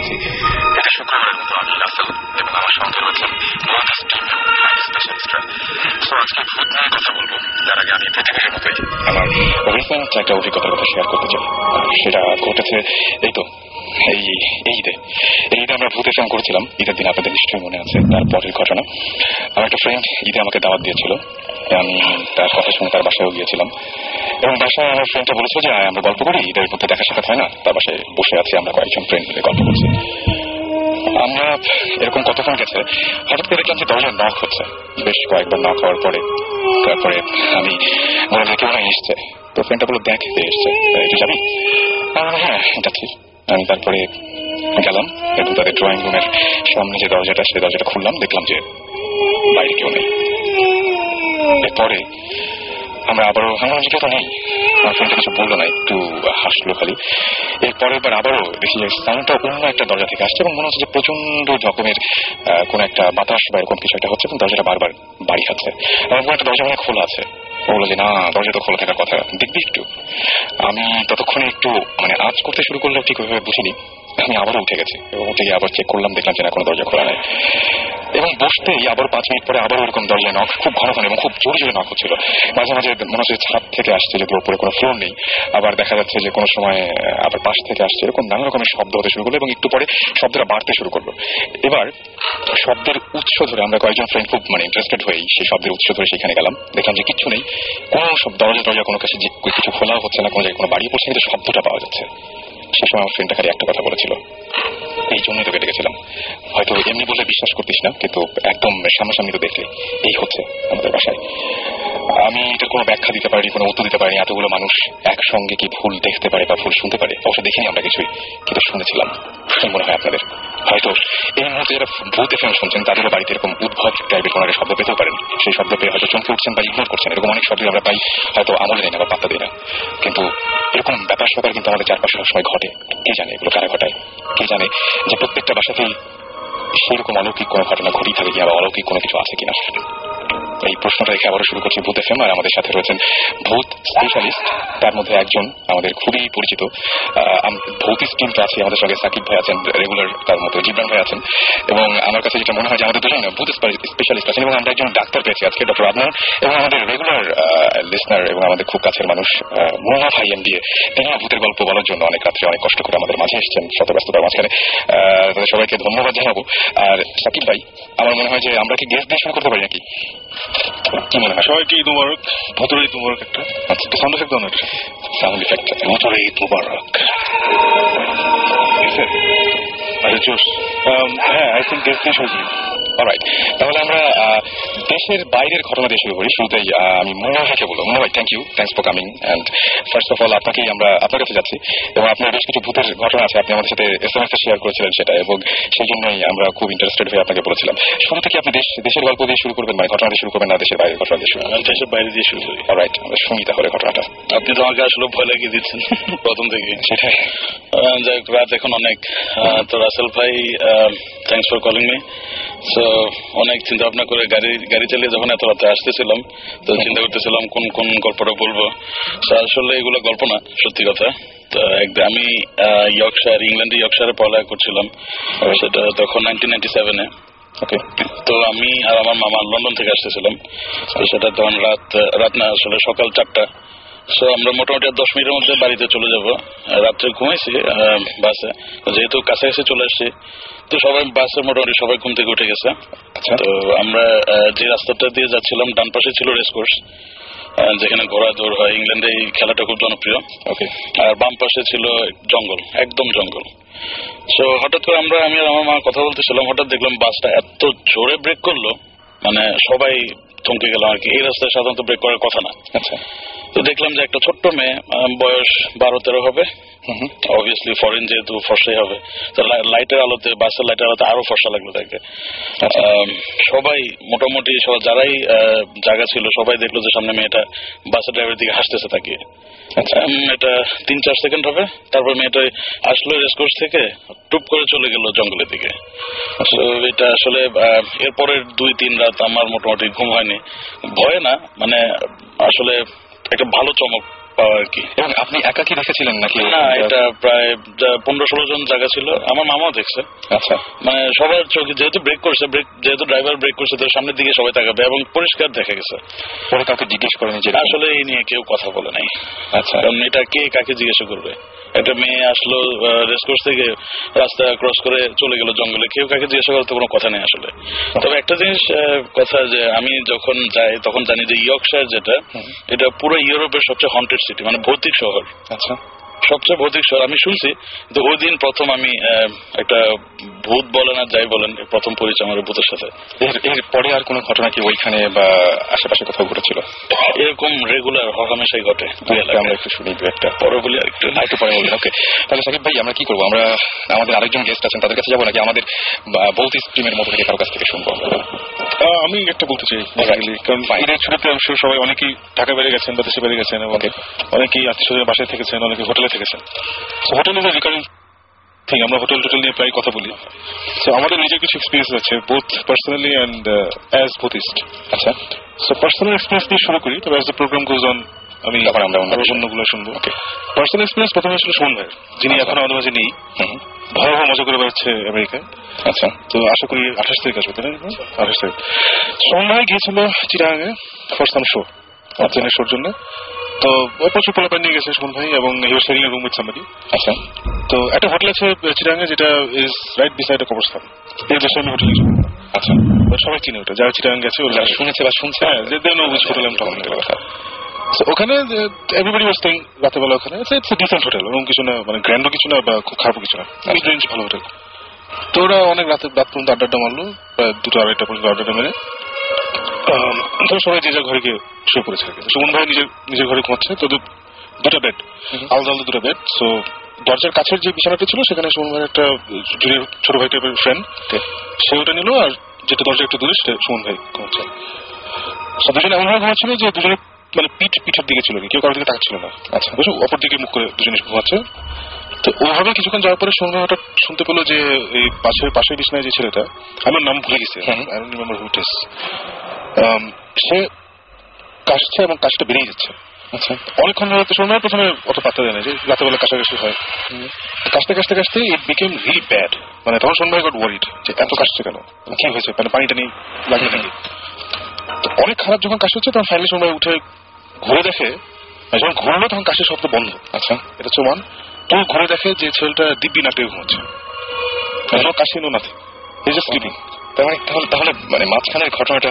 গেছি। এটা শুক্রবারের মতো আমি রাসেল এবং আমার সঙ্গে রয়েছেন ওয়াটার স্টিম এবং ফায়ার স্পেশালিস্টরা। সো আজকে ভূত নিয়ে কথা বলবো। তার আগে আমি প্রতিদিনের মতোই আমার রিসেন্ট একটা অভিজ্ঞতার কথা শেয়ার করতে চাই। সেটা ঘটেছে এই তো এই ঈদে আমরা ভূত এফএম করেছিলাম। ঈদের দিন আপনাদের নিশ্চয়ই মনে আছে তার পরের ঘটনা। আমার একটা ফ্রেন্ড ঈদে আমাকে দাওয়াত দিয়েছিল। আমি তার কথা শুনে তার বাসায়ও গিয়েছিলাম এবং বাসায় আমার ফ্রেন্ডটা বলেছিল যে আমরা গল্প করি, ঈদের মধ্যে দেখা সাক্ষাৎ হয় না। তার বাসায় বসে আছি, আমরা কয়েকজন ফ্রেন্ড মিলে গল্প করছি। আমরা এরকম কতক্ষণ গেছে, হঠাৎ করে দেখলাম যে দরজা নক হচ্ছে। বেশ কয়েকবার নক হওয়ার পরে তারপরে আমি মনে হয় কেউ না এসছে। তো ফ্রেন্ডটা বললো দেখ কে এসছে, একটু যাবি? হ্যাঁ যাচ্ছি। আমি তারপরে গেলাম এবং তাদের ড্রয়িং রুমের সামনে যে দরজাটা, সেই দরজাটা খুললাম, দেখলাম যে বাইরে কেউ নেই। এরপরে আমরা আবারও জিজ্ঞাসা তো নেই, আমার ফ্রেন্ডটা কিছু বললো না, একটু হাসলো খালি। এরপরে এবার আবারও দেখি যে সাউন্ডটা অন্য একটা দরজা থেকে আসছে এবং মনে হচ্ছে যে প্রচন্ড রকমের কোন একটা বাতাস বা এরকম কিছু একটা হচ্ছে এবং দরজাটা বারবার বাড়ি খাচ্ছে। এবং একটা দরজা মানে খোলা আছে। বললো যে না, দরজা তো খোলা থাকার কথা, দেখবি একটু। আমি ততক্ষণে একটু আজ করতে শুরু করলেও ঠিক ওইভাবে বুঝিনি। আমি আবারও উঠে গেছি এবং উঠে গিয়ে আবার চেক করলাম, দেখলাম যে না, কোনো দরজা খোলা নেই। এবং বসতেই আবার 5 মিনিট পরে আবারও এরকম দরজায় নক, খুব ঘন ঘন এবং খুব জোরে জোরে নক হচ্ছিল। মাঝে মাঝে মনে হচ্ছে ছাদ থেকে আসছে, যদি ওপরে কোনো ফ্লোর নেই। আবার দেখা যাচ্ছে যে কোনো সময় আবার পাশ থেকে আসছে। এরকম নানা রকমের শব্দ হতে শুরু করলো এবং একটু পরে শব্দটা বাড়তে শুরু করলো। এবার শব্দের উৎস ধরে আমরা কয়েকজন ফ্রেন্ড খুব ইন্টারেস্টেড হয়েই সেই শব্দের উৎস ধরে সেখানে গেলাম। দেখলাম যে কিচ্ছু নেই, কোনো সব দরজা কোনো কাছে কিছু খোলাও হচ্ছে না, কোনো জায়গায় কোনো বাড়ি পড়ছে, কিন্তু শব্দটা পাওয়া যাচ্ছে। সে সময় আমার ফ্রেন্ডটা খালি একটা কথা বলেছিল, এই জন্যই তোকে ডেকেছিলাম। হয়তো এমনি বলে বিশ্বাস করতিস না, কিন্তু একদম সামনাসামনি তো দেখলে এই হচ্ছে আমাদের বাসায়। আমি এটার কোনো ব্যাখ্যা দিতে পারিনি, কোনো উত্তর দিতে পারিনি। এতগুলো মানুষ একসঙ্গে কি ভুল দেখতে পারে বা ভুল শুনতে পারে? অবশ্য দেখিনি আমরা কিছুই, কিন্তু শুনেছিলাম। মনে হয় আপনাদের হয়তো এই মুহূর্তে যারা ভূত এফএম শুনছেন তাদেরও বাড়িতে এরকম উদ্ভট টাইপের কোনো একটা শব্দ পেতেও পারেন। সেই শব্দ পেয়ে হয়তো চমকে উঠছেন বা ইগনোর করছেন। এরকম অনেক শব্দ আমরা পাই, হয়তো আমলে নেই না বা পাত্তা দিই না, কিন্তু এরকম ব্যাপার স্যাপার কিন্তু আমাদের চারপাশে সবসময় ঘটে। কে জানে এগুলো কারা ঘটায়? কে জানে যে প্রত্যেকটা বাসাতেই সেরকম অলৌকিক কোনো ঘটনা ঘটেই থাকে কিনা বা অলৌকিক কোনো কিছু আছে কিনা? এই প্রশ্নটা রেখে আবারও শুরু করছি ভূত এফএম। আর আমাদের সাথে রয়েছেন ভূত স্পেশালিস্ট, তার মধ্যে একজন আমাদের খুবই পরিচিত ভৌতিক টিমটা আছে। আমাদের সঙ্গে সাকিব ভাই আছেন, রেগুলার তার মতো জিবরান ভাই আছেন, এবং আমার কাছে যেটা মনে হয় যে আমাদের দুজন ভূত স্পেশালিস্ট আছেন এবং আমরা একজন ডাক্তার পেয়েছি আজকে, ডক্টর আদনান, এবং আমাদের রেগুলার লিসনার এবং আমাদের খুব কাছের মানুষ মোহাম্মদ ভাই এমডিএ। তিনি ভূতের গল্প বলার জন্য অনেক রাত্রে অনেক কষ্ট করে আমাদের মাঝে এসেছেন শত ব্যস্ততার মাঝখানে। তাদের সবাইকে ধন্যবাদ জানাবো। আর সাকিব ভাই, আমার মনে হয় যে আমরা কি গেস্ট দিয়ে শুরু করতে পারি নাকি? কি মনে হয়? সবাইকে ঈদ মুবারক, ভুতুরে ঈদ মুবারক। একটা আচ্ছা, তো সাউন্ড এফেক্ট দাও না, সাউন্ড এফেক্ট ভুতুরে ঈদ মুবারক। আরে জোস। হ্যাঁ, আই থিঙ্ক গেস্ট দিয়ে শুরু করি। অলরাইট, তাহলে আমরা দেশের বাইরের ঘটনা দিয়ে শুরু করি। শুরুতেই আমি মুন্না ভাইকে বলবো। মুন্না ভাই, thanks for coming. And first of all আপনাকেই আমরা আপনার কাছে যাচ্ছি, এবং আপনার বেশ কিছু ভূতের ঘটনা আছে, আপনি আমাদের সাথে SMS শেয়ার করেছিলেন সেটা, এবং সেই জন্যই আমরা খুব ইন্টারেস্টেড হয়ে আপনাকে বলেছিলাম। শুরু থেকে আপনি দেশের গল্প দিয়ে শুরু করবেন, মানে ঘটনা দিয়ে শুরু করবেন, না দেশের বাইরের ঘটনা দিয়ে শুরু করবেন? দেশের বাইরে দিয়ে শুরু করি। অলরাইট, আমরা শুনি তাহলে ঘটনাটা। আপনি তো আমাকে আসলে ভয় লাগিয়ে দিচ্ছেন প্রথম থেকে। সেটাই। যাই হোক, রাত এখন অনেক। তো রাসেল ভাই, thanks for calling me. So অনেক চিন্তা ভাবনা করে গাড়ি চালিয়ে যখন এত রাতে আসতেছিলাম, তো চিন্তা করতেছিলাম কোন কোন গল্পটা বলবো। আসলে এগুলো গল্প না, সত্যি কথা। তো আমি ইংল্যান্ডে ইয়র্কশায়ারে পড়ালেখা করছিলাম, সেটা তখন 1997-এ। তো আমি আর আমার মামা লন্ডন থেকে আসতেছিলাম। তো সেটা তখন রাত না, আসলে সকাল 4টা। সো আমরা মোটামুটি 10 মিনিটের মধ্যে বাড়িতে চলে যাব। রাত্রে ঘুমাইছি বাসে, যেহেতু কাছাকাছি চলে আসছি, তো সবাই বাসে মোটামুটি সবাই ঘুম থেকে উঠে গেছে। তো আমরা যে রাস্তাটা দিয়ে যাচ্ছিলাম, ডান পাশে ছিল রেসকোর্স, যেখানে ঘোড়া দৌড় হয়। ইংল্যান্ডে এই খেলাটা খুব জনপ্রিয়। আর বাম পাশে ছিল জঙ্গল, একদম জঙ্গল। সো হঠাৎ করে আমি আর আমার মা কথা বলতেছিলাম, হঠাৎ দেখলাম বাসটা এত জোরে ব্রেক করলো, মানে সবাই থমকে গেলাম আর কি। এই রাস্তায় সাধারণত ব্রেক করার কথা না। আচ্ছা। তো দেখলাম যে একটা ছোট্ট মেয়ে, বয়স 12-13 হবে, অবভিয়াসলি ফরেন যেহেতু ফর্সাই হবে। তো লাইটের আলোতে, বাসের লাইটের আলোতে আরো ফর্সা লাগলো তাকে। সবাই মোটামুটি যারাই জায়গা ছিল সবাই দেখলো যে সামনে মেয়েটা বাসের ড্রাইভারের দিকে হাসতেছে তাকিয়ে। এটা 3-4 সেকেন্ড হবে, তারপর মেয়েটা আসলো রেসকোর্স থেকে, টুপ করে চলে গেল জঙ্গলের দিকে। এটা আসলে এরপরের 2-3 রাত আমার মোটামুটি ঘুম হয়নি। ভয় না, মানে আসলে একটা ভালো চমক পাওয়া আর কি। এবং আপনি একা কি দেখেছিলেন নাকি? না, এটা প্রায় 15-16 জন জায়গা ছিল, আমার মামাও দেখছে। আচ্ছা, মানে সবার চোখে যেহেতু ব্রেক করছে, যেহেতু ড্রাইভার ব্রেক করছে তো সামনের দিকে সবাই তাকাবে এবং পরিষ্কার দেখা গেছে। পরে কাউকে জিজ্ঞেস করেনি যে? আসলে এই নিয়ে কেউ কথা বলে নাই। আচ্ছা, কারণ এটা কে কাকে জিজ্ঞাসা করবে? একটা মেয়ে আসলো রেসকোর্স থেকে, রাস্তা ক্রস করে চলে গেল জঙ্গলে, কেউ কাকে জিজ্ঞাসা করার তো কোনো কথা নেই আসলে। তবে একটা জিনিস কথা যে আমি যখন যাই তখন জানি যে ইয়র্কশায়ার যেটা, এটা পুরো ইউরোপের সবচেয়ে হন্টেড সিটি, মানে ভৌতিক শহর। আচ্ছা, সবচেয়ে ভৌতিক শহর আমি শুনছি। তো ওই দিন প্রথম আমি একটা ভূত বলেন আর যাই বলেন, প্রথম পরিচয় আমার ভূতের সাথে। এর পরে আর কোনো ঘটনা কি ওইখানে বা আশেপাশে কোথাও ঘটেছিল? এরকম রেগুলার হরহামেশাই ঘটে। আমরা একটু শুনি দু একটা, পরে বলি একটু পরে বলবেন। ওকে, তাহলে সাকিব ভাই আমরা কি করবো? আমরা আমাদের আরেকজন গেস্ট আছেন তাদের কাছে যাবো নাকি আমাদের বলতি স্ট্রিমের মধ্যে থেকে কারো কাছ থেকে শুনবো? আমি একটা বলতে চাই, কারণ ঈদের ছুটিতে আমি সবাই অনেকেই ঢাকা বেড়ে গেছেন বা দেশে বেড়ে গেছেন এবং অনেকেই আত্মীয় বাসায় থেকেছেন, অনেকে হোটেলে থেকেছেন। হোটেল ইজ রিকারিং থিং, আমরা হোটেল নিয়ে প্রায় কথা বলি। সো আমাদের নিজের কিছু এক্সপিরিয়েন্স আছে, both personally and as Buddhist. আচ্ছা, সো পার্সোনাল এক্সপিরিয়েন্স দিয়ে শুরু করি, তবে as the programme goes on আমি আমরা অন্যগুলো শুনবো। পার্সোনাল এক্সপিরিয়েন্স প্রথমে ছিল সুমন ভাইয়ের, যিনি এখন আমাদের মাঝে নেই, ভয়াবহ মজা করে বেড়াচ্ছে আমেরিকায়। আচ্ছা, তো আশা করি 28 তারিখ আসবে, তাই না? 28 তারিখ সুমন ভাই গিয়েছিল চিটাগাঙে ফর সাম শো, অর্জনের শোর জন্য। তো প্রচুর পোলাপান নিয়ে গেছে সুমন ভাই এবং he was sharing a room with somebody. আচ্ছা, তো একটা হোটেল আছে চিটাগাঙে যেটা ইজ রাইট বিসাইড এ কবরস্থান, এর দেশে আমি হোটেল। আচ্ছা, সবাই চিনে ওটা, যারা চিটাগাং গেছে ওরা শুনেছে বা শুনছে, হ্যাঁ, যে দেন উইচ হোটেল আমি তখন কথা। ওখানে এভরিবডি ওয়াজ স্টেইং রাতেবেলা ওখানে। ইটস এ ডিসেন্ট হোটেল, এবং কিছু না মানে গ্র্যান্ডও কিছু না বা খুব খারাপও কিছু না, মিড রেঞ্জ ভালো হোটেল। তো ওরা অনেক রাত পর্যন্ত আড্ডা মারলো, প্রায় 2-2:30 পর্যন্ত আড্ডা মেরে তো সবাই যে যার ঘরে গিয়ে শুয়ে পড়েছে। সুমন ভাই নিজের ঘরে ঘুমাচ্ছে। তো দুটা বেড, আলাদা আলাদা দুটা বেড। সো দরজার কাছের যে বিছানাটা ছিল সেখানে সুমন ভাইয়ের একটা জুনিয়র ছোট ভাই টাইপের ফ্রেন্ড, সে ওটা নিল, আর যেটা দরজা একটু দূরে সেটা সুমন ভাই ঘুমাচ্ছে। দুজনে এমন ভাবে ঘুমাচ্ছিল যে দুজনে মানে পিঠের দিকে ছিল, কেউ কারোর দিকে তাকাচ্ছিল না। আচ্ছা, বুঝছো, অপর দিকে মুখ করে দুজনে ঘুমাচ্ছে। তো ওইভাবে কিছুক্ষণ যাওয়ার পরে সুমন ভাই হঠাৎ শুনতে পেলো যে এই পাশের বিছানায় যে ছেলেটা, আমার নাম ভুলে গেছে, I don't remember who it is, সে কাশছে এবং কাশটা বেরিয়ে যাচ্ছে। আচ্ছা, অনেকক্ষণ ধরে তো শোনা, প্রথমে অত পাত্তা দেয় না যে রাতেবেলা কাশাকাশি হয়। কাশতে ইট বিকেম রিয়েলি ব্যাড। মানে তখন শোন ভাই গট ওয়ারিড যে এত কাশছে কেন, কি হয়েছে, মানে পানিটা নেই লাগে নাকি। তো অনেক খারাপ যখন কাশি হচ্ছে তখন ফাইনালি শোন ভাই উঠে ঘুরে দেখে, যখন ঘুরলো তখন কাশির শব্দ বন্ধ। আচ্ছা, এটা হচ্ছে ওয়ান। তো ঘুরে দেখে যে ছেলেটা দিব্যি নাটকে ঘুমাচ্ছে, কাশি no nothing, he is just sleeping. তাহলে মানে মাঝখানের ঘটনাটা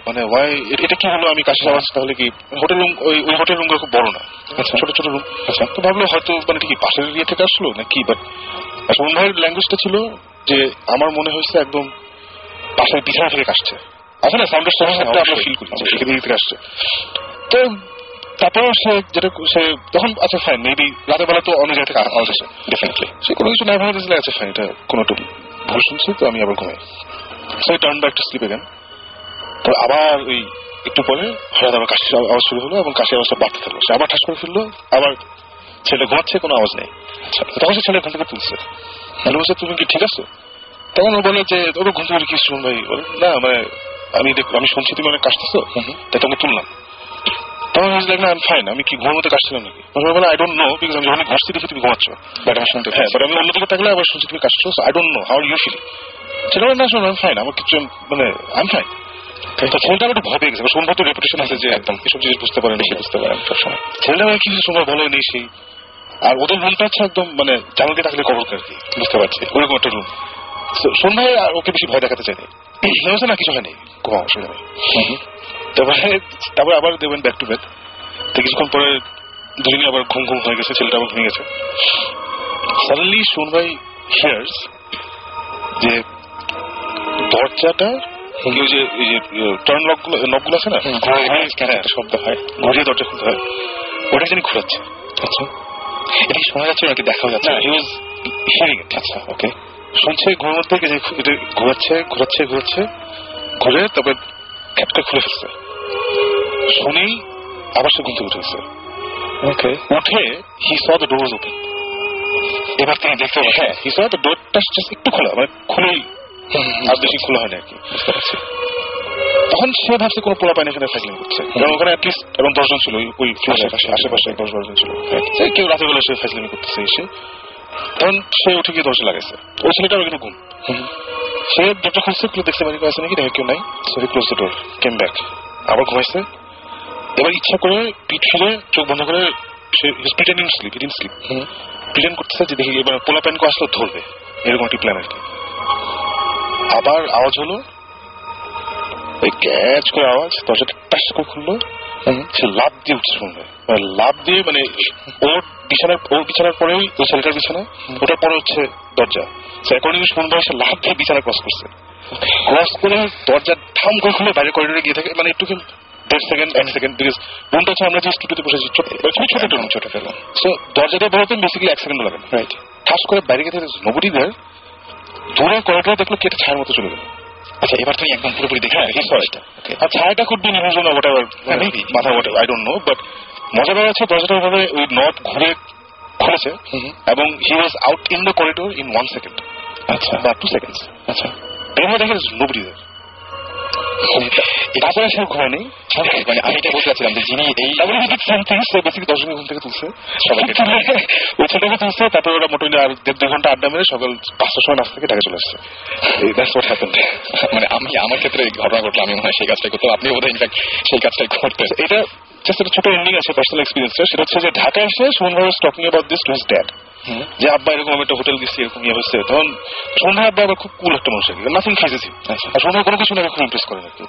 মানে এটা কি হলো, আমি কাশি আওয়াজ, তাহলে কি হোটেল রুম, ওই হোটেল রুম গুলো খুব বড় না, ছোট ছোট রুম। আচ্ছা, তো ভাবলো হয়তো মানে কি পাশের ইয়ে থেকে আসলো নাকি, বাট সুমন ভাইয়ের ল্যাঙ্গুয়েজটা ছিল যে আমার মনে হয়েছে একদম পাশের বিছানা থেকে কাশছে। আছে না সাউন্ডের সাথে আমরা ফিল করি সেখান থেকে আসছে। তো তারপর সে তখন আচ্ছা ফাইন, মেবি রাতের বেলা তো অন্য জায়গা থেকে আওয়াজ আসে, ডেফিনেটলি সে কোনো কিছু না ভেবে দিয়েছিল, আচ্ছা ফাইন, এটা কোনো একটু ভুল শুনছি, তো আমি আবার ঘুমাই। সে turn back to sleep again. তো আবার ওই একটু পরে হঠাৎ আবার কাশির আওয়াজ শুরু হলো এবং কাশির আওয়াজটা বাড়তে থাকলো। সে আবার ঠাস করে ফিরলো, আবার ছেলে ঘুমাচ্ছে, কোনো আওয়াজ নেই। তখন সে ছেলে ঘুম থেকে তুলছে, বলছে তুমি কি ঠিক আছে? তখন ও বলে যে ওর ঘুম থেকে কি শুন ভাই, বলে না মানে আমি শুনছি তুমি অনেক কাশতেছো, তাই তোমাকে তুললাম। তখন না আমি ফাইন, আমি কি ঘুমের মধ্যে কাশছিলাম নাকি? বলে আই ডোন্ট নো, বিকজ আমি যখন ঘুরছি দেখি তুমি ঘুমাচ্ছ, বাট আমার শুনতে, হ্যাঁ, বাট আমি অন্যদিকে থাকলে আবার শুনছি তুমি কাশছো, I don't know how you feel. সেটা না শোনো আমি ফাইন, আমার কিছু মানে আই এম ফাইন। ছেলেটা একটু ভয় পেয়ে গেছে, শুনবো তো রেপুটেশন আছে যে একদম এসব জিনিস বুঝতে পারেন, সবসময় ছেলেটা কিছু সময় ভালো নেই সেই। আর ওদের রুমটা হচ্ছে একদম মানে জানালকে থাকলে কবর আর কি, বুঝতে পারছি ওরকম একটা রুম। সন্ধ্যায় আর ওকে বেশি ভয় দেখাতে চাইনি, না কিছু হয়নি, কোনো অসুবিধা নেই। তারপরে আবার দেবেন ব্যাক টু ব্যাক। তো কিছুক্ষণ পরে দুজনই আবার ঘুম হয়ে গেছে, ছেলেটা আবার ঘুমিয়ে গেছে। সাডেনলি সন্ধ্যায় হিয়ার্স যে দরজাটা কেউ যে টার্ন নকগুলো আছে না, একটা শব্দ হয়, ঘুরিয়ে দরজা খুলতে হয়, ওটা জানি ঘুরাচ্ছে। আচ্ছা, এটা কি শোনা যাচ্ছে নাকি দেখাও যাচ্ছে? হি ওয়াজ হিয়ারিং ইট। আচ্ছা, ওকে, শুনছে ঘুমের মধ্যে এটা ঘুরাচ্ছে ঘুরে তারপর ক্যাপটা খুলে ফেলছে। শুনেই আবার সে ঘুম থেকে উঠেছে। ওকে, উঠে হি স দ্য ডোর ওপেন। এবার তিনি দেখতে, হ্যাঁ, হি স দ্য ডোরটা একটু খোলা, মানে খুলেই আর বেশি খোলা হয়নি আর কি, বুঝতে পারছি। তখন সে ভাবছে কোনো পোলা পাইনি এখানে সাইক্লিং করছে, কারণ ওখানে অ্যাটলিস্ট এবং 10 জন ছিল ওই আশেপাশে 10-12 জন ছিল, কেউ রাতের বেলা সে সাইক্লিং করতেছে এসে। তখন সে উঠে গিয়ে দরজা লাগাইছে, ওই ছেলেটাও কিন্তু ঘুম, সে দরজা খুলছে, খুলে দেখছে বাড়ি আছে নাকি, দেখে কেউ নাই, sorry close the door, came back, আবার ঘুমাইছে। এবার ইচ্ছা করে পিঠ ফিরে চোখ বন্ধ করে সে প্রিটেন্ডিং স্লিপ প্রিটেন্ড করতেছে যে দেখি এবার পোলা প্যান্ট আসলে ধরবে, এরকম একটি প্ল্যান আর কি। আবার আওয়াজ হলো, ওই ক্যাচ করে আওয়াজ, দরজাটা টাস করে খুললো, সে লাফ দিয়ে উঠছে শুনবে, লাফ দিয়ে মানে ওর বিছানার পরেই ওই ছেলেটার বিছানা, ওটার পরে হচ্ছে দরজা, অ্যাকর্ডিং শুনবে সে লাফ দিয়ে বিছানা ক্রস করছে, ক্রস করে দরজা ঠাম করে খুলে বাইরে করিডোরে গিয়ে থাকে, মানে একটু 1.5 সেকেন্ড 1 সেকেন্ড, বিকজ রুমটা হচ্ছে আমরা যে স্টুডিওতে বসেছি ছোট রুম, ছোট ফেলা, সো দরজাটা বেরোতে বেসিক্যালি 1 সেকেন্ড লাগে, রাইট। ঠাস করে বাইরে গিয়ে নোবডি দেয়ার, দূরে করিডোরে দেখলো কি একটা ছায়ার মতো চলে গেল। আচ্ছা, এবার তুমি একদম পুরোপুরি দেখে আর ছায়াটা খুব দিন ইলুশন অর হোয়াটএভার, মাথা whatever, I don't know, but মজাদার আছে দরজাটা ওইভাবে ওই নব ঘুরে খুলেছে এবং he was out in the corridor in 1 second, আচ্ছা, বা 2 সেকেন্ডস, আচ্ছা। এরপর দেখেন নোবডি দেয়ার, তারপরে সে ঘুমায় নেই, মানে আমি এটা বলতে চাচ্ছিলাম যে যিনি এই বেসিক 10 জনের ঘুম থেকে তুলছে, সবাইকে ওই ছেলেকে তুলছে, তারপরে ওরা মোটামুটি আর 1.5-2 ঘন্টা আড্ডা মেরে সকাল 5টার সময় নাস্তা থেকে ঢাকা চলে আসছে। মানে আমি আমার ক্ষেত্রে ঘটনা ঘটলো, আমি মনে হয় সেই কাজটাই করতাম, আপনি বোধহয় ইনফ্যাক্ট সেই কাজটাই করতেন। এটা জাস্ট একটা ছোট এন্ডিং আছে পার্সোনাল এক্সপিরিয়েন্সটা, সেটা হচ্ছে যে ঢাকা এসে সুমন ভাই was talking about this to his dad, যে আব্বা এরকম আমি একটা হোটেল দিচ্ছি, এরকম ইয়ে হচ্ছে। তখন সন্ধ্যা আব্বা আবার খুব কুল একটা মানুষ আর কি, নাথিং ফেজেস হিম, আর সন্ধ্যা কোনো কিছু না খুব ইমপ্রেস করেন আর কি,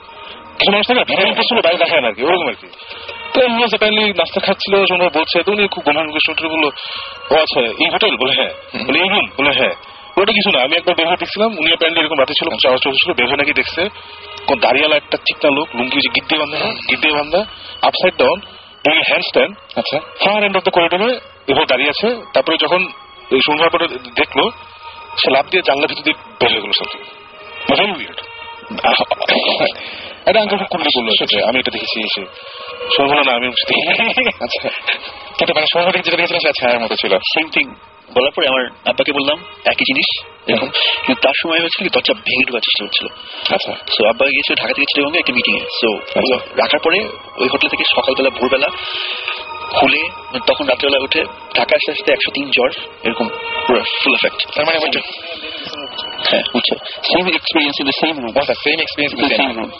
কিছু মানুষ থাকে ভিড়ে ইমপ্রেস হলে বাইরে দেখায় না আর কি, ওরকম আর কি। তো অ্যাপারেন্টলি নাস্তা খাচ্ছিল, সন্ধ্যা বলছে, তো উনি খুব গম্ভীর মুখে শুনতে বললো, ও আচ্ছা এই হোটেল, বলে হ্যাঁ, বলে এই রুম, বলে হ্যাঁ, ওটা কিছু না, আমি একবার বের হয়ে দেখছিলাম, উনি অ্যাপারেন্টলি এরকম রাতে ছিল, চাওয়া ছিল, বের হয়ে নাকি দেখছে কোন দাঁড়িয়ালা একটা চিকনা লোক, লুঙ্গি যে গিদ্দে বান্ধা আপসাইড ডাউন হ্যান্ড স্ট্যান্ড, আচ্ছা, ফার এন্ড অফ দ্য করিডোরে এভাবে দাঁড়িয়ে আছে। তারপরে যখন এই সন্ধ্যার পরে দেখলো, সে লাফ দিয়ে জানলার ভিতর দিয়ে বের হয়ে গেল সামথিং ভেরি উইয়ার্ড। এটা আঙ্কেল করলে বললো আমি এটা দেখেছি, এসে সন্ধ্যা না আমি আচ্ছা, কিন্তু মানে সন্ধ্যা থেকে যেটা দেখেছিলাম সেটা ছায়ার মতো ছিল। সেম থিং বলার পরে আমার আব্বাকে বললাম একই জিনিস এরকম, কিন্তু তার সময় হয়েছিল দরজা ভেঙে ঢোকার চেষ্টা হচ্ছিল। আচ্ছা, সো আব্বা গিয়েছিল ঢাকা থেকে চিটাগং একটা মিটিং এ, সো রাখার পরে ওই হোটেল থেকে সকালবেলা ভোরবেলা খুলে, তখন রাত্রেবেলা উঠে ঢাকা আসতে আসতে 103 জ্বর, এরকম পুরো ফুল এফেক্ট। তার মানে হ্যাঁ বুঝছো, same experience in the same room, same experience in the same room.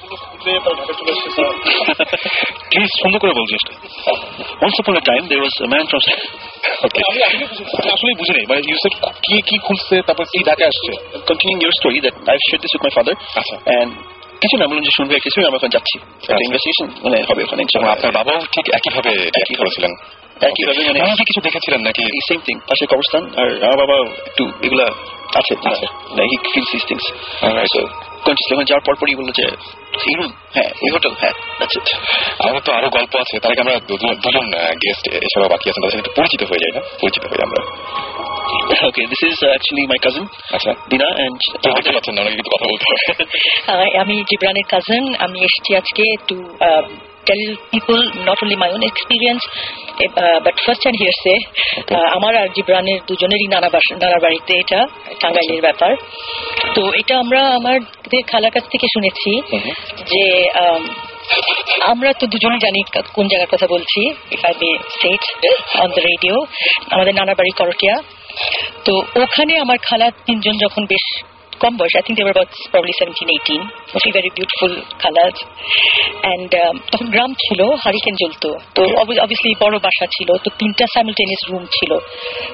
Please সুন্দর করে বলছি। Once upon a time there was a man from আসলে বুঝি নাই, মানে ইউ সেড কি খুলছে, তারপর কি ঢাকা আসছে। Continuing your story that I've shared this with my father, and কিছু না বলুন যে শুনবে কিছু, আমরা এখন যাচ্ছি একটা ইনভেস্টিগেশন মানে হবে ওখানে। আপনার বাবাও ঠিক একইভাবে করেছিলেন, একইভাবে মানে আপনি কিছু দেখেছিলেন নাকি? সেম থিং, পাশে কবরস্থান, আর আমার বাবা একটু এগুলা আছে, he feels this things. Continuously যাওয়ার পরপরই বললো যে এই রুম, হ্যাঁ এই হোটেল, হ্যাঁ দ্যাটস ইট। আমাদের তো আরো গল্প আছে, তার আগে আমরা দুজন গেস্ট এছাড়াও বাকি আছেন, তাদের সাথে একটু পরিচিত হয়ে যাই না, পরিচিত হই আমরা। Okay, this is actually my cousin, Dina, and কথা বলতে হবে। আমি জিবরানের কাজিন। আমি এসেছি আজকে to tell people not only my own experience but first hand hearsay, আমার আর জিবরানের দুজনেরই নানা বাড়িতে এটা টাঙ্গাইলের ব্যাপার। তো এটা আমরা আমাদের খালার কাছ থেকে শুনেছি যে আমরা তো দুজনেই জানি কোন জায়গার কথা বলছি, if I may say it on the radio, আমাদের নানা বাড়ি করটিয়া। তো ওখানে আমার খালা 3 জন যখন বেশ কম বয়স, I think they were about probably 17-18, very beautiful colors, and তখন গ্রাম ছিল, হারিকেন জ্বলতো, তো obviously বড় বাসা ছিল, তো 3টা simultaneous রুম ছিল।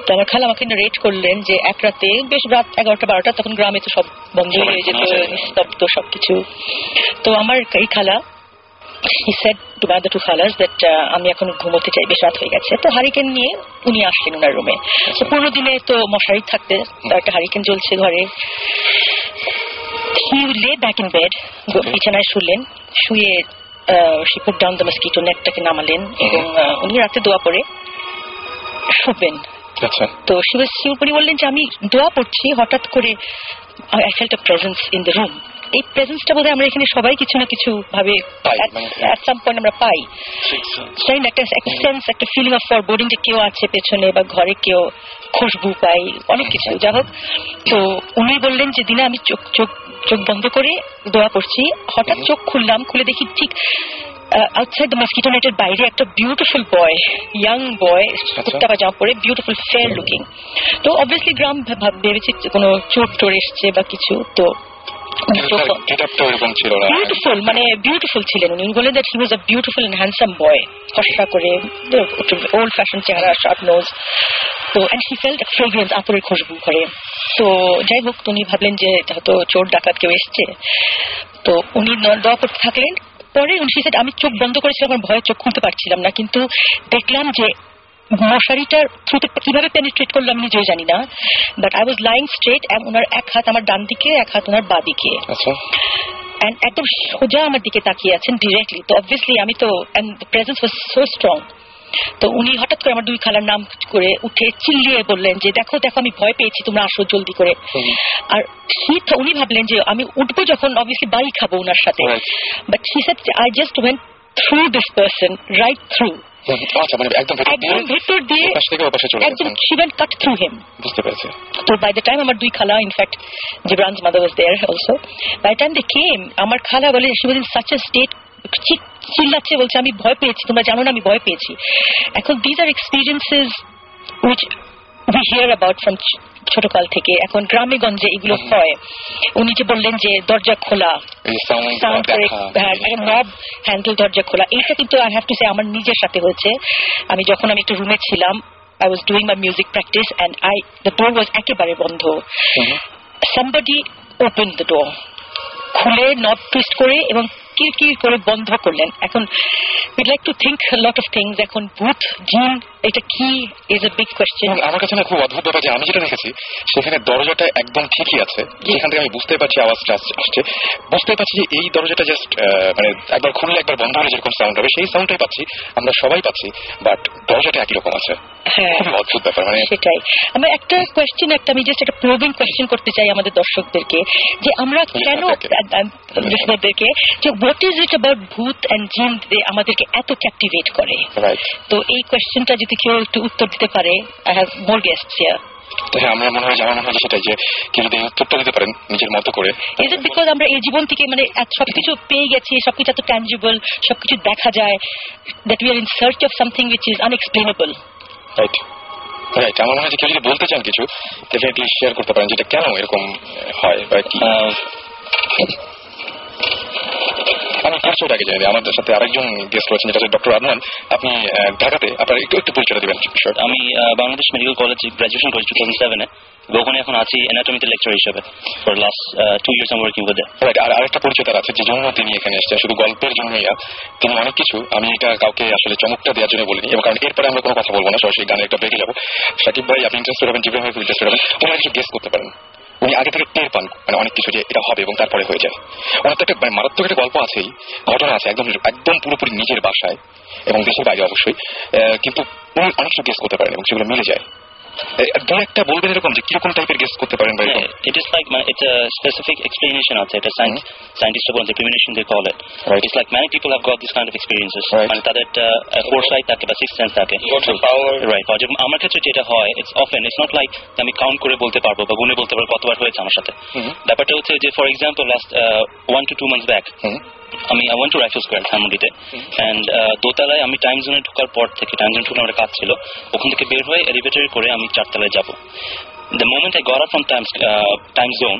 তো আমার খালা আমাকে রেট করলেন যে এক রাতে বেশ রাত 11টা-12টা, তখন গ্রামে তো সব বন্ধ হয়ে যেত, নিস্তব্ধ সবকিছু। তো আমার এই খালা he said to my other 2 খালাস that আমি এখন ঘুমোতে চাই, বেশ রাত হয়ে গেছে। তো হারিকেন নিয়ে উনি আসলেন ওনার রুমে। তো পুরো দিনে তো মশারি থাকতে, একটা হারিকেন জ্বলছে ঘরে। he lay back in bed, বিছানায় শুলেন, শুয়ে she put down the mosquito netটাকে নামালেন এবং উনি রাতে দোয়া পড়ে শুবেন। আচ্ছা, তো উনি বললেন যে আমি দোয়া পড়ছি, হঠাৎ করে I felt a presence in the room. এই প্রেজেন্সটা বোধহয় আমরা এখানে সবাই কিছু না কিছু ভাবে at some point আমরা পাই, একটা সেন্স, একটা ফিলিং অফ ফরবোর্ডিং যে কেউ আছে পেছনে বা ঘরে, কেউ খুশবু পাই, অনেক কিছু। যাই হোক, তো উনি বললেন যে দিনে আমি চোখ বন্ধ করে দোয়া পড়ছি, হঠাৎ চোখ খুলে দেখি ঠিক outside the mosquito net বাইরে একটা বিউটিফুল বয়, ইয়াং বয়, কুর্তা পাজামা পরে, বিউটিফুল ফেয়ার লুকিং। তো অবভিয়াসলি গ্রাম ভেবেছি কোনো চোর টোর এসছে বা কিছু। তো বিউটিফুল, মানে বিউটিফুল ছিলেন উনি। বলেন that he was a beautiful and handsome boy, ফর্সা করে, ওল্ড ফ্যাশন চেহারা, শার্প নোজ। তো এন্ড হি ফেল্ট ফ্রেগ্রেন্স, আতরের খুশবু করে। তো যাই হোক, উনি ভাবলেন যে হয়তো চোর ডাকাত কেউ এসছে। তো উনি দোয়া করতে থাকলেন। পরে উনি আমি চোখ বন্ধ করেছিলাম, আমার ভয়ে চোখ খুলতে পারছিলাম না, কিন্তু দেখলাম যে মশারিটার থ্রুতে কিভাবে পেনিট্রেট করলো আমি নিজেও জানি না, but I was lying straight, ওনার এক হাত আমার ডান দিকে, এক হাত ওনার বাঁ দিকে, একদম সোজা আমার দিকে তাকিয়ে আছেন ডিরেক্টলি। তো অবভিয়াসলি আমি তো, প্রেজেন্স ওয়াজ সো স্ট্রং। তো উনি হঠাৎ করে আমার দুই খালার নাম করে উঠে চিল্লিয়ে বললেন যে দেখো দেখো আমি ভয় পেয়েছি, তোমরা আসো জলদি করে। আর উনি ভাবলেন যে আমি উঠবো যখন, অবভিয়াসলি বাড়ি খাবো ওনার সাথে, but he said I just went through this person, right through, একদম ভেতর দিয়ে, একদম she went cut through him. বুঝতে পেরেছি। তো by the time আমার দুই খালা, in fact Gibran's mother was there also, by the time they came, আমার খালা বলে she was in such a state, চিল্লাচ্ছে, বলছে আমি ভয় পেয়েছি, তোমরা জানো না আমি ভয় পেয়েছি। এখন these are experiences which we hear about from ছোটকাল থেকে, এখন গ্রামে গঞ্জে এগুলো হয়। উনি যে বললেন যে দরজা খোলা, সাউন্ড করে, নব হ্যান্ডেল দরজা খোলা, এইটা কিন্তু আই হ্যাভ টু সে আমার নিজের সাথে হয়েছে। আমি যখন আমি একটা রুমে ছিলাম, I was doing my music practice and the door was একেবারে বন্ধ। Somebody opened the door, খুলে নব টুইস্ট করে এবং কিরকির করে বন্ধ করলেন। এখন we'd like to think a lot of things. এখন ভূত জিন এটা কি is a big question. আমার কাছে না খুব অদ্ভুত ব্যাপার যে আমি যেটা দেখেছি সেখানে দরজাটা একদম ঠিকই আছে, যেখান থেকে আমি বুঝতে পারছি আওয়াজটা আসছে, বুঝতে পারছি যে এই দরজাটা জাস্ট মানে একবার খুললে একবার বন্ধ হলে যেরকম সাউন্ড হবে সেই সাউন্ডটাই পাচ্ছি, আমরা সবাই পাচ্ছি, বাট দরজাটা একই রকম আছে। খুব অদ্ভুত ব্যাপার। মানে সেটাই আমার একটা কোয়েশ্চেন, আমি জাস্ট একটা প্রবিং কোয়েশ্চেন করতে চাই আমাদের দর্শকদেরকে, যে আমরা কেন লিসনারদেরকে, যে হোয়াট ইজ ইট অ্যাবাউট ভূত এন্ড জিন আমাদেরকে এত ক্যাপটিভেট করে। তো এই কোয়েশ্চেনটা যদি কেউ একটু উত্তর দিতে পারে, I have more guests here. হ্যাঁ, আমার মনে হয় সেটাই, যে কেউ যদি উত্তরটা দিতে পারেন নিজের মতো করে। ইজ ইট বিকজ আমরা এই জীবন থেকে মানে সবকিছু পেয়ে গেছি, সবকিছু এত ট্যাঞ্জিবল, সবকিছু দেখা যায়, that we are in search of something which is unexplainable. Right right. আমার মনে হয় যে কেউ যদি বলতে চান কিছু, ডেফিনেটলি শেয়ার করতে পারেন যেটা কেন এরকম হয় বা কি। আমি পরিচয়টা আগে জানি, আমাদের সাথে আরেকজন গেস্ট রয়েছেন, যেটা হচ্ছে ডক্টর আদনান। আপনি ঢাকাতে, আপনার একটু পরিচয়টা দেবেন। আমি বাংলাদেশ মেডিকেল কলেজে গ্রাজুয়েশন করেছি 2007-এ, ওখানে এখন আছি অ্যানাটমিতে লেকচার হিসেবে। For last 2 years I'm working with them. Right. আর আরেকটা পরিচয় তার আছে, যে জন্য তিনি এখানে এসেছেন শুধু গল্পের জন্যই। তিনি অনেক কিছু, আমি এটা কাউকে আসলে চমকটা দেওয়ার জন্য বলিনি, এবং কারণ এরপরে আমরা কোনো কথা বলবো না, সরাসরি গানের একটা ব্রেকে যাবো। সাকিব ভাই আপনি ইন্টারেস্টেড হবেন, জিবরান ভাই ইন্টারেস্টেড হবেন, উনি কিছু গেস করতে পারেন, উনি আগে থেকে টের পান মানে অনেক কিছু যে এটা হবে এবং তারপরে হয়ে যায়। ওনার তো একটা মানে মারাত্মক একটা গল্প আছেই, ঘটনা আছে, একদম পুরোপুরি নিজের বাসায় এবং দেশের বাইরে অবশ্যই, কিন্তু উনি অনেক কিছু গেস করতে পারেন এবং সেগুলো মিলে যায়। দু একটা বলবেন এরকম যে কিরকম টাইপের গেস করতে পারেন? It is like it's a specific explanation out there. Scientists বলেন premonition they call it. Right. It's like many people have got this kind of experiences. মানে তাদের foresight থাকে বা sixth sense থাকে, power. Right. আমার ক্ষেত্রে যেটা হয়, it's not like আমি কাউন্ট করে বলতে পারবো বা গুণে বলতে পারবো কতবার হয়েছে আমার সাথে। ব্যাপারটা হচ্ছে যে for example last 1 to 2 months back আমি I went to Rifle Square ধানমন্ডিতে, and দোতলায় আমি টাইম জোনে ঢোকার পর থেকে, টাইম জোনে ঢুকলে আমার কাজ ছিল, ওখান থেকে বের হয়ে এলিভেটরে করে আমি 4 তলায় যাবো। The moment I got out from time zone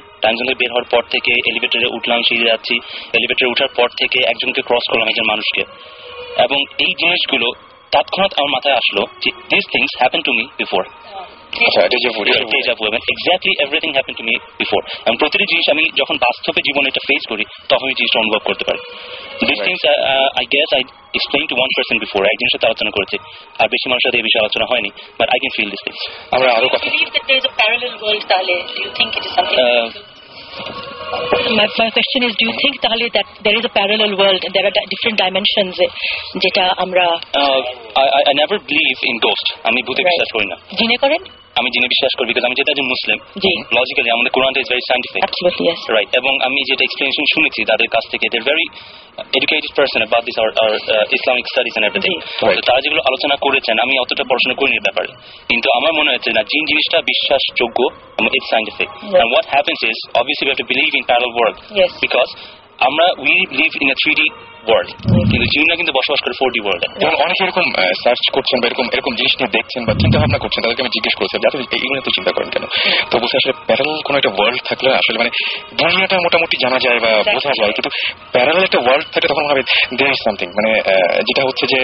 বের হওয়ার পর থেকে এলিভেটরে উঠলাম, সিঁড়ি যাচ্ছি, এলিভেটরে উঠার পর থেকে একজনকে ক্রস করলাম, একজন মানুষকে, এবং এই জিনিসগুলো তৎক্ষণাৎ আমার মাথায় আসলো যে these things happened to me before. Exactly everything happened to me before. এবং প্রতিটি জিনিস আমি যখন বাস্তবে জীবনে এটা ফেস করি তখন এই জিনিসটা অনুভব করতে পারি। These things I guess I explained to one person before. একজনের সাথে আলোচনা করেছি, আর বেশি মানুষের সাথে এই বিষয়ে আলোচনা হয়নি, but I can feel these things. আমরা আরো কথা believe that there is a parallel world, তাহলে do you think it is something my question is, do you think তাহলে that there is a parallel world and there are different dimensions যেটা আমরা I never believe in ghost. আমি ভূতে বিশ্বাস করি না। জিনে করেন? আমি জিনে বিশ্বাস করি, বিকজ আমি যেটা একজন মুসলিম, লজিক্যালি আমাদের কোরআনটা ইজ ভেরি সায়েন্টিফিক, রাইট, এবং আমি যেটা এক্সপ্লেনেশন শুনেছি তাদের কাছ থেকে, they very educated person about this our Islamic studies and everything. তো তারা যেগুলো আলোচনা করেছেন আমি অতটা পড়াশোনা করিনি এর ব্যাপারে, কিন্তু আমার মনে হচ্ছে না জিন জিনিসটা বিশ্বাসযোগ্য, it's scientific. And what happens is obviously we have to believe in parallel world, because we live in a 3D world, কিন্তু জিনরা কিন্তু বসবাস করে 4D ওয়ার্ল্ডে। যেমন অনেকে এরকম সার্চ করছেন বা এরকম জিনিস নিয়ে দেখছেন বা চিন্তা ভাবনা করছেন, তাদেরকে আমি জিজ্ঞেস করেছিলাম যাতে এইগুলো তো চিন্তা করেন কেন, তো বলছে আসলে প্যারালাল কোনো একটা ওয়ার্ল্ড থাকলে আসলে মানে দুনিয়াটা মোটামুটি জানা যায় বা বোঝা যায়, কিন্তু প্যারালাল একটা ওয়ার্ল্ড থাকে তখন মনে হবে দেয়ার ইজ সামথিং, মানে যেটা হচ্ছে যে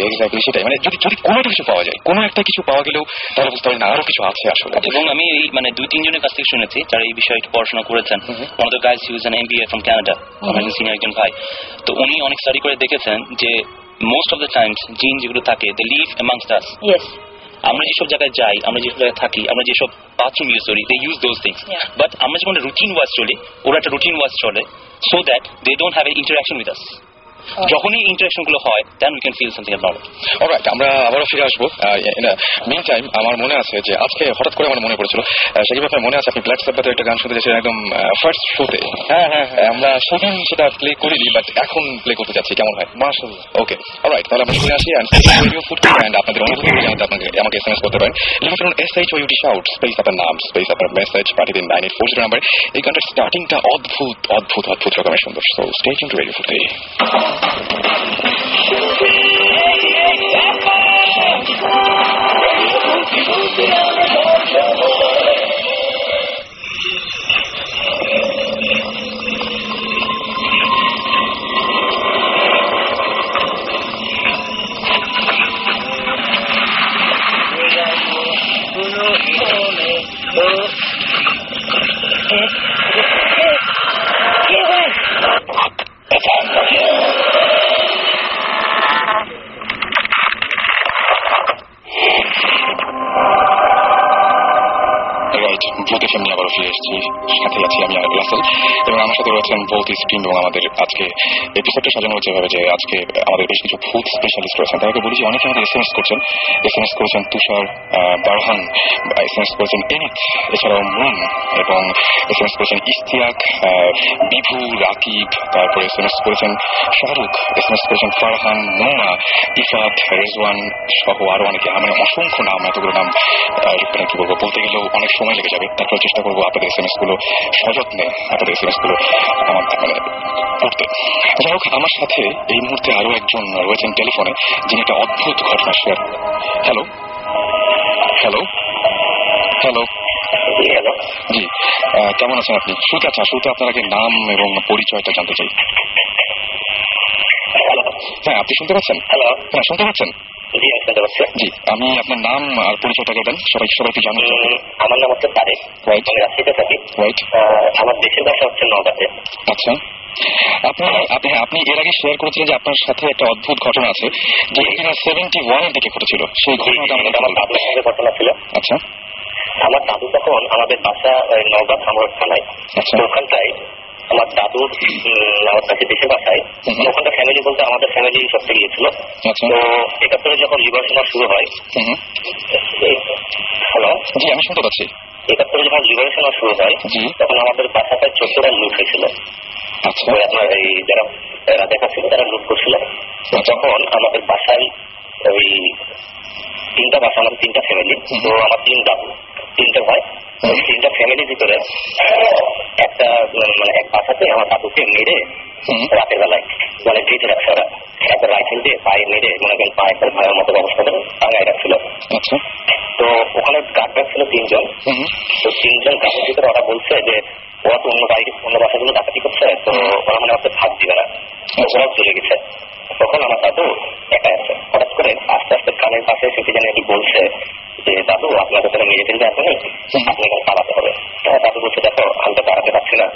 এক্স্যাক্টলি সেটাই, মানে যদি কোনো একটা কিছু পাওয়া যায়, কোনো একটা কিছু পাওয়া গেলেও তাহলে বুঝতে পারি না আরো কিছু আছে আসলে। এবং আমি এই মানে 2-3 জনের কাছ থেকে শুনেছি যারা এই বিষয়ে একটু পড়াশোনা করেছেন। one of the guys who is an MBA from Canada, আমার সিনিয়র একজন ভাই, তো উনি অনেক স্টাডি করে দেখেছেন যে মোস্ট অফ দ্য টাইমস জিন যেগুলো থাকে দে লিভ অ্যামংস্ট আস। আমরা যেসব জায়গায় যাই, আমরা যেসব জায়গায় থাকি, আমরা যেসব বাথরুম ইউজ করি, they use those things, but আমরা যখন রুটিন ওয়াইজ চলি, ওরা একটা রুটিন ওয়াইজ চলে, so that they don't have a interaction with us. যখনই ইন্টারাকশন গুলো হয় then we can feel something about it. Alright, আমরা আবারও ফিরে আসবো। মিন টাইম আমার মনে আছে যে আজকে হঠাৎ করে আমার মনে পড়েছিল, সেদিন আপনার মনে আছে আপনি ব্ল্যাক সাব্বাথের একটা গান শুনতে যাচ্ছেন একদম ফার্স্ট শোতে। আমরা সেদিন সেটা প্লে করিনি, বাট এখন প্লে করতে যাচ্ছি, কেমন হয়? মাশাআল্লাহ। ওকে, অলরাইট, তাহলে আমরা শুনে আসি রেডিও ফুডকি অ্যান্ড আপনাদের অনুভূতি জানাতে আমাকে SMS করতে পারেন। লিখে ফেলুন SHOUT শাউট স্পেস আপনার নাম স্পেস আপনার মেসেজ পাঠিয়ে দিন 9840 নাম্বার। এই গানটার স্টার্টিংটা অদ্ভুত রকমের সুন্দর। So stay tune to radio ফুডকি। ভূত এফএম নিয়ে আবারও ফিরে এসেছি, সাথে আছি আমি রাসেল এবং আমার সাথে রয়েছেন ভূত স্ক্রিন। এবং আমাদের আজকে এপিসোডটা সাজানো হচ্ছে এভাবে যে আজকে আমাদের বেশ কিছু ভূত স্পেশালিস্ট রয়েছেন। তাদেরকে বলি যে অনেকে আমাদের SMS করেছেন তুষার, বারহান, SMS করেছেন এনিত, এছাড়াও মুন, এবং SMS করেছেন ইস্তিয়াক, বিভু, রাকিব, তারপরে SMS করেছেন শাহরুখ, SMS করেছেন ফারহান, মুন্না, ইফাত, রেজওয়ান সহ আরো অনেকে। মানে অসংখ্য নাম, এতগুলো নাম কি বলবো, বলতে গেলেও অনেক সময় লেগে যাবে। তারপর চেষ্টা করবো আপনাদের SMS গুলো সযত্নে আপনাদের SMS গুলো আমার মানে পড়তে। যাই হোক, আমার সাথে এই মুহূর্তে আরো একজন রয়েছেন টেলিফোনে, যিনি একটা অদ্ভুত ঘটনা শেয়ার। হ্যালো, জি, কেমন আছেন আপনি? শুরুতে আপনার আগে নাম এবং পরিচয়টা জানতে চাই। হ্যাঁ, আপনি শুনতে পাচ্ছেন? হ্যাঁ, শুনতে পাচ্ছেন? জি, আমি আপনার নাম আর পরিচয়টা দেবেন সবাইকে জানেন। আমার নাম হচ্ছে তারেক, আমি রাজশাহীতে থাকি। আমার দেশের ভাষা হচ্ছে নওগাঁতে। আচ্ছা, আপনি এর আগে শেয়ার করেছিলেন যে আপনার সাথে একটা অদ্ভুত ঘটনা আছে, যে কিনা 71 এর দিকে ঘটেছিল। সেই ঘটনাটা আমার দাদুর সঙ্গে ঘটনা ছিল। আচ্ছা, আমার দাদু তখন আমাদের বাসা নওগাঁ ধামরাট থানায়। আচ্ছা, ওখানটায় আমার দাদুর আমার কাছে দেশের বাসায় ওখানটা ফ্যামিলি বলতে আমাদের ফ্যামিলি সবচেয়ে গিয়েছিল। তো 71 যখন লিবারেশন শুরু হয়, হ্যালো, জি আমি শুনতে পাচ্ছি। 71 যখন লিবারেশন শুরু হয় তখন আমাদের বাসাটায় 14টা লুট হয়েছিল। আচ্ছা, আপনার এই যারা রাজা ছিল তারা লুট করছিল। তখন আমাদের বাসায় ওই 3টা বাসা, আমাদের 3টা ফ্যামিলি, তো আমার 3 দাদু, 3টে ভাই, 3টা ফ্যামিলির ভিতরে একটা মানে এক বাসাতে আমার দাদুকে মেরে রাতের বেলায় মানে ডেটে রাখছে ওরা, একটা রাইফেল দিয়ে পায়ে মেরে মনে করেন পায়ে একটা ভাইয়ের মতো অবস্থা করে টাঙায় রাখছিল। আচ্ছা, তো ওখানে গার্ড ছিল 3 জন। তো 3 জন গার্ডের ভিতরে ওরা বলছে যে ওরা তো অন্য বাসাগুলো ডাকাতি করছে, তো ওরা মানে আমাকে ভাগ দিবে না, ওরাও চলে গেছে। তখন আমার দাদু একা আছে। হঠাৎ করে আস্তে আস্তে কানের পাশে সেটি জানি একটু বলছে যে দাদু আপনাকে তারা মেরে ফেলবে এখনই, আপনি এখানে দাঁড়াতে হবে। দাদু বলছে দেখো আমি তো দাঁড়াতে পারছি না,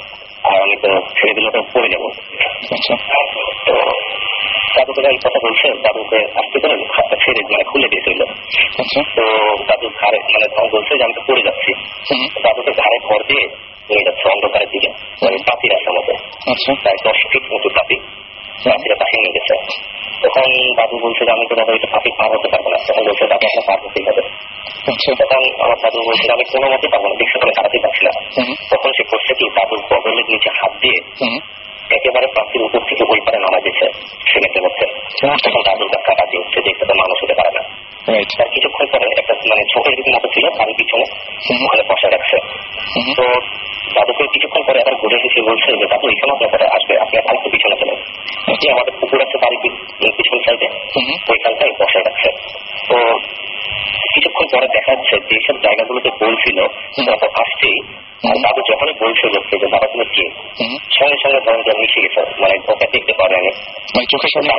আর আমি তো ছেড়ে দিলে তো পড়ে যাবো। তো দাদুকে এই কথা বলছে, দাদুকে আসতে করে হাতটা ছেড়ে মানে খুলে দিয়েছিল। তো দাদু ঘাড়ে মানে তখন বলছে যে আমি তো পড়ে যাচ্ছি। দাদুকে ঘাড়ে ভর দিয়ে নিয়ে যাচ্ছে অন্ধকারের দিকে, মানে পাতি রাস্তার মতো, প্রায় 10 ফিট উঁচু পাতি, পাতিরা পাখি নিয়ে গেছে। তখন দাদু বলছে যে আমি তো দাদা এটা পাখি পার হতে পারবো না। তখন বলছে দাদা আপনার পার হতেই হবে। তখন আমার দাদু বলছিল আমি কোনো মতে পারবো না, দেখছি আমি দাঁড়াতে পারছি না। তখন সে করছে কি, দাদুর বগলের নিচে হাত দিয়ে একেবারে প্রাচীর উপর থেকে ওই পারে নামা দিয়েছে সিমেন্টের মধ্যে। তখন দাদুর কাছে কাজে উঠছে যে একটা মানুষ হতে পারে না। তার কিছুক্ষণ পরে একটা মানে ছোটের মতো ছিল তার পিছনে ওখানে বসে রাখছে। তো দাদুকে কিছুক্ষণ পরে আবার ঘুরে এসে বলছে যে দাদু এখানে আপনার পরে আসবে, আপনি আরেকটু পিছনে চলেন। আমাদের পুকুর আছে বাড়ির পিছন সাইডে, ওইখানটায় বসে রাখছে। তো কিছুক্ষণ পরে দেখা যাচ্ছে যেসব জায়গাগুলোতে বলছিল আসছেই, আর দাদু যখনই বলছে লোককে যে বাবা তুমি কে, সঙ্গে সঙ্গে ধরেন মিশে গেছে, মানে ওকে দেখতে পারে আমি চোখের সামনে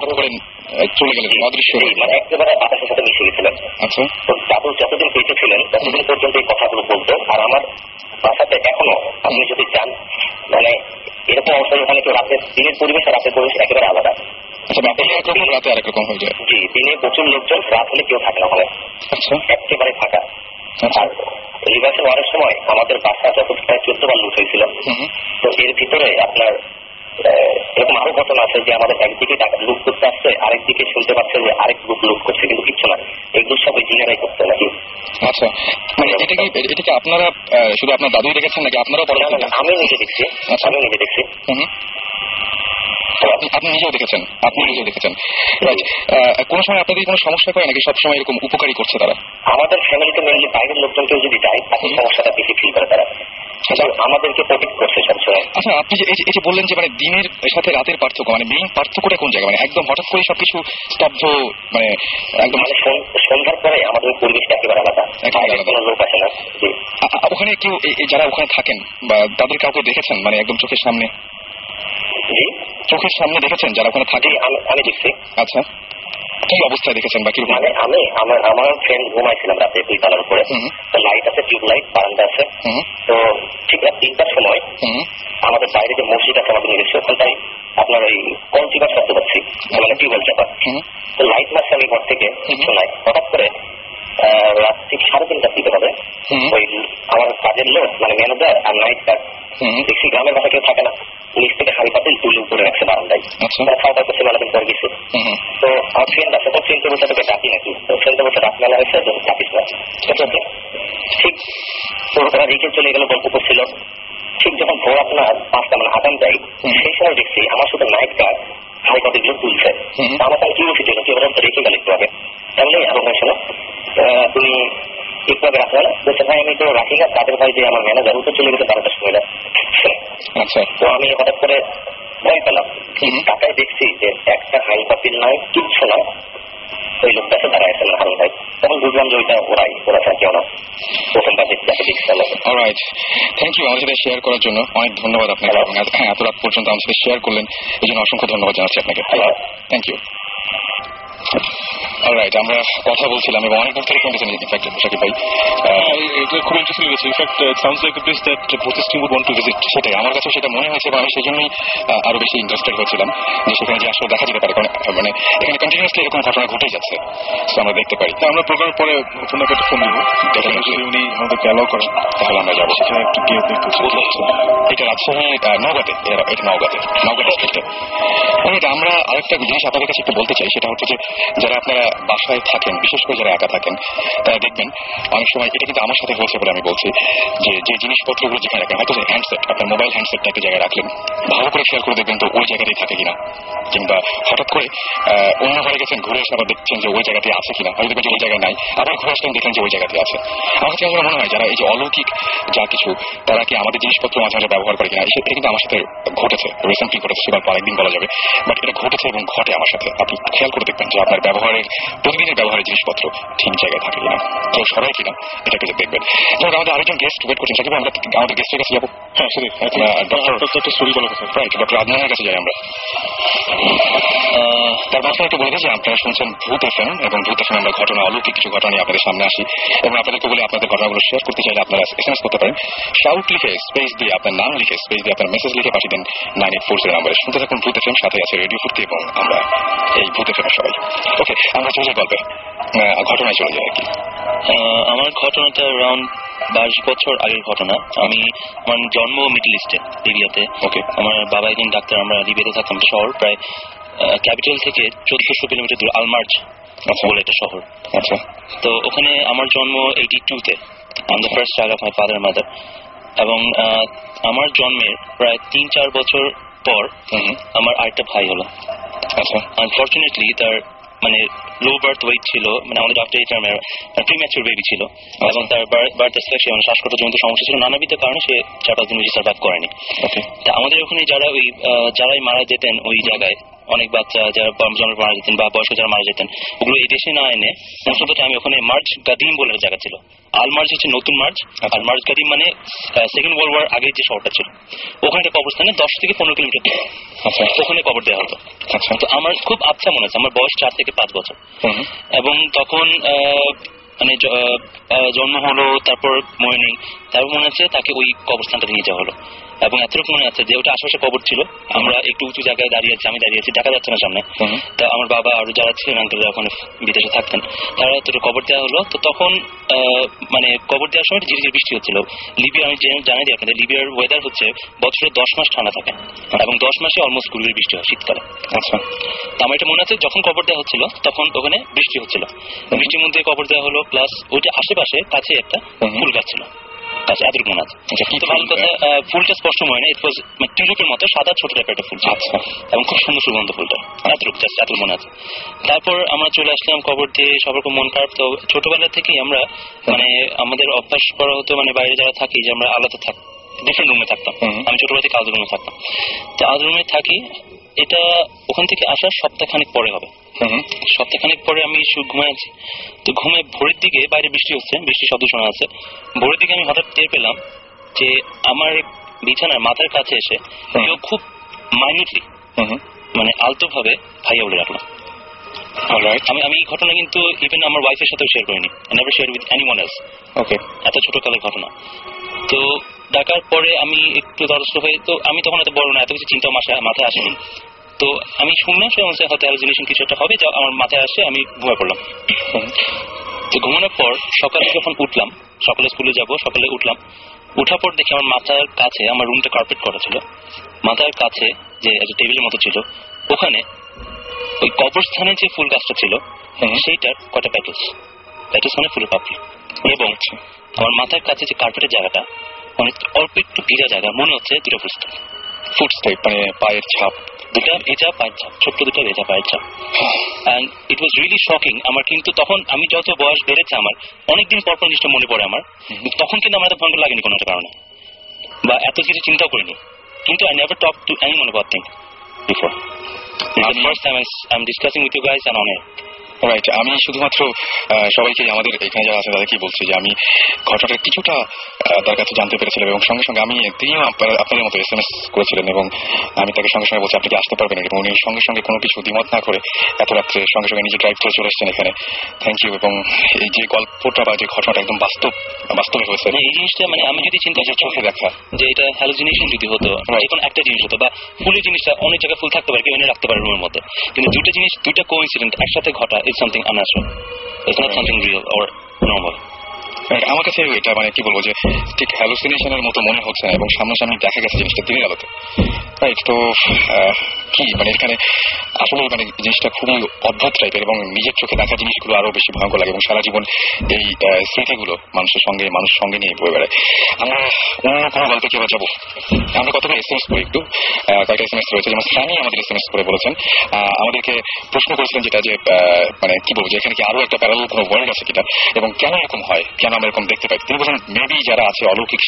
চলে গেলেন, মানে একেবারে বাতাসের সাথে মিশে গেছিলেন। তো দাদু যতদিন বেঁচে ছিলেন ততদিন পর্যন্ত এই কথাগুলো বলতো। আর আমার বাসাতে এখনো আপনি যদি চান, মানে এরকম অবস্থায় ওখানে কেউ রাতের দিনের পরিবেশ আর রাতের পরিবেশ একেবারে আলাদা। রাতে আরেকরকম হয়ে যায়। জি, দিনে প্রচুর লোকজন, রাত হলে কেউ থাকে না ওখানে, একেবারে ফাঁকা। আর রিভার্সেল হওয়ার সময় আমাদের বাসা যত প্রায় 14 বার লুট হয়েছিল। তো এর ভিতরে আপনার এরকম আরো ঘটনা আছে যে আমাদের একদিকে লুট করতে আসছে, আরেকদিকে শুনতে পাচ্ছে যে আরেক গ্রুপ লুট করছে, কিন্তু কিচ্ছু না, এগুলো সব ওই জিনেরাই করতে নাকি। আচ্ছা, মানে এটা কি আপনারা শুধু আপনার দাদুই দেখেছেন নাকি আপনারাও? আমি নিজে দেখছি, আমি নিজে দেখছি। আপনি নিজেও দেখেছেন? আপনি নিজেও দেখেছেন। কোন সময় আপনাদের কোনো সমস্যা করে নাকি সবসময় এরকম উপকারী করছে তারা? আমাদের ফ্যামিলিতে মেনলি বাইরের লোকজন কেউ যদি যায় তাদের সমস্যাটা বেশি ফিল করে তারা, আমাদেরকে প্রোটেক্ট করছে সবসময়। আচ্ছা, আপনি যে এই যে বললেন যে মানে দিনের সাথে রাতের পার্থক্য, মানে মেইন পার্থক্যটা কোন জায়গায়? মানে একদম হঠাৎ করে সবকিছু স্তব্ধ, মানে একদম মানে সন্ধ্যার পরে আমাদের পরিবেশটা একেবারে আলাদা, কোনো লোক আসে না। ওখানে কেউ যারা ওখানে থাকেন বা তাদের কাউকে দেখেছেন মানে একদম চোখের সামনে? চোখের সামনে দেখেছেন যারা ওখানে থাকে? আমি দেখছি। আচ্ছা, কি অবস্থায় দেখেছেন বা কি? মানে আমি আমার ফ্রেন্ড ঘুমাইছিলাম রাতে 2 তলার উপরে, লাইট আছে, টিউব লাইট, বারান্দা আছে। তো ঠিক রাত 3টার সময় আমাদের বাইরে যে মসজিদ আছে আমাদের নিজস্ব, ওখানটায় আপনার ওই কল টিপার শব্দ পাচ্ছি, মানে টিউবওয়েল চাপা। তো লাইট মারছে আমি ঘর থেকে, কিছু নাই। হঠাৎ করে রাত ঠিক 3:30টার দিকে হবে, ওই আমার কাজের লোক মানে ম্যানেজার আর নাইট গার্ড, দেখছি গ্রামের বাসা কেউ থাকে না, নিচ থেকে হাড়ি পাতিল তুলে উপরে রাখছে বারান্দায়, খাওয়া দাওয়া করছে, মেলাদিন পর গেছে। তো আমার ফ্রেন্ড আছে, তো ফ্রেন্ডকে বলছে তোকে ডাকি নাকি, তো ফ্রেন্ডে বলছে রাত মেলা হয়েছে ডাকিস না। ঠিক তো ওরা রেখে চলে গেল, গল্প করছিল। ঠিক যখন ভোর আপনার 5টা মানে আদান দেয়, সেই সময় দেখছি আমার শুধু নাইট গার্ড হাড়ি পাতিলগুলো তুলছে। আমার তাহলে কি বলছি যে কি ওরা রেখে গেল একটু আগে, তাহলে আরো ভাই শোনো তুমি একটু আগে রাখবে না? বলছে ভাই আমি তো রাখি না, তাদের ভাই যে আমার ম্যানেজার ও তো চলে গেছে 12টার সময়। আচ্ছা, তো আমি হঠাৎ করে ভয় পেলাম, টাকায় দেখছি যে একটা হাই পাতিল নাই, কিচ্ছু নাই, ওই লোক কাছে দাঁড়ায় আছে হারুন ভাই। তখন বুঝলাম যে ওইটা ওরা কেউ না, প্রথমবার যাকে দেখছি। অলরাইট, থ্যাংক ইউ আমাদের সাথে শেয়ার করার জন্য, অনেক ধন্যবাদ আপনাকে। এত রাত পর্যন্ত আমাদের সাথে শেয়ার করলেন, এই জন্য অসংখ্য ধন্যবাদ জানাচ্ছি আপনাকে। Thank you. অলরাইট, আমরা কথা বলছিলাম এবং অনেক ধরে শুনতেছেন ইনফ্যাক্ট শাকিব ভাই, এটা খুব ইন্টারেস্টিং লেগেছে। In fact sounds like a place that both team would want to visit. সেটাই আমার কাছে সেটা মনে হয়েছে এবং আমি সেই জন্যই আরো বেশি ইন্টারেস্টেড হয়েছিলাম যে সেখানে যে আসলে দেখা যেতে পারে, কারণ মানে এখানে কন্টিনিউয়াসলি এরকম ঘটনা ঘটে যাচ্ছে, আমরা দেখতে পারি। আমরা প্রোগ্রামের পরে আপনাকে একটা ফোন দিব, যদি উনি আমাদেরকে অ্যালাউ করেন তাহলে আমরা যাবো সেখানে একটু গিয়ে দেখতে। এটা রাজশাহী নওগাঁতে, এটা নওগাঁ ডিস্ট্রিক্টে। আমরা আরেকটা জিনিস আপনাদের কাছে একটু বলতে চাই, সেটা হচ্ছে যে যারা আপনারা বাসায় থাকেন, বিশেষ করে যারা একা থাকেন, তারা দেখবেন অনেক সময়, এটা কিন্তু আমার সাথে হয়েছে বলে আমি বলছি, যে জিনিসপত্রগুলো যেখানে রাখেন, হয়তো যে হ্যান্ডসেট, আপনার মোবাইল হ্যান্ডসেটটা একটা জায়গায় রাখলেন, ভালো করে খেয়াল করে দেখবেন তো ওই জায়গাতেই থাকে কিনা, কিংবা হঠাৎ করে অন্য ঘরে গেছেন, ঘুরে এসে আবার দেখছেন যে ওই জায়গাতে আছে কিনা, হয়তো দেখবেন যে ওই জায়গায় নাই, আবার ঘুরে আসলেন দেখলেন যে ওই জায়গাতে আছে। আমার কাছে মনে হয় যারা এই যে অলৌকিক যা কিছু, তারা কি আমাদের জিনিসপত্র মাঝে মাঝে ব্যবহার করে কিনা, এটা কিন্তু আমার সাথে ঘটেছে, রিসেন্টলি ঘটেছে, সেবার অনেকদিন বলা যাবে, বাট এটা ঘটেছে এবং ঘটে আমার সাথে। আপনি খেয়াল করে দেখবেন যে আপনার ব্যবহারের, প্রতিদিনের ব্যবহারের জিনিসপত্র ঠিক জায়গায় থাকে কিনা, কেউ সরাই কিনা, এটা একটু দেখবেন। যেমন আমাদের আরেকজন গেস্ট ওয়েট করছেন, সেক্ষেত্রে আমরা আমাদের গেস্টের কাছে যাবো। হ্যাঁ, সেটাই, ডক্টর স্টোরি বলার কথা। রাইট, ডক্টর আদনানের কাছে যাই আমরা। তার মাঝখানে একটু বলে দিই যে আপনারা শুনছেন ভূত এফএম, এবং ভূত এফএম আমরা ঘটনা, অলৌকিক কিছু ঘটনা নিয়ে আপনাদের সামনে আসি, এবং আপনাদেরকে বলে আপনাদের ঘটনাগুলো শেয়ার করতে চাইলে আপনারা এসএমএস করতে পারেন, শাউট লিখে স্পেস দিয়ে আপনার নাম লিখে স্পেস দিয়ে আপনার মেসেজ লিখে পাঠিয়ে দেন 9840 নাম্বারে। শুনতে থাকুন ভূত এফএম, সাথে আছে রেডিও ফুর্তি এবং আমরা এই ভূত এফএমের সবাই। ওকে, আমরা চলে যাই গল্পে, ঘটনায় চলে যাই আর কি। আমার ঘটনাটা অ্যারাউন্ড 22 বছর আগের ঘটনা। আমার জন্ম মিডল ইস্টে, লিবিয়াতে। ওকে, আমার বাবা একজন ডাক্তার। আমরা লিবিয়াতে থাকতাম, শহর প্রায় ক্যাপিটাল থেকে 1400 কিলোমিটার দূর, আলমার্জ বলে একটা শহর। আচ্ছা, তো ওখানে আমার জন্ম 82-তে। I am the first child of my father and mother. এবং আমার জন্মের প্রায় 3-4 বছর পর আমার আরেকটা ভাই হলো। আচ্ছা, আনফরচুনেটলি তার মানে লো বার্থ ওয়েট ছিল, মানে আমাদের ডক্টর এটা প্রিম্যাচুর বেবি ছিল, এবং তার বার্থ এসে মানে শ্বাসকষ্টজনিত সমস্যা ছিল, নানাবিধ কারণে সে 4-5 দিন বেশি সার্ভাইভ করেনি। তা আমাদের ওখানে যারাই মারা যেতেন ওই জায়গায়, অনেক বাচ্চা যারা জন্মের মারা যেতেন বা বয়স্ক যারা মারা যেতেন, ওগুলো এই দেশে না এনে মোস্ট অফ দ্য টাইম ওখানে মার্জ গাদিম বলে একটা জায়গা ছিল। আল মার্জ হচ্ছে নতুন মার্জ, আর মার্জ গাদিম মানে সেকেন্ড ওয়ার্ল্ড ওয়ার আগে যে শহরটা ছিল, ওখানে একটা কবরস্থানে 10 থেকে 15 কিলোমিটার দূরে ওখানে কবর দেওয়া হতো। তো আমার খুব আচ্ছা মনে আছে, আমার বয়স 4 থেকে 5 বছর, এবং তখন মানে জন্ম হলো, তারপর মনে নেই, তারপর মনে আছে তাকে ওই কবরস্থানটা নিয়ে যাওয়া হলো। এবং এতটুকু মনে আছে যে ওটা আশেপাশে কবর ছিল, আমরা একটু উঁচু জায়গায় দাঁড়িয়ে আছি, আমি দাঁড়িয়ে আছি, দেখা যাচ্ছে না সামনে। তা আমার বাবা আর যারা ছিলেন আঙ্কেল ওখানে বিদেশে থাকতেন, তারা তো কবর দেওয়া হলো। তো তখন মানে কবর দেওয়ার সময় ঝিরিঝিরি বৃষ্টি হচ্ছিল। লিবিয়া, আমি জানাই দিই আপনাদের, লিবিয়ার ওয়েদার হচ্ছে বছরে 10 মাস ঠান্ডা থাকে এবং 10 মাসে অলমোস্ট 20 বৃষ্টি হয় শীতকালে। আচ্ছা, তো আমার এটা মনে আছে যখন কবর দেওয়া হচ্ছিল তখন ওখানে বৃষ্টি হচ্ছিল, বৃষ্টির মধ্যে কবর দেওয়া হলো, প্লাস ওইটা আশেপাশে কাছে একটা ফুল গাছ ছিল, এতটুকু মনে আছে। তো ভালো কথা, ফুলটা স্পষ্ট মনে নেই, ইট ওয়াজ টিউলিপের মতো সাদা ছোট টাইপের একটা ফুল, এবং খুব সুন্দর সুগন্ধ ফুলটা, এতটুকু মনে আছে। তারপর আমরা চলে আসলাম কবর দিয়ে, সবার খুব মন খারাপ। তো ছোটবেলা থেকেই আমরা মানে আমাদের অভ্যাস করা হতো, মানে বাইরে যারা থাকি যে আমরা আলাদা থাকি, ডিফারেন্ট রুমে থাকতাম। আমি ছোটবেলা থেকে আলাদা রুমে থাকতাম, তো আলাদা রুমে থাকি। এটা ওখান থেকে আসার সপ্তাহখানেক পরে হবে। সপ্তাহখানেক পরে আমি ঘুমায় আছি, তো ঘুমে ভোরের দিকে বাইরে বৃষ্টি হচ্ছে, বৃষ্টির শব্দ শোনা যাচ্ছে। ভোরের দিকে আমি হঠাৎ টের পেলাম যে আমার বিছানার মাথার কাছে এসে কেউ খুব মাইনিউটলি মানে আলতো ভাবে ভাইয়া বলে রাখলো। আমি এই ঘটনা কিন্তু ইভেন আমার ওয়াইফের সাথেও শেয়ার করিনি, never share with anyone else. এত ছোট কালের ঘটনা। তো ডাকার পরে আমি একটু দ্বারস্থ হয়ে, তো আমি তখন এত বড় না, এত কিছু চিন্তা মাথায় আসেনি। তো আমি শুনলাম সে হয়তো হ্যালুসিনেশন কিছু একটা হবে, যা আমার মাথায় আসে, আমি ঘুমিয়ে পড়লাম। তো ঘুমানোর পর সকালে যখন উঠলাম, সকালে স্কুলে যাব, সকালে উঠলাম, উঠার পর দেখি আমার মাথার কাছে, আমার রুমটা কার্পেট করা ছিল, মাথার কাছে যে টেবিলের মতো ছিল, ওখানে ওই কবরস্থানে যে ফুল গাছটা ছিল সেইটার কটা প্যাটেলস মানে ফুলের পাপড়ি, এবং আমার মাথার কাছে যে কার্পেটের জায়গাটা অনেক অল্প একটু ভিজা জায়গা, মনে হচ্ছে 2টা ফুটস্টেপ, মানে পায়ের ছাপ, 2টা ভেজা পায়ের ছাপ, ছোট্ট 2টা ভেজা পায়ের ছাপ। And it was really shocking. আমার কিন্তু তখন, আমি যত বয়স বেড়েছে আমার, অনেকদিন পর জিনিসটা মনে পড়ে আমার, তখন কিন্তু আমার এত ভয়ঙ্কর লাগেনি কোনো একটা কারণে, বা এত কিছু চিন্তাও করিনি। কিন্তু I never talked to anyone about things before. This is the first time I'm discussing with you guys and on air. Right, আমি শুধুমাত্র সবাইকে, আমাদের এখানে যারা আছে তাদেরকেই বলছি যে আমি ঘটনাটা কিছুটা তার কাছে জানতে পেরেছিলাম, এবং সঙ্গে সঙ্গে তিনিও আপনাদের মতো SMS করেছিলেন, এবং আমি তাকে সঙ্গে সঙ্গে বলছি আপনি কি আসতে পারবেন, এবং উনি সঙ্গে সঙ্গে কোনো কিছু দ্বিমত না করে এত রাত্রে সঙ্গে সঙ্গে নিজে ড্রাইভ করে চলে এসেছেন এখানে। Thank you. এবং এই যে গল্পটা বা যে ঘটনাটা একদম বাস্তবে হয়েছে, এই জিনিসটা মানে আমি যদি চিন্তা করি চোখে দেখা যে এটা হ্যালুসিনেশন যদি হতো, এখন একটা জিনিস হতো, বা ফুলের জিনিসটা অনেক জায়গায় ফুল থাকতে পারে, কেউ এনে রাখতে পারে রুমের মধ্যে, কিন্তু 2টা জিনিস, 2টা কোইন্সিডেন্ট একসাথে ঘটা is something unnatural. It's not something real or normal. আমার কাছে এটা মানে কি বলবো যে ঠিক হ্যালুসিনেশনের মতো মনে হচ্ছে না, এবং সামনাসামনি দেখা গেছে জিনিসটা দিনের আলোতে। রাইট, তো কি মানে এখানে আসলে মানে জিনিসটা খুবই অদ্ভুত টাইপের, এবং নিজের চোখে দেখা জিনিসগুলো আরো বেশি ভয়ঙ্কর লাগে, এবং সারা জীবন এই স্মৃতিগুলো মানুষ সঙ্গে নিয়ে বয়ে বেড়ায়। আমরা অন্য কোনো গল্পে কি আবার যাবো? আমরা কতগুলো SMS করি, একটু কয়েকটা SMS রয়েছে, যেমন স্যামি আমাদের SMS করে বলেছেন, আমাদেরকে প্রশ্ন করেছিলেন যেটা যে মানে কি বলবো যে এখানে কি আরো একটা প্যারালাল কোনো ওয়ার্ল্ড আছে কিনা, এবং কেন এরকম হয়, কেন আমরা এরকম দেখতে পাই। তিনি বলছেন মেবি যারা আছে অলৌকিক,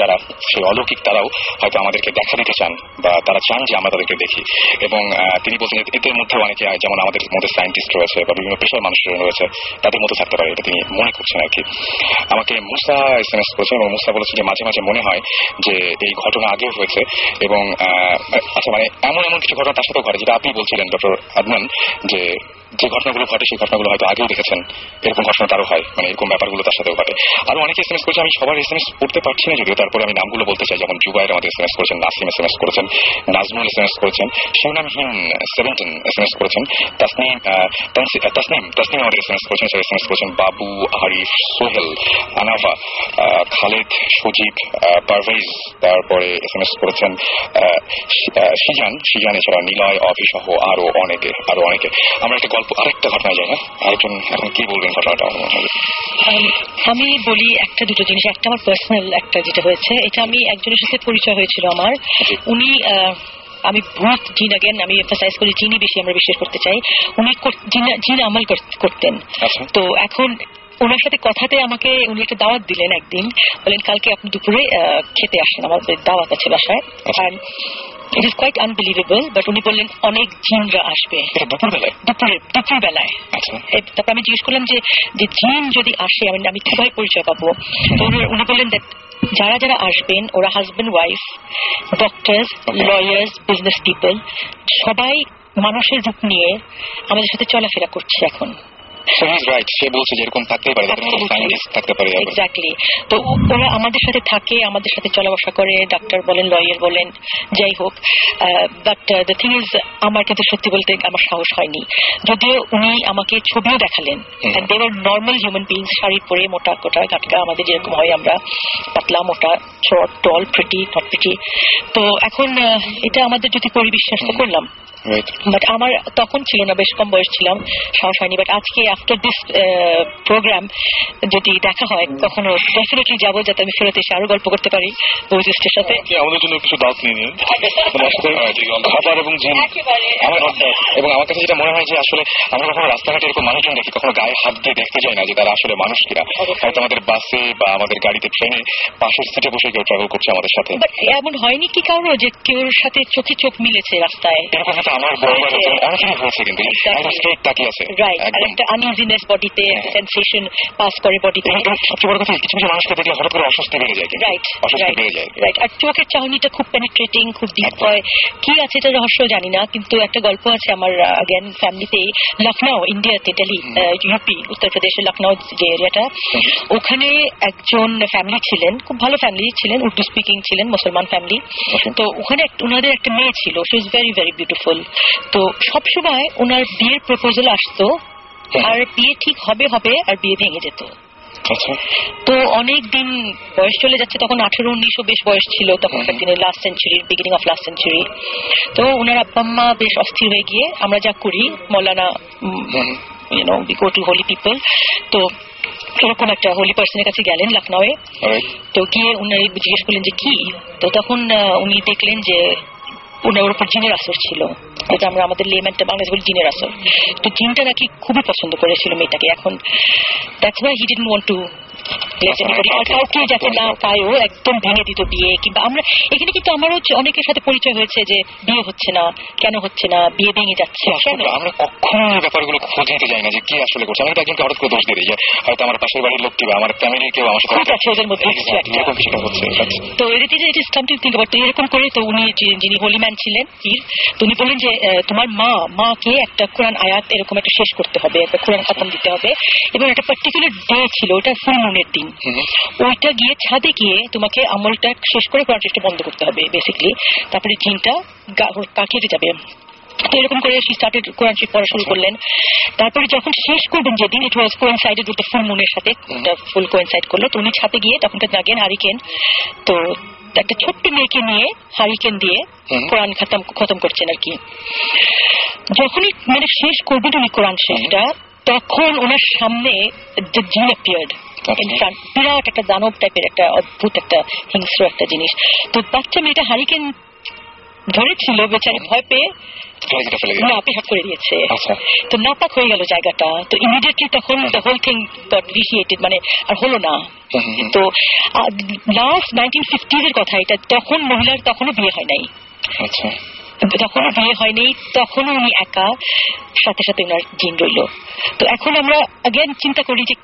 যারা সেই অলৌকিক, তারাও হয়তো আমাদেরকে দেখা দিতে চান, বা তারা চান যে আমরা তাদেরকে দেখি। এবং তিনি বলছেন এদের মধ্যে অনেকে, যেমন আমাদের মধ্যে সায়েন্টিস্ট রয়েছে বা বিভিন্ন পেশার মানুষ রয়েছে, তাদের মতো থাকতে পারে, এটা তিনি মনে করছেন আর কি। আমাকে মুসা SMS করেছেন, এবং মুসা বলেছে যে মাঝে মাঝে মনে হয় যে এই ঘটনা আগেও হয়েছে, এবং আচ্ছা মানে এমন কিছু ঘটনা তার সাথেও ঘটে, যেটা আপনি বলছিলেন ডক্টর আদনান, যে ঘটনাগুলো ঘটে সেই ঘটনাগুলো হয়তো আগেও দেখেছেন, এরকম ঘটনা তারও হয়, মানে এরকম ব্যাপারগুলো তার সাথেও ঘটে। আরো অনেকে SMS করেছে, আমি সবার SMS পড়তে পারছি না যদিও, তারপরে আমি নামগুলো বলতে চাই, যেমন জুবাইর আমাদের SMS করেছেন, নাসিম SMS করেছেন, নাজমুল SMS করেছেন, শিবনামহীন 17 SMS করেছেন, তাসনিম আমাদের SMS করেছেন, SMS করেছেন বাবু, আরিফ, সোহেল, আনাফা, খালেদ, সজীব, পারভেজ, তারপরে SMS করেছেন সিজান, এছাড়া নিলয়, অভি সহ আরো অনেকে। আমরা একটা গল্প, আরেকটা ঘটনায় যাই না, আরেকজন এখন কি বলবেন ঘটনাটা? আমি বলি একটা দুটো জিনিস। একটা আমার পার্সোনাল একটা যেটা হয়েছে, এটা আমি একজনের সাথে পরিচয় হয়েছিল আমার। উনি আমি ভূত জিন, আগেন আমি এমফাসাইজ করি জিনই বেশি আমরা বিশ্বাস করতে চাই। উনি জিন আমল করতেন। তো এখন ওনার সাথে কথাতে আমাকে উনি একটা দাওয়াত দিলেন একদিন, বলেন কালকে আপনি দুপুরে খেতে আসেন, আমাদের দাওয়াত আছে বাসায়। আর it is quite unbelievable, but উনি বললেন অনেক জিনরা আসবে দুপুর বেলায়। তারপর আমি জিজ্ঞেস করলাম যে জিন যদি আসে আমি কিভাবে পরিচয় পাবো? তো উনি বললেন দ্যাট যারা যারা আসবেন ওরা husband wife, doctors, lawyers, business people, সবাই মানুষের রূপ নিয়ে আমাদের সাথে চলাফেরা করছে এখন। সে বলছে যে এরকম থাকতেই পারে, থাকতে পারে। এক্স্যাক্টলি। তো ওরা আমাদের সাথে থাকে, আমাদের সাথে চলা বসা করে, ডাক্তার বলেন, লয়ার বলেন, যাই হোক। বাট দ্য থিং ইজ, আমার কিন্তু সত্যি বলতে আমার সাহস হয়নি, যদিও উনি আমাকে ছবিও দেখালেন। They were normal human beings, sari পরে, মোটা কোটা গাটকা, আমাদের যেরকম হয় আমরা, পাতলা মোটা, short, tall, pretty, not pretty. তো এখন এটা আমাদের যদি পরিবিশ্বাস তো করলাম, বাট আমার তখন ছিল না, বেশ কম বয়স ছিলাম, সাহস হয়নি। বাট আজকে আফটার দিস প্রোগ্রাম যদি দেখা হয় কখনো ডেফিনেটলি যাবো, যাতে আমি ফেরত এসে আরো গল্প করতে পারি বৈশিষ্ট্যের সাথে। আমাদের জন্য কিছু দাওয়াত নিয়ে নিন, খাবার এবং জিন। এবং আমার কাছে যেটা মনে হয় যে আসলে আমরা কখনো রাস্তাঘাটে এরকম মানুষজন দেখি, কখনো গায়ে হাত দিয়ে দেখতে যাই না যে তারা আসলে মানুষ কিনা। হয়তো আমাদের বাসে বা আমাদের গাড়িতে, ট্রেনে পাশের সিটে বসে কেউ ট্রাভেল করছে আমাদের সাথে। এমন হয়নি কি কারো যে কেউ সাথে চোখে চোখ মিলেছে রাস্তায়? আমার অনেকেই হয়েছে, কিন্তু স্ট্রেট তাকিয়ে আছে। রাইট, আর একটা আনইজিনেস বডিতে, সেনসেশন পাস করে বডিতে। সবচেয়ে বড় কথা, কিছু কিছু মানুষকে দেখলে হঠাৎ করে অস্বস্তি বেড়ে যায়। রাইট। আর চোখের চাহনিটা খুব পেনিট্রেটিং, খুব ডিপ হয়। কি আছে এটা রহস্য জানি না, কিন্তু একটা গল্প আছে আমার আগেন ফ্যামিলিতে, লখনৌ, ইন্ডিয়াতে, দিল্লি, ইউপি, উত্তরপ্রদেশের লখনৌ যে এরিয়াটা, ওখানে একজন ফ্যামিলি ছিলেন, খুব ভালো ফ্যামিলি ছিলেন, উর্দু স্পিকিং ছিলেন, মুসলমান ফ্যামিলি। তো ওখানে ওনাদের একটা মেয়ে ছিল, she is very very beautiful. তো সবসময় ওনার বিয়ের প্রপোজাল আসতো, আর বিয়ে ঠিক হবে আর বিয়ে ভেঙে যেত। তো অনেক দিন বয়স চলে যাচ্ছে, তখন 18-19 বেশ বয়স ছিল তখনকার দিনে, last century, beginning of last century. তো ওনার আব্বা আম্মা বেশ অস্থির হয়ে গিয়ে, আমরা যা করি মৌলানা, we go to holy people, তো এরকম একটা হোলি পার্সনের কাছে গেলেন লখনৌয়ে। তো গিয়ে উনি জিজ্ঞেস করলেন যে কি, তো তখন উনি দেখলেন যে ওনার উপর জিনের আসর ছিল, যেটা আমরা আমাদের লেম্যানটা বাংলাদেশ বলি জিনের আসর। তো জিনটা নাকি খুবই পছন্দ করেছিল মেয়েটাকে। এখন that's why he didn't want to কাউকে যাতে না পায়ও একদম ভেঙে দিত বিয়ে। কিংবা আমরা এখানে কিন্তু আমারও অনেকের সাথে পরিচয় হয়েছে যে বিয়ে হচ্ছে না, কেন হচ্ছে না, বিয়ে ভেঙে যাচ্ছে। আমরা কখনো ব্যাপারগুলো খোঁজ নিতে যাই না যে কি আসলে করছে। আমি একজনকে হঠাৎ করে দোষ দিয়ে দিই যে হয়তো আমার পাশের বাড়ির লোক কিংবা আমার ফ্যামিলির কেউ আমার সাথে আছে, ওদের মধ্যে এরকম কিছুটা হচ্ছে। তো it is something think about. এরকম করে তো উনি যিনি হোলি ম্যান ছিলেন পীর, তো উনি বললেন যে তোমার মাকে একটা কোরআন আয়াত এরকম একটা শেষ করতে হবে, একটা কোরআন খতম দিতে হবে, এবং একটা পার্টিকুলার ডে ছিল, ওটা ফুল মুনের দিন। ওইটা গিয়ে ছাদে গিয়ে তোমাকে আমলটা শেষ করে কোরআন শেষটা বন্ধ করতে হবে বেসিক্যালি, তারপরে জিনটা কেটে যাবে। তো এরকম করে স্টার্টেড কোরআন শরীফ পড়া শুরু করলেন। তারপরে যখন শেষ করবেন যেদিন, ইট ওয়াজ কোইনসাইডেড উইথ দ্য ফুল মুনের সাথে, ফুল কোইনসাইড করলো। তো উনি ছাদে গিয়ে তখনকার জাগেন হারিকেন, তো একটা ছোট্ট মেয়েকে নিয়ে হারিকেন দিয়ে কোরআন খতম করছেন আর কি। যখনই মানে শেষ করবেন উনি কোরআন শেষটা, তখন ওনার সামনে দ্য জিন অ্যাপিয়ার্ড ইন ফ্রন্ট, বিরাট একটা দানব টাইপের একটা অদ্ভুত একটা হিংস্র একটা জিনিস। তো বাচ্চা মেয়েটা হারিকেন ধরেছিল, বেচারি ভয় পেয়ে পেশাব করে দিয়েছে। তো নাপাক হয়ে গেল জায়গাটা। তো ইমিডিয়েটলি তখন দ্য হোল থিং গট ভিসিয়েটেড, মানে আর হলো না। তো লাস্ট 1950s এর কথা এটা, তখন মহিলার তখনও বিয়ে হয় নাই, তখনও বিয়ে হয়নি, তখনও উনি একা, সাথে সাথে ওনার জিন রইল। তো এখন আমরা আগেন চিন্তা করি যে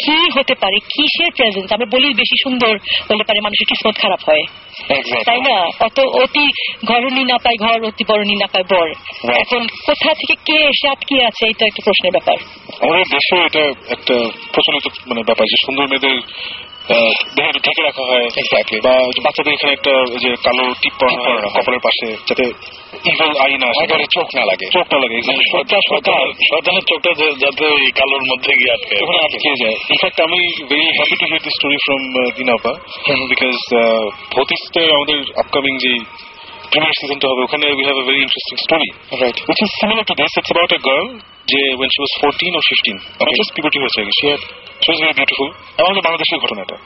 কি হতে পারে, কিসের প্রেজেন্স। আমরা বলি বেশি সুন্দর হলে পারে মানুষের কিসমত খারাপ হয়, তাই না? অতি ঘরণী না পায় ঘর, অতি বরণী না পায় বর। এখন কোথা থেকে কে এসে আটকে আছে, এটা একটা প্রশ্নের ব্যাপার। আমাদের দেশে এটা একটা প্রচলিত মানে ব্যাপার যে সুন্দর মেয়েদের দেহে ঢেকে রাখা হয়, বা বাচ্চাদের এখানে একটা যে কালো টিপ পরানো হয় কপালের পাশে, যাতে ইভিল আই না আসে, চোখ না লাগে। শয়তানের চোখটা যাতে ওই কালোর মধ্যে গিয়ে আটকে যায়। ইনফ্যাক্ট আমি very happy to hear this story from দিনাপা, বিকজ ভৌতিকদের আমাদের আপকামিং যে প্রিমিয়ার সিজনটা হবে, ওখানে we have a very interesting story, right, which is similar to this. It's about a girl যে when she was 14 or 15, just puberty হয়েছে, she was very beautiful. আমাদের বাংলাদেশের ঘটনা এটা।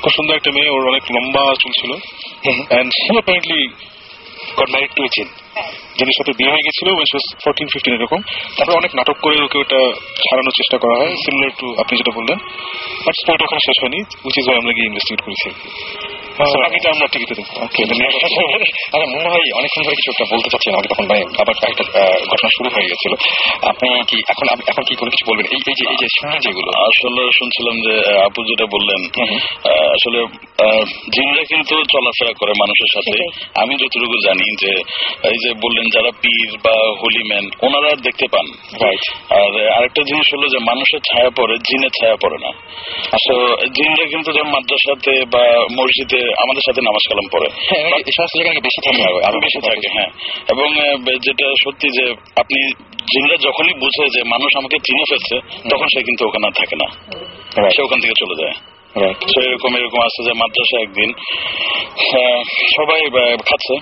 খুব সুন্দর একটা মেয়ে, ওর অনেক লম্বা চুল ছিল, and she apparently got married to a jinn, যিনি সাথে বিয়ে হয়ে গেছিল when she was 14-15 এরকম। তারপরে অনেক নাটক করে ওকে ওটা ছাড়ানোর চেষ্টা করা হয়, সিমিলার টু আপনি যেটা বললেন, বাট স্টোরিটা ওখানে শেষ হয়নি, which is why আমরা গিয়ে ইনভেস্টিগেট করেছি। বাকিটা আমরা টিভিতে দেখবো। আচ্ছা, মনে হয় অনেকক্ষণ ধরে কিছু একটা বলতে চাচ্ছেন আমাকে, তখন আবার একটা ঘটনা শুরু হয়ে গেছিল। আপনি কি এখন কি কোনো কিছু বলবেন? এই যে শুনে যেগুলো আসলে শুনছিলাম যে আপু যেটা বললেন, আসলে জিনরা কিন্তু চলাফেরা করে মানুষের সাথে। আমি যতটুকু জানি যে এই যে বললেন যারা পীর বা হোলিম্যান, ওনারা দেখতে পান। আর আরেকটা জিনিস হলো যে মানুষের ছায়া পড়ে, জিনের ছায়া পড়ে না। তো জিনরা কিন্তু যেমন মাদ্রাসাতে বা মসজিদে আমাদের সাথে নামাজ কালাম পড়ে, এই সমস্ত জায়গায় বেশি থাকে, আরো বেশি থাকে। হ্যাঁ, এবং যেটা সত্যি যে আপনি জিনরা যখনই বুঝে যে মানুষ আমাকে চিনে ফেলছে, তখন সে কিন্তু ওখানে থাকে না, সে ওখান থেকে চলে যায়। এরকম আছে যে মাদ্রাসা একদিন সবাই খাচ্ছে,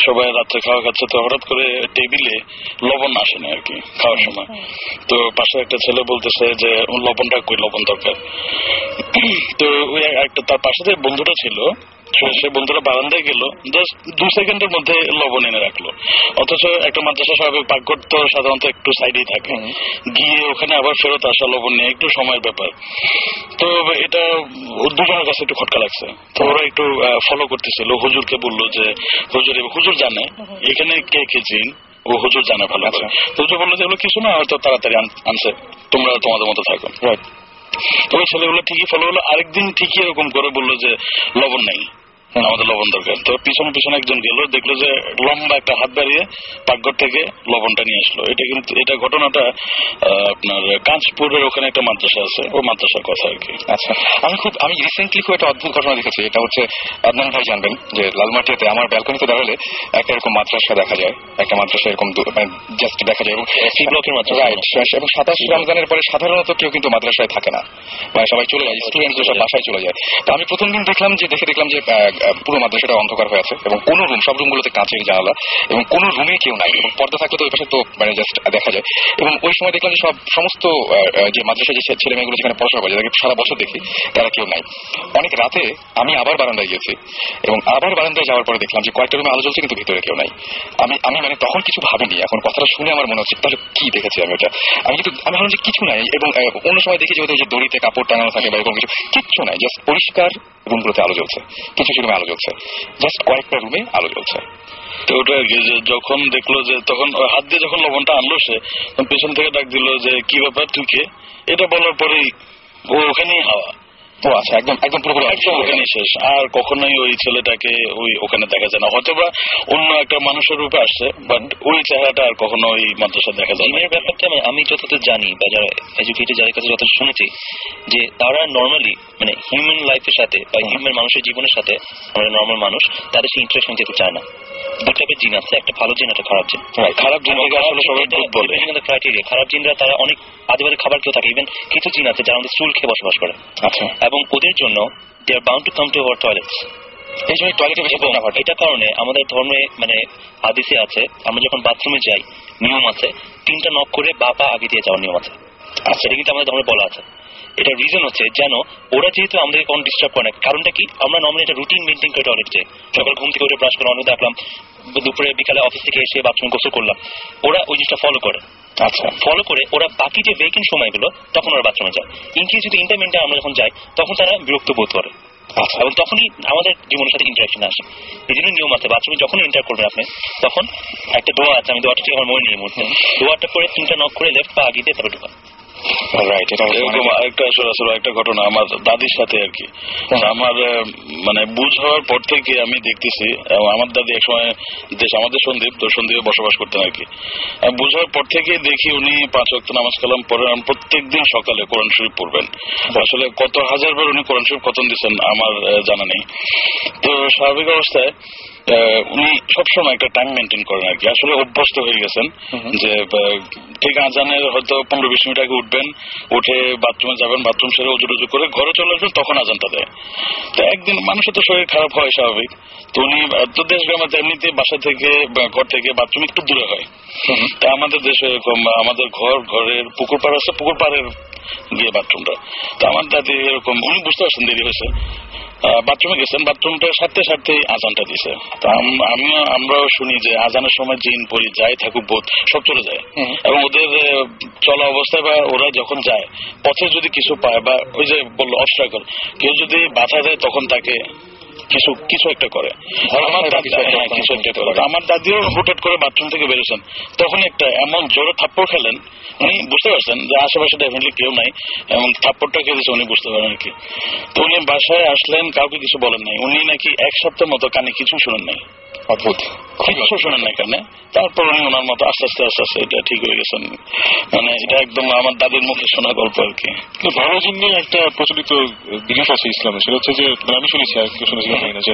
সবাই রাত্রে খাওয়া খাচ্ছে, তো হঠাৎ করে টেবিলে লবণ আসে না আর কি খাওয়ার সময়। তো পাশে একটা ছেলে বলতেছে যে লবণটা কই, লবণ দরকার। তো ওই একটা তার পাশে যে বন্ধুটা ছিল, সে বন্ধুরা বারান্দায় গেল, জাস্ট 2 সেকেন্ডের মধ্যে লবণ এনে রাখলো। অথচ একটা মাদ্রাসা স্বাভাবিক পাকঘর তো সাধারণত একটু সাইডেই থাকে, গিয়ে ওখানে আবার ফেরত আসা লবণ নিয়ে একটু সময় ব্যাপার। তো এটা দুজনের কাছে একটু খটকা লাগছে। তো ওরা একটু ফলো করতেছিল, হুজুরকে বললো যে হুজুর জানে এখানে কে জিন, ও হুজুর জানে ভালো করে। তো হুজুর বললো যে এগুলো কিছু না, হয়তো তাড়াতাড়ি আনছে, তোমরা তোমাদের মতো থাকো। তো ওই ছেলেগুলো ঠিকই ফলো হলো। আরেকদিন ঠিকই এরকম করে বললো যে লবণ নেই, আমাদের লবণ দরকার। তো পিছনে পিছনে একজন গেল, দেখলো যে লম্বা একটা হাত বাড়িয়ে পাকঘর থেকে লবণটা নিয়ে আসলো। এটা ঘটনাটা আপনার কাঁচপুরের ওখানে একটা মাদ্রাসা আছে, ওই মাদ্রাসার কথা আর কি। আচ্ছা, আমি রিসেন্টলি খুব একটা অদ্ভুত ঘটনা দেখেছি। এটা হচ্ছে, আদনান ভাই জানবেন যে লালমাটিয়াতে আমার ব্যালকনিতে দাঁড়ালে একটা এরকম মাদ্রাসা দেখা যায়, একটা মাদ্রাসা এরকম জাস্ট দেখা যায়, এবং রাইট। এবং 27 রমজানের পরে সাধারণত কেউ কিন্তু মাদ্রাসায় থাকে না, মানে সবাই চলে যায়, স্টুডেন্টরা সব বাসায় চলে যায়। তো আমি প্রথম দিন দেখলাম যে পুরো মাদ্রাসাটা অন্ধকার হয়ে আছে, এবং কোন রুম, সব রুমগুলোতে কাঁচের জানালা, এবং কোন রুমে কেউ নাই, এবং পর্দা থাকলে তো ওই পাশে তো মানে জাস্ট দেখা যায়। এবং ওই সময় দেখলাম যে সমস্ত যে মাদ্রাসায় যে ছেলে মেয়েগুলো যেখানে পড়াশোনা করে, যাদেরকে সারা বছর দেখি, তারা কেউ নাই। অনেক রাতে আমি আবার বারান্দায় গেছি, এবং আবার বারান্দায় যাওয়ার পরে দেখলাম যে কয়েকটা রুমে আলো জ্বলছে, কিন্তু ভিতরে কেউ নাই। আমি মানে তখন কিছু ভাবিনি, এখন কথাটা শুনে আমার মনে হচ্ছে তাহলে কি দেখেছি আমি ওটা। আমি ভাবলাম যে কিছু নাই, এবং অন্য সময় দেখি যে যে দড়িতে কাপড় টাঙানো থাকে বা এরকম কিচ্ছু নাই, জাস্ট পরিষ্কার রুমগুলোতে আলো জ্বলছে, কিছু রুমে আলো জ্বলছে, জাস্ট কয়েকটা রুমে আলো জ্বলছে। তো ওটা আর কি, যখন দেখলো যে তখন হাত দিয়ে যখন লবণটা আনলো, সে পেছন থেকে ডাক দিল যে কি ব্যাপার, তুই কে? এটা বলার পরেই ও ওখানেই হাওয়া। ও আচ্ছা, একদম পুরোপুরি ওখানেই শেষ। আর কখনোই ওই ছেলেটাকে ওখানে দেখা যায় না, হয়তো বা অন্য একটা মানুষের রূপে আসছে, বাট ওই চেহারাটা আর কখনো ওই মাদ্রাসা দেখা যায় না। এই ব্যাপারটা আমি যতদূর জানি বা যারা এডুকেটেড, যাদের কাছে যতটা শুনেছি, যে তারা নর্মালি মানে হিউম্যান লাইফের সাথে বা হিউম্যান মানুষের জীবনের সাথে, আমরা নর্মাল মানুষ, তাদের সাথে ইন্টারেকশন যেতে চায় না। দু টাইপের জিন আছে, একটা ভালো জিন, একটা খারাপ জিন। খারাপ জিন আসলে সবাই বলে ক্রাইটেরিয়া, খারাপ জিনরা তারা অনেক আদিবাদী খাবার কেউ থাকে, ইভেন কিছু জিন আছে যারা আমাদের চুল খেয়ে বসবাস করে। আচ্ছা, এবং ওদের জন্য they are bound to come to our toilets. এই জন্য টয়লেটে বেশি ঘটনা ঘটে। এটা কারণে আমাদের ধর্মে মানে হাদিসে আছে, আমরা যখন বাথরুমে যাই নিয়ম আছে 3টা নক করে বাপা আগে দিয়ে যাওয়ার নিয়ম আছে। আচ্ছা, এটা কিন্তু আমাদের ধর্মে বলা আছে। এটা রিজন হচ্ছে যেন ওরা যেহেতু আমাদেরকে কোনো ডিস্টার্ব করে না। কারণটা কি, আমরা নর্মালি একটা রুটিন মেনটেন করে টয়লেট যাই, সকাল ঘুম থেকে উঠে ব্রাশ করে অনেক দেখলাম, দুপুরে বিকালে অফিস থেকে এসে বাথরুম গোসল করলাম, ওরা ওই জিনিসটা ফলো করে। আচ্ছা, ফলো করে ওরা বাকি যে ভেকেন্ট সময়গুলো তখন ওরা বাথরুমে যায়। ইনকেস যদি ইন্টারমিডিয়েট আমরা যখন যাই, তখন তারা বিরক্ত বোধ করে। আচ্ছা, এবং তখনই আমাদের জীবনের সাথে ইন্টারাকশন আসে। এই জন্য নিয়ম আছে, বাথরুমে যখন এন্টার করবেন আপনি, তখন একটা দোয়া আছে, আমি দোয়াটা ঠিক আমার মনে নেই মুহূর্তে, দোয়াটা করে 3টা নক করে লেফট পা আগিয়ে দিয়ে তারপর ঢুকান। রাইট, এটা এরকম আরেকটা আসলে একটা ঘটনা আমার দাদির সাথে আর কি। আমার মানে বুঝ হওয়ার পর থেকে আমি দেখতেছি, আমার দাদি একসময় আমাদের সন্দীপে বসবাস করতেন আর কি। বুঝ হওয়ার পর থেকে দেখি উনি 5 ওয়াক্ত নামাজ কালাম পড়েন, প্রত্যেকদিন সকালে কোরআন শরীফ পড়বেন। আসলে কত হাজারবার উনি কোরআন শরীফ খতম দিচ্ছেন আমার জানা নেই। তো স্বাভাবিক অবস্থায় উনি সবসময় একটা টাইম মেনটেন করেন আর কি। আসলে অভ্যস্ত হয়ে গেছেন যে ঠিক আজানের হয়তো 15-20 মিনিট আগে উঠবেন, উঠে বাথরুমে যাবেন, বাথরুম সেরে উজু করে ঘরে চলে আসবেন, তখন আজানটা দেয়। তো একদিন মানুষের তো শরীর খারাপ হয় স্বাভাবিক। তো উনি তো দেশ গ্রামে এমনিতে বাসা থেকে ঘর থেকে বাথরুম একটু দূরে হয়। তা আমাদের দেশে এরকম আমাদের ঘরের পুকুর পাড় আছে, পুকুর পাড়ের গিয়ে বাথরুমটা। তো আমার দাদি এরকম উনি বুঝতে পারছেন দেরি হয়েছে, বাথরুমে গেছেন, বাথরুমটা সারতে আজানটা দিছে। তো আমরাও শুনি যে আজানের সময় জিন পরি যাই থাকুক ভূত সব চলে যায়, এবং ওদের চলা অবস্থায় বা ওরা যখন যায় পথে যদি কিছু পায় বা ওই যে বললো অবস্ট্রাকল, কেউ যদি বাধা দেয় তখন তাকে কিছু একটা করে। আমার দাদিও হুটহাট করে বাথরুম থেকে বেরোছেন, তখন একটা এমন জোরে থাপ্পড় খেলেন, উনি বুঝতে পারছেন যে আশেপাশে ডেফিনেটলি কেউ নাই, এবং থাপ্পড়টা খেয়েছে উনি বুঝতে পারেন আর কি। তো উনি বাসায় আসলেন, কাউকে কিছু বলেন নাই। উনি নাকি 1 সপ্তাহ মতো কানে কিছু শুনেন নাই, অদ্ভুত কিছু শোনেন নাই কানে। তারপর উনি ওনার মতো আস্তে আস্তে এটা ঠিক হয়ে গেছেন। মানে এটা একদম আমার দাদির মুখে শোনা গল্প আর কি। ভালো জিনিস একটা প্রচলিত বিলিফ আছে ইসলামে, সেটা হচ্ছে যে আমি শুনেছি আর কেউ শুনেছি না যে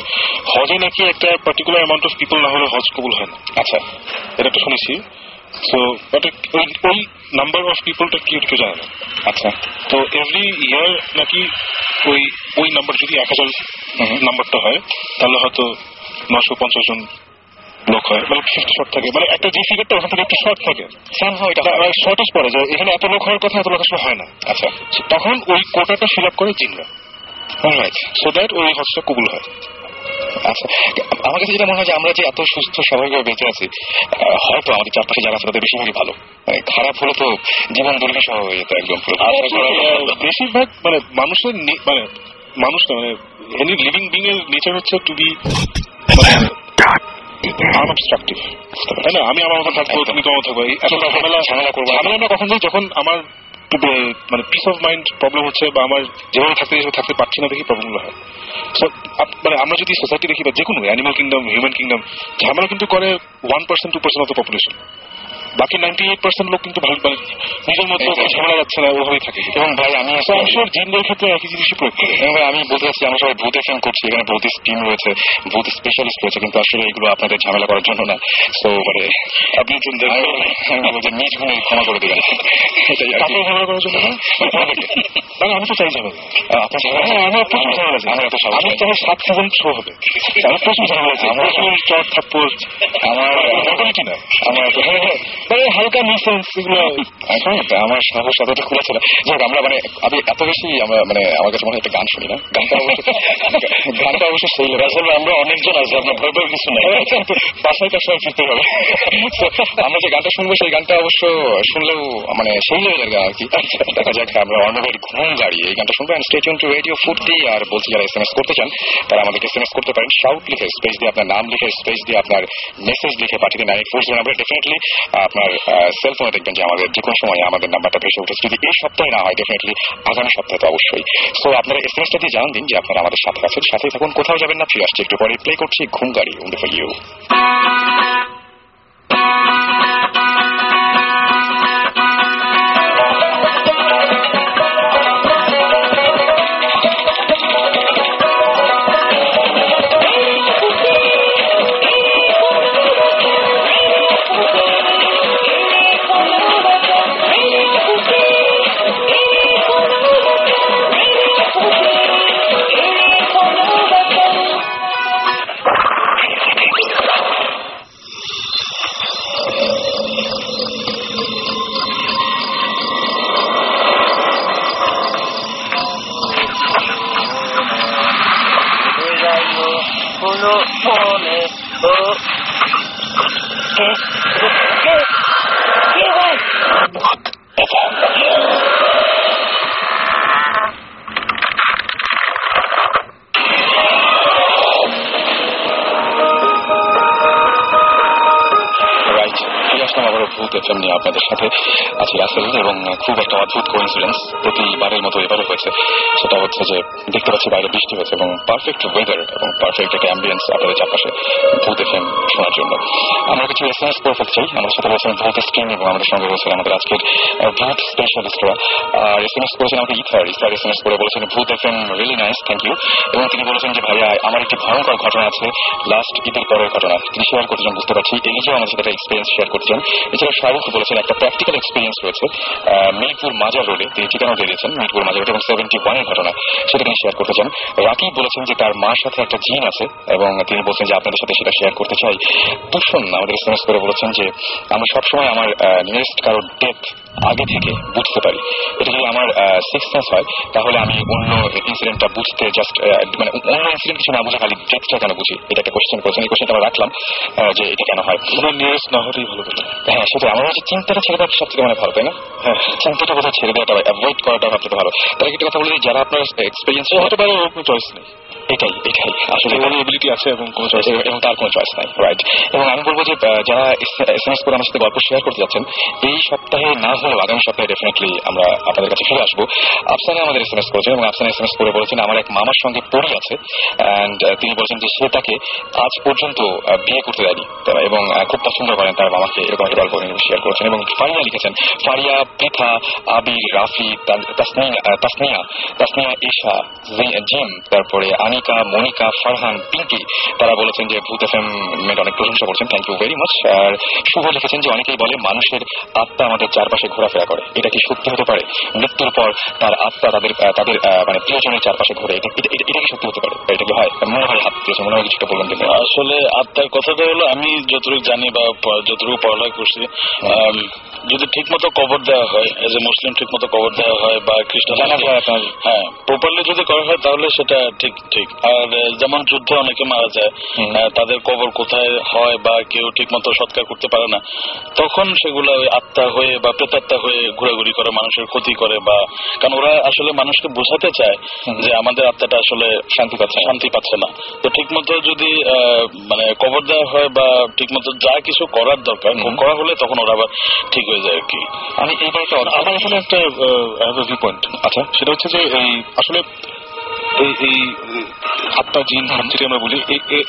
হজে নাকি একটা পার্টিকুলার অ্যামাউন্ট অফ পিপল না হলে হজ কবুল হয় না। আচ্ছা, এটা একটা শুনেছি। সো বাট ওই নাম্বার অফ পিপলটা কি কেউ জানে না। আচ্ছা, তো এভরি ইয়ার নাকি ওই নাম্বার যদি 1000 নাম্বারটা হয় তাহলে হয়তো 950 জন লোক হয়, মানে 50 শর্ট থাকে, মানে একটা যে ফিগারটা ওখান থেকে একটু শর্ট থাকে, শর্টেজ পড়ে যায়, এখানে এত লোক হওয়ার কথা এত লোক আসলে হয় না। আচ্ছা, তখন ওই কোটাটা ফিল আপ করে জিনরা, সো দ্যাট ওই হজটা কবুল হয়। আচ্ছা, আমার কাছে যেটা মনে হয় যে আমরা যে এত সুস্থ স্বাভাবিকভাবে বেঁচে আছি, হয়তো আমাদের চারপাশে যারা আছে তাদের বেশিরভাগই ভালো। খারাপ হলে তো জীবন দুর্বিষহ হয়ে যেত একদম। বেশিরভাগ মানে মানুষের এনি লিভিং বিং এর নেচার হচ্ছে টু বি আনঅবস্ট্রাকটিভ, তাই না? আমি আমার মতো থাকবো, তুমি তোমার থাকবো, ঝামেলা করবো। ঝামেলা কখন যাই যখন আমার মানে পিস অফ মাইন্ড প্রবলেম হচ্ছে, বা আমার যেভাবে থাকতে পারছি না দেখি প্রবলেমগুলো হয়। মানে আমরা যদি সোসাইটি দেখি বা যে কোনো অ্যানিমাল কিংডম, হিউম্যান কিংডম, ঝামেলা কিন্তু করে 1%, 2% অফ দ্য পপুলেশন। বাকি 98% লোক কিন্তু ভালো, মানে নিজের মধ্যে ঝামেলা যাচ্ছে না, ওভাবেই থাকে। এবং ভাই আমি জিনদের ক্ষেত্রে একই জিনিসই প্রয়োগ করি। এবং ভাই আমি বলতে চাচ্ছি, আমরা সবাই ভূত এফএম করছি, এখানে ভূত টিম রয়েছে, ভূত স্পেশালিস্ট রয়েছে, কিন্তু আসলে এগুলো আপনাদের ঝামেলা করার জন্য না। সো মানে আপনি নিজ গুণে ক্ষমা করে দেবেন, এটাই ঝামেলা করার জন্য না। আমি তো চাই ঝামেলা, আপনার আমার প্রচুর ঝামেলা আছে, আমার এত স্বাভাবিক। আমি চাই 7 সিজন শো হবে, আমার প্রচুর ঝামেলা আছে, আমার চট থাপ্পড়, আমার কি না, আমার হালকা মিসেন্স, এগুলো আমার সাহস এতটা খুলে ছিল। যাক, আমরা মানে আমি এত বেশি মানে আমার কাছে মনে হয় একটা গান শুনি না, গানটা অবশ্য সেই আসলে আমরা অনেকজন আছি, আপনার ভয় ভয় কিছু নাই, বাসায় ফিরতে হবে। আমরা যে গানটা শুনবো সেই গানটা অবশ্য শুনলেও মানে সেই লেভেলের গান আর কি। দেখা যাক, আমরা অর্ণবের ঘুম গাড়ি এই গানটা শুনবো। স্টে টিউন টু রেডিও ফুর্তি। আর বলছি, যারা SMS করতে চান তারা আমাদেরকে SMS করতে পারেন, শাউট লিখে স্পেস দিয়ে আপনার নাম লিখে স্পেস দিয়ে আপনার মেসেজ লিখে পাঠিয়ে 9840 নাম্বার। ডেফিনেটলি আপনার সেলফোনে দেখবেন যে আমাদের যে কোনো সময় আমাদের নাম্বারটা ভেসে উঠেছে। যদি এই সপ্তাহে না হয়, ডেফিনেটলি আগামী সপ্তাহে তো অবশ্যই। সো আপনারা SMS টা দিয়ে জানান দিন যে আপনারা আমাদের সাথে আছেন, সাথেই থাকুন, কোথাও যাবেন না। ফিরে আসছি একটু পরে, প্লে করছি ঘুম গাড়ি অনলি ফর ইউ। ভূত এফএম নিয়ে আপনাদের সাথে আছি রাসেল, এবং খুব একটা অদ্ভুত কোইন্সিডেন্স প্রতিবারের মতো এবারও হয়েছে। সেটা হচ্ছে যে দেখতে পাচ্ছি বাইরে বৃষ্টি হয়েছে এবং পারফেক্ট ওয়েদার এবং পারফেক্ট একটা অ্যাম্বিয়েন্স আপনাদের চারপাশে ভূত এফএম শোনার জন্য। আমরা কিছু এসএমএস করে ফেলতে চাই। আমাদের সাথে রয়েছেন ভূত স্ট্রিম এবং আমাদের সঙ্গে রয়েছেন আমাদের আজকের ভূত স্পেশালিস্টরা। আর এসএমএস করেছেন আমাকে ইথার এসএমএস করে বলেছেন Bhoot FM really nice, thank you. এবং তিনি বলেছেন যে ভাইয়া আমার একটি ভয়ঙ্কর ঘটনা আছে, লাস্ট ঈদের পরের ঘটনা, তিনি শেয়ার করতে চান, বুঝতে পারছি এই নিজেও আমাদের সাথে একটা এক্সপিরিয়েন্স শেয়ার করতে চান। এছাড়া শাহরুখ বলেছেন একটা প্র্যাকটিক্যাল এক্সপিরিয়েন্স রয়েছে মিরপুর মাজার রোডে, তিনি ঠিকানা দিয়ে দিয়েছেন মিরপুর মাজার রোড এবং 71-এর ঘটনা, সেটা তিনি শেয়ার করতে চান। রাকিব বলেছেন যে তার মার সাথে একটা জিন আছে এবং তিনি বলছেন যে আপনাদের সাথে সেটা শেয়ার করতে চাই। তুষন আমাদের এসএমএস করে বলেছেন যে আমি সবসময় আমার নিয়ারেস্ট কারোর ডেথ আগে থেকে বুঝতে পারি, এটা যদি আমার সিক্স সেন্স হয় তাহলে আমি অন্য ইনসিডেন্টটা বুঝতে জাস্ট মানে অন্য ইনসিডেন্ট কিছু না বুঝে খালি ডেথটা কেন বুঝি, এটা একটা কোয়েশ্চেন করেছেন। এই কোয়েশ্চেনটা আমরা রাখলাম যে এটা কেন হয়, নিয়ারেস্ট না হলেই ভালো বলে। হ্যাঁ সেটাই আমার হচ্ছে চিন্তাটা ছেড়ে দেওয়া সব থেকে মানে ভালো, তাই না? হ্যাঁ চিন্তাটা কোথাও ছেড়ে দেওয়াটা অ্যাভয়েড করাটা ভাবতে ভালো। তাহলে একটা কথা বলি, যারা আপনার এক্সপিরিয়েন্স হতে পারে ওর কোনো চয়েস নেই, এটাই আসলে কোনো এবিলিটি আছে এবং কোনো চয়েস এবং তার কোনো চয়েস নাই, রাইট। এবং আমি বলবো যে যারা এসএমএস করে আমার সাথে গল্প শেয়ার করতে যাচ্ছেন, এই সপ্তাহে না হলেও আগামী সপ্তাহে ডেফিনেটলি আমরা আপনাদের কাছে ফিরে আসবো। আফসানা আমাদের এসএমএস করেছেন এবং আফসানা এসএমএস করে বলেছেন আমার এক মামার সঙ্গে পড়ি আছে অ্যান্ড তিনি বলেছেন যে সে তাকে আজ পর্যন্ত বিয়ে করতে দেয়নি এবং খুব পছন্দ করেন তার মামাকে, এরকম একটা গল্প শেয়ার করেছেন। এবং ফারিয়া লিখেছেন, ফারিয়া, পৃথা, আবির, রাফি, তাসনিয়া, এশা, জিম, তারপরে আনিকা, মনিকা, ফারহান, পিঙ্কি, তারা বলেছেন যে ভূত এফএম অনেক প্রশংসা করছেন, থ্যাংক ইউ ভেরি মাচ। আর শুভ লিখেছেন যে অনেকেই বলে মানুষের আত্মা আমাদের চারপাশে ঘোরাফেরা করে, এটা কি সত্যি হতে পারে? মৃত্যুর পর তার আত্মা তাদের মানে প্রিয়জনের চারপাশে ঘোরে, এটা কি সত্যি হতে পারে? এটা কি হয়? মনে হয় হাত দিয়েছে, মনে হয় কিছুটা বলবেন। আসলে আত্মার কথাটা হলো আমি যতটুকু জানি বা যতটুকু পড়ালেখা করছি, যদি ঠিক মতো কবর দেওয়া হয়, এজ এ মুসলিম ঠিক মতো কবর দেওয়া হয় বা খ্রিস্টান, হ্যাঁ প্রপারলি যদি করা হয় তাহলে সেটা ঠিক। আর যেমন যুদ্ধে অনেকে মারা যায়, তাদের কবর কোথায় হয় বা কেউ ঠিক মতো সৎকার করতে পারে না, তখন সেগুলো আত্মা হয়ে বা প্রেতাত্মা হয়ে ঘোরাঘুরি করে, মানুষের ক্ষতি করে, বা কারণ ওরা আসলে মানুষকে বোঝাতে চায় যে আমাদের আত্মাটা আসলে শান্তি পাচ্ছে না। তো ঠিক মতো যদি মানে কবর দেওয়া হয় বা ঠিক মতো যা কিছু করার দরকার করা হলে তখন ওরা আবার ঠিক হয়ে যায় আর কি। আমি এইবার আমার এখানে একটা ভিউ পয়েন্ট আচ্ছা, সেটা হচ্ছে যে এই আসলে এই আত্মা জিন যেটা আমরা বলি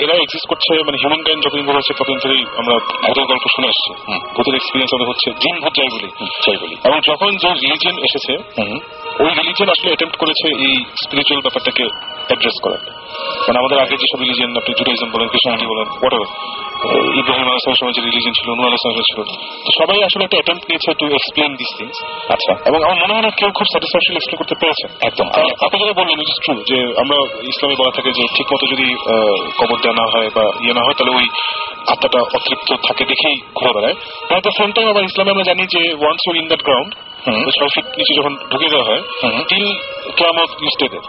এরা এক্সিস্ট করছে, মানে হিউম্যান কাইন্ড যতদিন ধরে হচ্ছে ততদিন ধরেই আমরা ভূতের গল্প শুনে আসছি, ভূতের এক্সপিরিয়েন্স আমাদের হচ্ছে, জিন ভূত যাই বলি। এবং যখন যে রিলিজিয়ন এসেছে ওই রিলিজিয়ন আসলে অ্যাটেম্প্ট করেছে এই স্পিরিচুয়াল ব্যাপারটাকে অ্যাড্রেস করার। মানে আমাদের আগে যেসব রিলিজিয়ন, আপনি জুডাইজম বলেন, খ্রিস্টানিটি বলেন, হোয়াটএভার, ইব্রাহিম আলাইহিস সালামের যে রিলিজিয়ন ছিল, নূহ আলাইহিস সালাম ছিল, তো সবাই আসলে একটা অ্যাটেম্প্ট নিয়েছে টু এক্সপ্লেইন দিস থিংস। আচ্ছা, এবং আমার মনে হয় না কেউ খুব স্যাটিসফ্যাকশন এক্সপ্লেন করতে পেরেছে। একদম আপনি যেটা বললেন ইট ইজ ট্রু যে আমরা ইসলামে বলা থাকে যে ঠিক মতো যদি কবর দেওয়া না হয় বা ইয়ে না হয় তাহলে ওই আত্মাটা অতৃপ্ত থাকে দেখেই ঘুরে বেড়ায়। বাট দ্য সেম টাইম আবার ইসলামে আমরা জানি যে once you in that ground, 6 feet নিচে যখন ঢুকে দেওয়া হয় টিল কিয়ামত ইউ স্টে দেয়ার।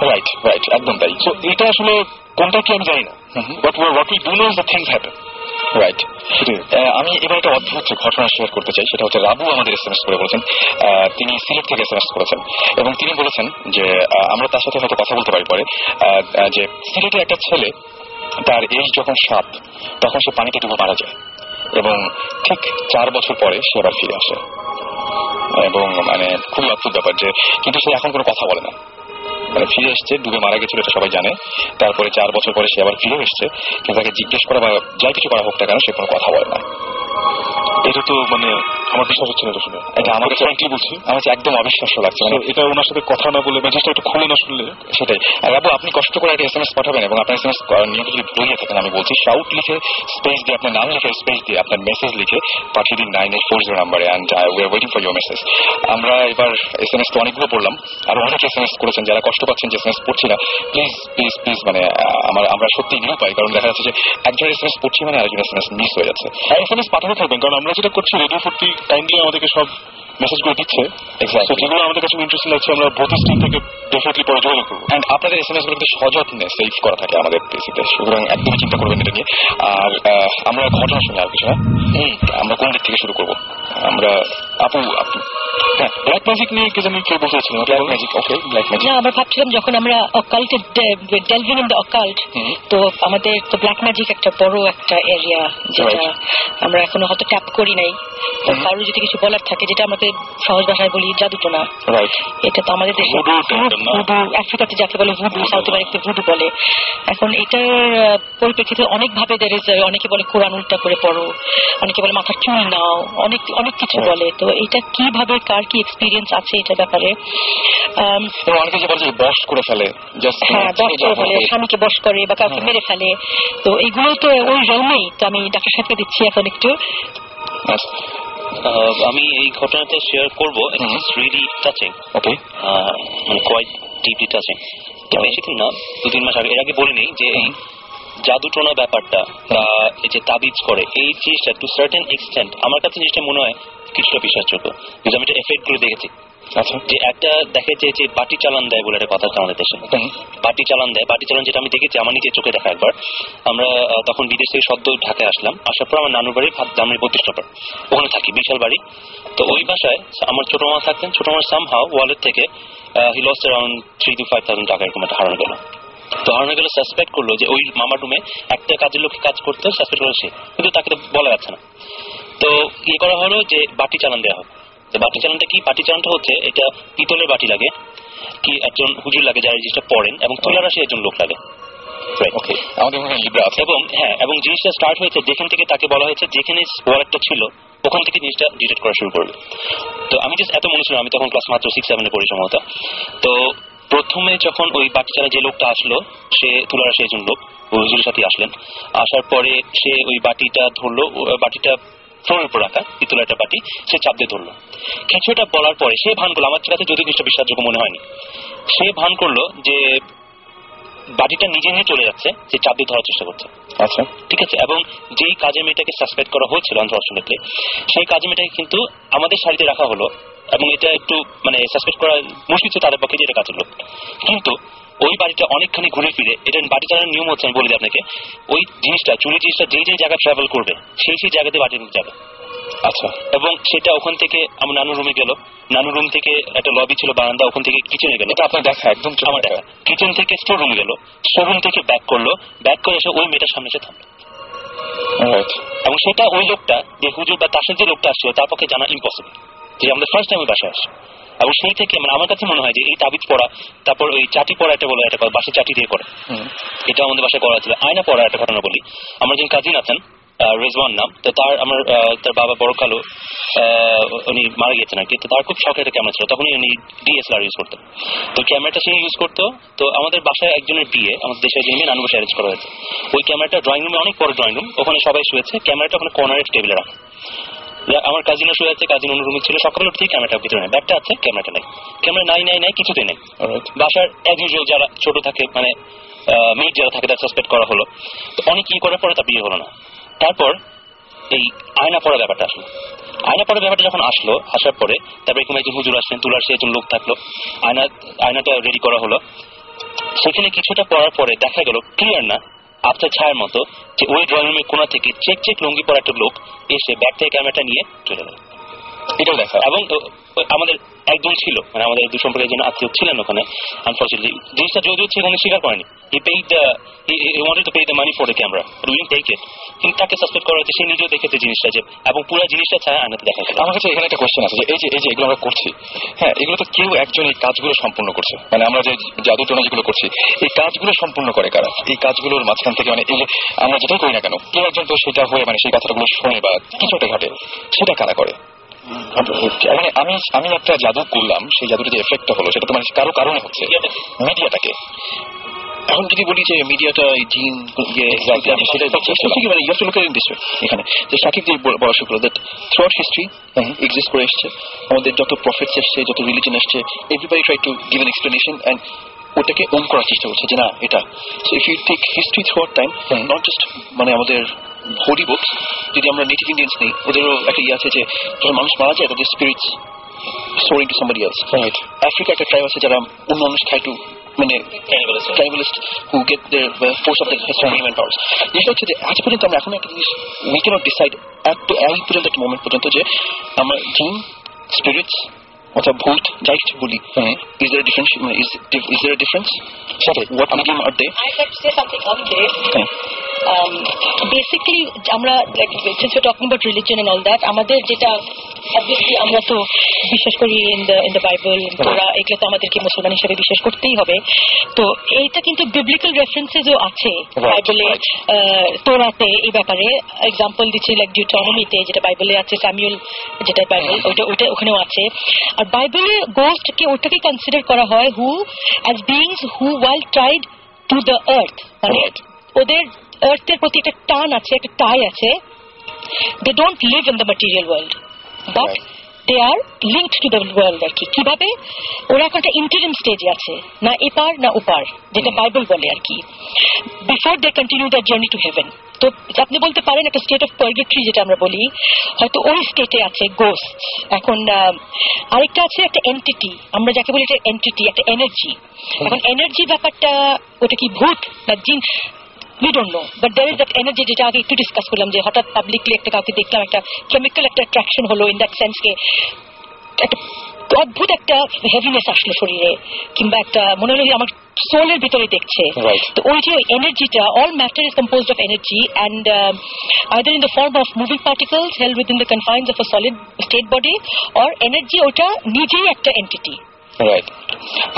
রাইট একদম তাই। সো এটা আসলে কোনটা কি আমি জানি না, but what we do know is the things happen. Right. আমি এবার একটা অদ্ভুত ঘটনা শেয়ার করতে চাই, সেটা হচ্ছে রাবু আমাদের এসএমএস করে বলেছেন, তিনি সিলেট থেকে এসএমএস করেছেন এবং তিনি বলেছেন যে আমরা তার সাথে হয়তো কথা বলতে পারি পরে, যে সিলেটের একটা ছেলে তার এজ যখন 7 তখন সে পানিতে ডুবে মারা যায় এবং ঠিক 4 বছর পরে সে আবার ফিরে আসে এবং মানে খুবই অদ্ভুত ব্যাপার যে, কিন্তু সে এখন কোনো কথা বলে না, মানে ফিরে এসছে, ডুবে মারা গেছিল এটা সবাই জানে, তারপরে 4 বছর পরে সে আবার ফিরে এসছে, কিন্তু তাকে জিজ্ঞেস করা বা যাই কিছু করা হোক না কেন সে কোনো কথা বলে না। এটা তো মানে আমার বিশ্বাস হচ্ছে না, এটা শুনে এটা আমার কাছে কি বলছি, আমার একদম অবিশ্বাস্য লাগছে। মানে এটা ওনার সাথে কথা না বলে বা জিনিসটা একটু খুলে না শুনলে সেটাই। আর বাবু আপনি কষ্ট করে একটা এসএমএস পাঠাবেন এবং আপনার এসএমএস নিয়মিত যদি ভুলিয়ে থাকেন, আমি বলছি শাউট লিখে স্পেস দিয়ে আপনার নাম লিখে স্পেস দিয়ে আপনার মেসেজ লিখে পাঠিয়ে দিন 9840 নাম্বারে, and we are waiting for your message. আমরা এবার এসএমএস তো অনেকগুলো পড়লাম, আর অনেক এসএমএস করেছেন যারা কষ্ট পাচ্ছেন যে এসএমএস পড়ছি না, প্লিজ মানে আমরা সত্যি নিরুপায়, কারণ দেখা যাচ্ছে যে একজন এসএমএস পড়ছি মানে আরেকজন এসএমএস মিস হয়ে যাচ্ছে। এসএমএস পাঠাতে থাকবেন, কারণ আমরা যেটা করছি রেডিও ফুর্তি কাইন্ডলি আমাদেরকে সব মেসেজ করে দিচ্ছে, যেগুলো আমাদের কাছে ইন্টারেস্টিং লাগছে আমরা ভূত স্ট্রিম থেকে ডেফিনেটলি পরে যোগাযোগ করবো। এন্ড আপনাদের SMS গুলো কিন্তু সযত্নে সেভ করা থাকে আমাদের পিসিতে, সুতরাং একদমই চিন্তা করবেন এটা নিয়ে। আর আমরা ঘটনা শুনি আর কিছু না, আমরা কোন দিক থেকে শুরু করবো? আমরা আপু হ্যাঁ, ব্ল্যাক ম্যাজিক নিয়ে কে জানি কেউ বলতে চাচ্ছিলেন। ব্ল্যাক ম্যাজিক, ওকে, ব্ল্যাক ম্যাজিক। না, আমরা ভাবছিলাম যখন আমরা অকাল্টে ডেলভিং ইন দ্য অকাল্ট, তো আমাদের তো ব্ল্যাক ম্যাজিক একটা বড় একটা এরিয়া যেটা আমরা এখনো হয়তো ট্যাপ করি নাই। তো কারো যদি কিছু বলার থাকে, যেটা আমাদের সহজ ভাষায় বলি জাদুটোনা, এটা তো আমাদের দেশে আফ্রিকাতে যাকে বলে ভুডু, সাউথ আমেরিকাতে ভুডু বলে। এখন এটার পরিপ্রেক্ষিতে অনেক ভাবে অনেকে বলে কোরআন উল্টা করে পড়ো, অনেকে বলে মাথার চুল নাও, অনেক অনেক কিছু বলে। তো এটা কিভাবে কার কি এক্সপিরিয়েন্স আছে এটার ব্যাপারে, অনেকে যে বলে বশ করে ফেলে, হ্যাঁ বশ করে ফেলে, স্বামীকে বশ করে বা কাউকে মেরে ফেলে, তো এইগুলো তো ওই জন্যই। তো আমি ডাক্তার সাহেবকে দিচ্ছি এখন একটু। আমি এই ঘটনাটা শেয়ার করবো, ইটস রিয়েলি টাচিং, ওকে, মানে কোয়াইট ডিপলি টাচিং। তো বেসিক্যালি না 2-3 মাস আগে, এর আগে বলিনি যে এই জাদুটোনা ব্যাপারটা বা এই যে তাবিজ করে এই জিনিসটা টু সার্টেন এক্সটেন্ট আমার কাছে জিনিসটা মনে হয় কিছুটা বিশ্বাসযোগ্য, কিন্তু আমি এটা এফেক্ট গুলো দেখেছি। আচ্ছা, যে একটা দেখে যে বাটি চালান দেয় বলে একটা কথা আছে আমাদের দেশে, বাটি চালান দেয়। বাটি চালান যেটা আমি দেখেছি আমার নিজের চোখে দেখা একবার। আমরা তখন বিদেশ থেকে সদ্য ঢাকায় আসলাম, আসার পর আমার নানুর বাড়ি দামের 32 নম্বর, ওখানে থাকি, বিশাল বাড়ি। তো ওই বাসায় আমার ছোট মা থাকতেন। ছোট মার সামহাও ওয়ালেট থেকে হি লস্ট অ্যারাউন্ড 3,000 to 5,000 টাকা এরকম একটা হারানো গেল। তো হারানো গেলে সাসপেক্ট করলো যে ওই মামা রুমে একটা কাজের লোককে কাজ করতে, সাসপেক্ট করলো সে, কিন্তু তাকে তো বলা যাচ্ছে না। তো ইয়ে করা হলো যে বাটি চালান দেওয়া হবে। তো বাটি চালানটা কি? বাটি চালানটা হচ্ছে এটা পিতলের বাটি লাগে, কি একজন হুজুর লাগে যারা জিনিসটা পড়েন, এবং তুলার আসে একজন লোক লাগে। এবং হ্যাঁ, এবং জিনিসটা স্টার্ট হয়েছে যেখান থেকে তাকে বলা হয়েছে যেখানে ওয়ালেটটা ছিল ওখান থেকে জিনিসটা ডিটেক্ট করা শুরু করবে। তো আমি জাস্ট এত মনে ছিল, আমি তখন ক্লাস মাত্র 6-7 পড়ি সম্ভবত। তো প্রথমে যখন ওই বাটি চালা যে লোকটা আসলো, সে তুলার আসে একজন লোক, ওই হুজুরের সাথে আসলেন। আসার পরে সে ওই বাটিটা ধরলো, বাটিটা ফ্লোরের উপর রাখা পিতলের একটা বাটি, সে চাপ দিয়ে ধরলো। কিছুটা বলার পরে সে ভান করলো, আমার কাছে যদি জিনিসটা বিশ্বাসযোগ্য মনে হয়নি, সে ভান করলো যে বাটিটা নিজে নিয়ে চলে যাচ্ছে, যে চাপ দিয়ে ধরার চেষ্টা করছে। আচ্ছা, ঠিক আছে। এবং যেই কাজের মেয়েটাকে সাসপেক্ট করা হয়েছিল আনফরচুনেটলি, সেই কাজের মেয়েটাকে কিন্তু আমাদের সারিতে রাখা হলো, এবং এটা একটু মানে সাসপেক্ট করা মুশকিল ছিল তাদের পক্ষে যে এটা কাজের লোক। কিন্তু ওই বাড়িটা অনেকখানি ঘুরে ফিরে, এটা বাড়ি চালানোর নিয়ম হচ্ছে, আমি বলি আপনাকে, ওই জিনিসটা চুরি জিনিসটা যে জায়গায় ট্রাভেল করবে সেই জায়গাতে বাড়ির যাবে। আচ্ছা, এবং সেটা ওখান থেকে আমার নানুর রুমে গেল, নানুর রুম থেকে একটা লবি ছিল বারান্দা, ওখান থেকে কিচেনে গেল। আপনার দেখা একদম আমার দেখা। কিচেন থেকে স্টোর রুম গেল, স্টোর রুম থেকে ব্যাক করলো, ব্যাক করে এসে ওই মেয়েটার সামনে এসে থামলো। এবং সেটা ওই লোকটা যে হুজুর বা তার সাথে যে লোকটা আসছিল তার পক্ষে জানা ইম্পসিবল, যে আমাদের ফার্স্ট টাইম ওই বাসায় আসে। এবং সেই থেকে মানে আমার কাছে মনে হয় যে এই তাবিজ পড়া, তারপর ওই চাটি পড়া, এটা বলে একটা বাসে চাটি দিয়ে করে, এটা আমাদের বাসায় করা ছিল। আয়না পড়া একটা ঘটনা বলি, আমার যে কাজিন আছেন রেজওয়ান নাম, তো তার বাবা বড় কালো, উনি মারা গিয়েছেন আর কি। তো তার খুব শখের একটা ক্যামেরা ছিল, তখন উনি DSLR ইউজ করতেন। তো ক্যামেরাটা সে ইউজ করতো। তো আমাদের বাসায় একজনের বিয়ে, আমাদের দেশের জন্য নানু বাসায় অ্যারেঞ্জ করা হয়েছে। ওই ক্যামেরাটা ড্রয়িং রুমে, অনেক বড় ড্রয়িং রুম, ওখানে সবাই শুয়েছে, ক্যামেরাটা ওখানে কর্নারের টেবিলে রাখা। আমার কাজিনও শুয়ে আছে, কাজিন অন্য রুমে ছিল। সকালে উঠতেই ক্যামেরাটা ভিতরে নেই, ব্যাগটা আছে, ক্যামেরাটা নেই, ক্যামেরা নাই কিছুতেই নেই। বাসার অ্যাজ ইউজুয়াল যারা ছোট থাকে, মানে মেয়ে যারা থাকে তার সাসপেক্ট করা হলো। তো অনেক কি করার পরে তার বিয়ে হলো না। তারপর এই আয়না পড়া ব্যাপারটা আসলো। আয়না পড়া ব্যাপারটা যখন আসলো, আসার পরে তারপরে এরকম একজন হুজুর আসলেন, তুলার সে একজন লোক থাকলো, আয়নাটা রেডি করা হলো। সেখানে কিছুটা পড়ার পরে দেখা গেল ক্লিয়ার না, আপনার ছায়ার মতো, যে ওই ড্রয়িং রুমের কোণা থেকে চেক লুঙ্গি পরা একটা লোক এসে ব্যাগ থেকে ক্যামেরাটা নিয়ে চলে গেল। এটাও দেখা। এবং আমাদের একজন ছিল, মানে আমাদের দু সম্পর্কে একজন আত্মীয় ছিলেন ওখানে। আনফরচুনেটলি জিনিসটা যদিও ছিল উনি স্বীকার করেনি, he wanted to pay the money for the camera but we didn't take it, কিন্তু তাকে সাসপেক্ট করা হয়েছে, সে নিজেও দেখেছে জিনিসটা, যে এবং পুরো জিনিসটা ছায়া আয়নাতে দেখা গেল। আমার কাছে এখানে একটা কোশ্চেন আছে, যে এই যে এগুলো আমরা করছি, হ্যাঁ, এগুলো তো কেউ একজন এই কাজগুলো সম্পূর্ণ করছে, মানে আমরা যে জাদু টোনা যেগুলো করছি, এই কাজগুলো সম্পূর্ণ করে কারা? এই কাজগুলোর মাঝখান থেকে, মানে এই যে আমরা যেটাই করি না কেন, কেউ একজন তো সেটা হয়ে মানে সেই কথাগুলো শোনে বা কিছুটা ঘটে, সেটা কারা করে? মানে আমি একটা জাদু করলাম, সেই জাদুর যে এফেক্টটা হলো সেটা তো মানে কারো কারণে হচ্ছে মিডিয়াটাকে। এখন যদি বলি যে মিডিয়াটা জিন মানে এখানে যে সাকিব যে বলা শুরু করলো, দ্যাট থ্রুআউট হিস্ট্রি এক্সিস্ট করে এসছে, আমাদের যত প্রফেটস এসছে, যত রিলিজন এসছে, everybody try to give an explanation and ওটাকে ওন করার চেষ্টা করছে যে না এটা। So if you take history throughout time, not just মানে আমাদের হোলি বুকস, যদি আমরা নেটিভ ইন্ডিয়ান্স নেই, ওদেরও একটা ইয়ে আছে যে যখন মানুষ মারা যায় তাদের spirits soaring to somebody else. Right. Africa একটা ট্রাইব আছে যারা অন্য মানুষ খায় টু মানে ট্রাইবালিস্ট who get their force of their human powers. যেটা হচ্ছে যে আজ পর্যন্ত আমরা এখন একটা জিনিস we cannot decide at to এই পর্যন্ত একটা মোমেন্ট পর্যন্ত যে আমরা জিন স্পিরিটস অথবা ভূত যাই কিছু বলি is there a difference is there a difference what medium are they? I have to say something on this. Basically আমরা like since we're talking about religion and all that আমাদের যেটা obviously আমরা তো বিশ্বাস করি in the Bible তোরা এগুলো তো আমাদেরকে মুসলমান হিসেবে বিশ্বাস করতেই হবে তো এইটা কিন্তু biblical references ও আছে বাইবেলে তোরাতে এই ব্যাপারে এক্সাম্পল দিচ্ছি লাইক ডিউটোনমিতে যেটা বাইবেলে আছে স্যামুয়েল যেটা বাইবেল ওইটা ওখানেও আছে আর বাইবেলে গোস্টকে ওটাকে কনসিডার করা হয় who as beings who while tied to the earth মানে ওদের earth-এর প্রতি একটা টান আছে একটা টাই আছে they don't live in the material world but they are linked to the world আর কি কিভাবে ওরা এখন একটা ইন্টারিম স্টেজে আছে না এপার না ওপার যেটা বাইবেল বলে আর কি before they continue their journey to heaven তো আপনি বলতে পারেন একটা স্টেট অফ পার্গেটরি যেটা আমরা বলি হয়তো ওই স্টেটে আছে গোস্ট এখন আরেকটা আছে একটা এন্টিটি আমরা যাকে বলি একটা এন্টিটি একটা এনার্জি এখন এনার্জি ব্যাপারটা ওটা কি ভূত না জিন we don't know but there is that energy যেটা আগে একটু ডিসকাস করলাম যে হঠাৎ পাবলিকলি একটা কাউকে দেখলাম একটা কেমিক্যাল একটা অ্যাট্রাকশন হলো ইন দ্যাট সেন্স কে একটা অদ্ভুত একটা হেভিনেস আসলো শরীরে কিংবা একটা মনে হলো আমার সোলের ভিতরে দেখছে তো ওই যে এনার্জিটা all matter is composed of energy and either in the form of moving particles held within the confines of a solid state body or energy ওটা নিজেই একটা এন্টিটি রাইট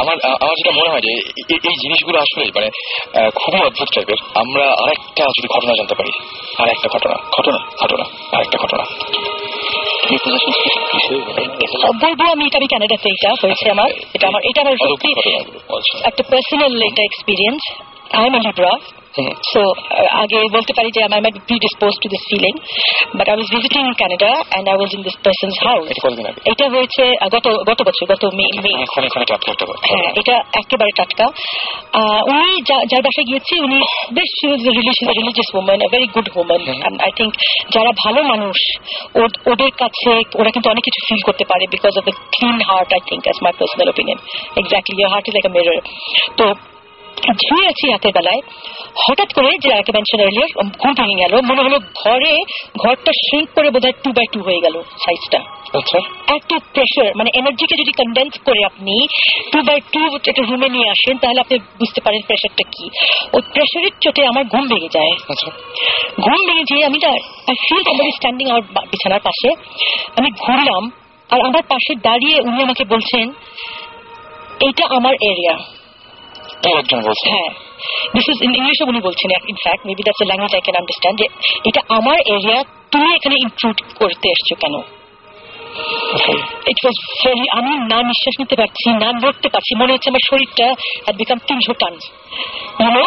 আমার যেটা মনে হয় যে এই জিনিসগুলো আসলে মানে খুবই অদ্ভুত টাইপের আমরা আরেকটা যদি ঘটনা জানতে পারি আরেকটা আরেকটা ঘটনা বলবো আমি ক্যানাডাতে এটা হয়েছে আমার এটা আমার সত্যি একটা পার্সোনাল এটা experience I am a Libra so আগে বলতে পারি যে I might be predisposed to this feeling but I was visiting in Canada and I was in this person's house এটা হয়েছে গত বছর গত মে এটা একেবারে টাটকা উনি যার বাসায় গিয়েছি উনি বেশ religious woman a very good woman and I think যারা ভালো মানুষ ওদের কাছে ওরা কিন্তু অনেক কিছু ফিল করতে পারে because of the clean heart I think as my personal opinion exactly your heart is like a mirror তো ঝুঁয়ে আছি রাতের বেলায় হঠাৎ করে যে আগে মেনশন এর্লিয়ার ঘুম ভেঙে গেল মনে হলো ঘরটা শ্রিঙ্ক করে বোধহয় 2x2 হয়ে গেল সাইজটা এত প্রেশার মানে এনার্জিকে যদি কনডেন্স করে আপনি 2x2 একটা রুমে নিয়ে আসেন তাহলে আপনি বুঝতে পারেন প্রেশারটা কি ওই প্রেশারের চোটে আমার ঘুম ভেঙে যায় ঘুম ভেঙে যেয়ে আমি আই ফিল সামবডি স্ট্যান্ডিং আমার বিছানার পাশে আমি ঘুরলাম আর আমার পাশে দাঁড়িয়ে উনি আমাকে বলছেন এইটা আমার area this is in English উনি বলছেন in fact maybe that's a language I can understand যে এটা আমার এরিয়া তুমি এখানে ইন্ট্রুড করতে এসছো কেন it was very আমি না নিঃশ্বাস নিতে পারছি না নড়তে পারছি মনে হচ্ছে আমার শরীরটা had become 300 tons you know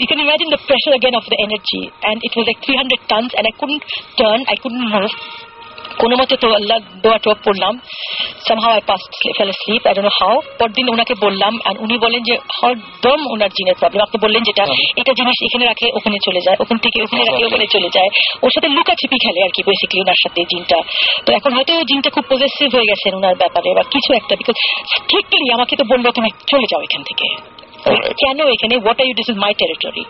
you can imagine the pressure again of the energy and it was like 300 tons and I couldn't turn I couldn't move কোনো মতে তো আল্লাহ দোয়া টোয়া পড়লাম somehow I fell asleep I don't know how পরদিন ওনাকে বললাম আর উনি বলেন যে হরদম ওনার জিনের প্রবলেম আপনি বললেন যেটা এটা জিনিস এখানে রাখে ওখানে চলে যায় ওখান থেকে ওখানে রাখে ওখানে চলে যায় ওর সাথে লুকাছিপি খেলে আর কি বেসিক্যালি ওনার সাথে জিনটা তো এখন হয়তো জিনটা খুব পজেসিভ হয়ে গেছেন ওনার ব্যাপারে বা কিছু একটা বিকজ স্ট্রিক্টলি আমাকে তো বললো তুমি চলে যাও এখান থেকে কেন এখানে what are you this is my territory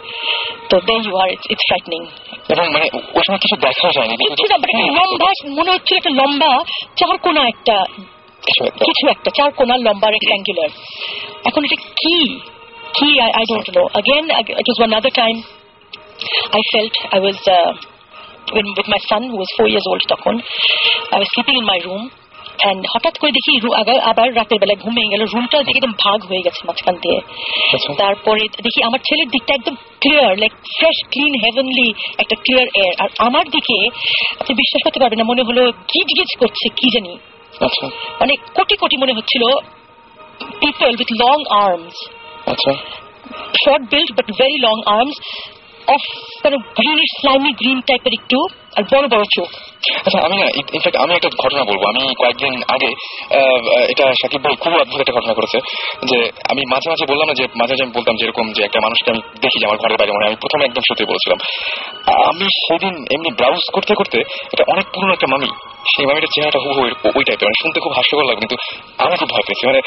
তো then you are it's frightening এবং মানে ওই সময় কিছু দেখা যায়নি লম্বা মনে হচ্ছিল একটা লম্বা চার কোনা একটা কিছু একটা চার কোনা লম্বা রেক্ট্যাঙ্গুলার এখন এটা কি I don't know again it was one other time I felt I was with my son who was 4 years old তখন I was sleeping in my room and হঠাৎ করে দেখি আবার রাতের বেলায় ঘুম ভেঙে গেল রুমটা দেখে একদম ভাগ হয়ে গেছে মাঝখান দিয়ে তারপরে দেখি আমার ছেলের দিকটা একদম clear like fresh clean heavenly একটা ক্লিয়ার এয়ার আর আমার দিকে আপনি বিশ্বাস করতে পারবেন না মনে হলো গিজ করছে কি জানি মানে কোটি মনে হচ্ছিল people with long arms short built but very long arms of kind of greenish slimy green টাইপের একটু আর বড় বড় চোখ। আচ্ছা আমি না ইনফ্যাক্ট আমি একটা ঘটনা বলবো। আমি কয়েকদিন আগে এটা সাকিব ভাই খুব অদ্ভুত একটা ঘটনা করেছে যে আমি মাঝে মাঝে বললাম না যে মাঝে মাঝে আমি বলতাম যেরকম যে একটা মানুষকে আমি দেখি যে আমার ঘরের বাইরে মনে আমি প্রথমে একদম সত্যি বলেছিলাম। আমি সেদিন এমনি ব্রাউজ করতে করতে এটা অনেক পুরনো একটা মামি, সেই মামিটার চেহারাটা হুবহু ওই টাইপের, মানে শুনতে খুব হাস্যকর লাগবে কিন্তু আমি খুব ভয় পেয়েছি। মানে